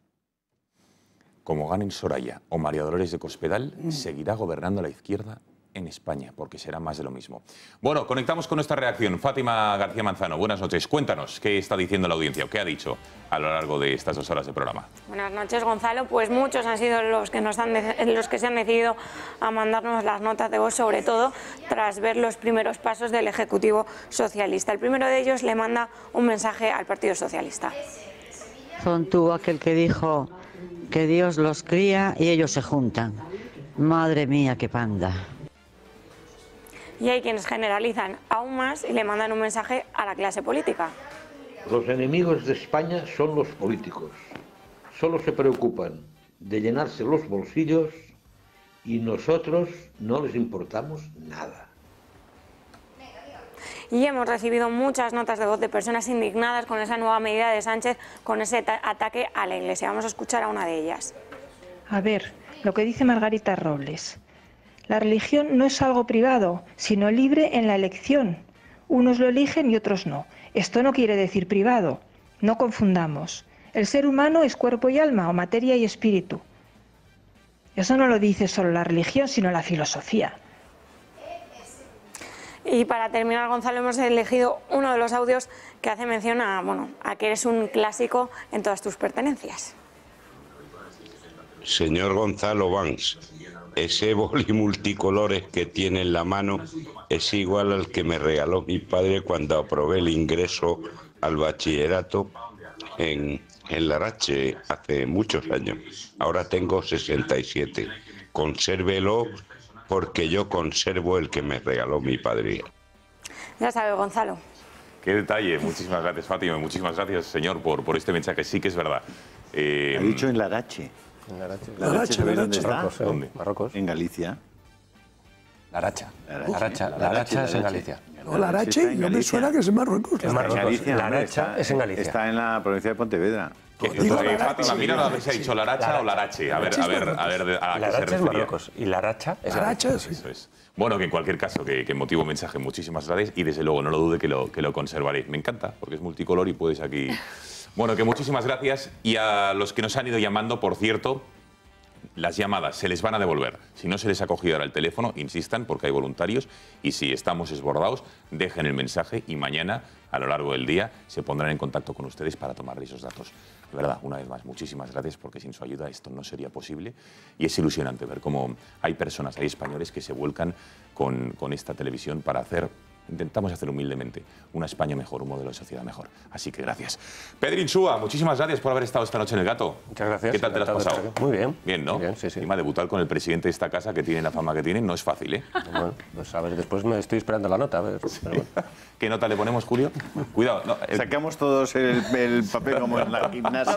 Como ganen Soraya o María Dolores de Cospedal, seguirá gobernando la izquierda en España, porque será más de lo mismo. Bueno, conectamos con nuestra reacción. Fátima García Manzano, buenas noches. Cuéntanos qué está diciendo la audiencia o qué ha dicho a lo largo de estas 2 horas de programa. Buenas noches, Gonzalo. Pues muchos han sido los que se han decidido a mandarnos las notas de voz, sobre todo tras ver los primeros pasos del Ejecutivo Socialista. El primero de ellos le manda un mensaje al Partido Socialista. Son tú aquel que dijo que Dios los cría y ellos se juntan. Madre mía, qué panda. Y hay quienes generalizan aún más y le mandan un mensaje a la clase política. Los enemigos de España son los políticos. Solo se preocupan de llenarse los bolsillos y nosotros no les importamos nada. Y hemos recibido muchas notas de voz de personas indignadas con esa nueva medida de Sánchez, con ese ataque a la Iglesia. Vamos a escuchar a una de ellas. A ver, lo que dice Margarita Robles. La religión no es algo privado, sino libre en la elección. Unos lo eligen y otros no. Esto no quiere decir privado. No confundamos. El ser humano es cuerpo y alma, o materia y espíritu. Eso no lo dice solo la religión, sino la filosofía. Y para terminar, Gonzalo, hemos elegido uno de los audios que hace mención a que eres un clásico en todas tus pertenencias. Señor Gonzalo Banks, ese boli multicolores que tiene en la mano es igual al que me regaló mi padre cuando aprobé el ingreso al bachillerato en Larache hace muchos años. Ahora tengo 67. Consérvelo porque yo conservo el que me regaló mi padre. Ya sabes, Gonzalo. Qué detalle. Muchísimas gracias, Fátima. Muchísimas gracias, señor, por este mensaje. Sí que es verdad. Ha dicho en Larache. En Larache. ¿Larache sabéis dónde está? Marruecos, ¿Dónde? Marruecos. En Galicia. Laracha. Laracha es en Galicia. No, Larache, no me suena que es en Marruecos. En Galicia. Laracha es en Galicia. Está en la provincia de Pontevedra. Fátima, mira a ver si ha dicho Laracha o Larache. A ver a qué se refería. Es Marruecos y Laracha es Galicia. Eso es. Bueno, que en cualquier caso, que motivo mensaje, muchísimas gracias y desde luego no lo dude que lo conservaré. Me encanta, porque es multicolor y puedes aquí... Bueno, que muchísimas gracias y a los que nos han ido llamando, por cierto, las llamadas se les van a devolver. Si no se les ha cogido ahora el teléfono, insistan porque hay voluntarios y si estamos desbordados, dejen el mensaje y mañana, a lo largo del día, se pondrán en contacto con ustedes para tomar esos datos. De verdad, una vez más, muchísimas gracias porque sin su ayuda esto no sería posible y es ilusionante ver cómo hay personas, hay españoles que se vuelcan con esta televisión para hacer intentamos hacer humildemente una España mejor, un modelo de sociedad mejor. Así que gracias. Pedro Insúa, muchísimas gracias por haber estado esta noche en El Gato. Muchas gracias. ¿Qué tal te lo has pasado? Muy bien. Bien, ¿no? Muy bien, sí, sí. Encima, debutar con el presidente de esta casa, que tiene la fama que tiene, no es fácil, ¿eh? Bueno, pues a ver, después me estoy esperando la nota. A ver, pero bueno. ¿Qué nota le ponemos, Julio? Cuidado. No, Sacamos todos el papel como en la gimnasia.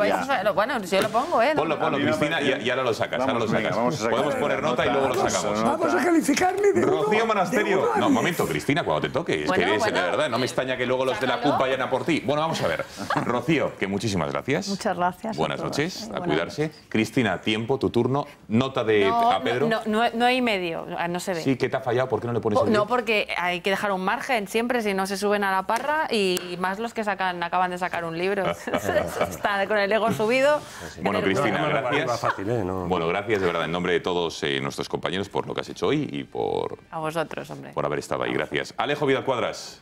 Bueno, yo lo pongo, ¿eh? Ponlo, Cristina, y ahora lo sacas. Vamos, ahora lo venga, sacas. vamos a sacar Podemos poner nota y luego lo sacamos. Vamos a calificarle de Rocío Monasterio. No, un momento, Cristina, cuando te toque. Es Bueno, que eres, bueno. de verdad, no me extraña que luego los de la CUP vayan a por ti. Bueno, vamos a ver. Rocío, que muchísimas gracias. Muchas gracias. Buenas a todos. noches, a Buenas cuidarse. Cristina, tiempo, tu turno. Nota de a Pedro. No hay medio, no se ve. Sí, ¿qué te ha fallado? ¿Por qué no le pones el No, 10? porque hay que dejar un margen siempre, si no se suben a la parra, y más los que acaban de sacar un libro. Están con el ego subido. Bueno, Cristina, gracias. Fácil, ¿eh? No. Bueno, gracias de verdad en nombre de todos nuestros compañeros por lo que has hecho hoy y por A vosotros, hombre. haber estado ahí. Gracias. Alejo Vidal Cuadras,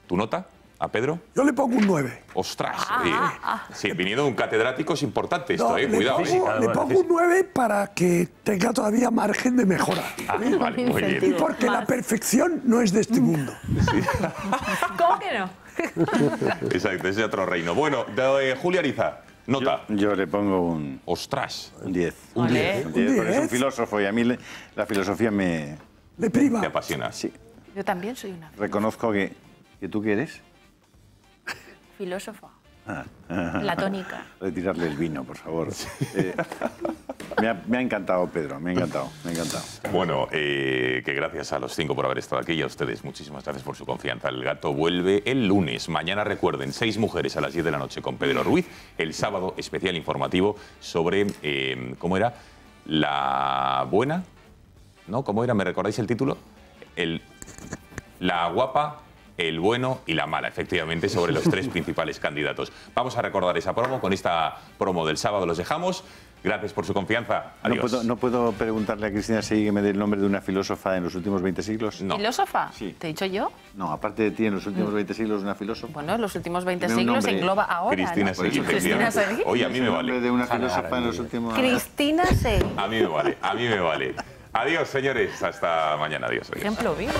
¿tu nota a Pedro? Yo le pongo un 9. ¡Ostras! Sí, viniendo de un catedrático es importante esto, No, cuidado. le pongo un 9 para que tenga todavía margen de mejora. Vale, muy bien. Y porque la perfección no es de este mundo. ¿Cómo que no? Exacto, ese es otro reino. Bueno, Julia Ariza, nota. Yo le pongo un... ¡Ostras! Un 10. Un 10. Un 10, porque es un filósofo y a mí la filosofía me... Le priva. Te apasiona. Sí. Yo también soy una Reconozco que tú qué eres. filósofa. Ah. Platónica. Retirarle el vino, por favor. Me ha encantado, Pedro, me ha encantado. Bueno, que gracias a los 5 por haber estado aquí y a ustedes muchísimas gracias por su confianza. El Gato vuelve el lunes. Mañana, recuerden, 6 mujeres a las 10 de la noche con Pedro Ruiz. El sábado, especial informativo sobre, ¿cómo era? La buena, ¿no? ¿Cómo era? ¿Me recordáis el título? La guapa, el bueno y la mala, efectivamente, sobre los 3 principales candidatos. Vamos a recordar esa promo. Con esta promo del sábado los dejamos. Gracias por su confianza. Adiós. ¿No puedo preguntarle a Cristina Seguí que me dé el nombre de una filósofa en los últimos 20 siglos? No. ¿Filósofa? Sí. ¿Te he dicho yo? No, aparte de ti, en los últimos 20 siglos, una filósofa. Bueno, en los últimos 20 Tiene un siglos nombre. engloba ahora, Cristina ¿no? Seguí, Cristina efectivamente. Seguí. Oye, a mí me El vale. nombre de una filósofa en los últimos... Cristina Seguí. A mí me vale, a mí me vale. Adiós, señores. Hasta mañana. Adiós. Ejemplo vivo.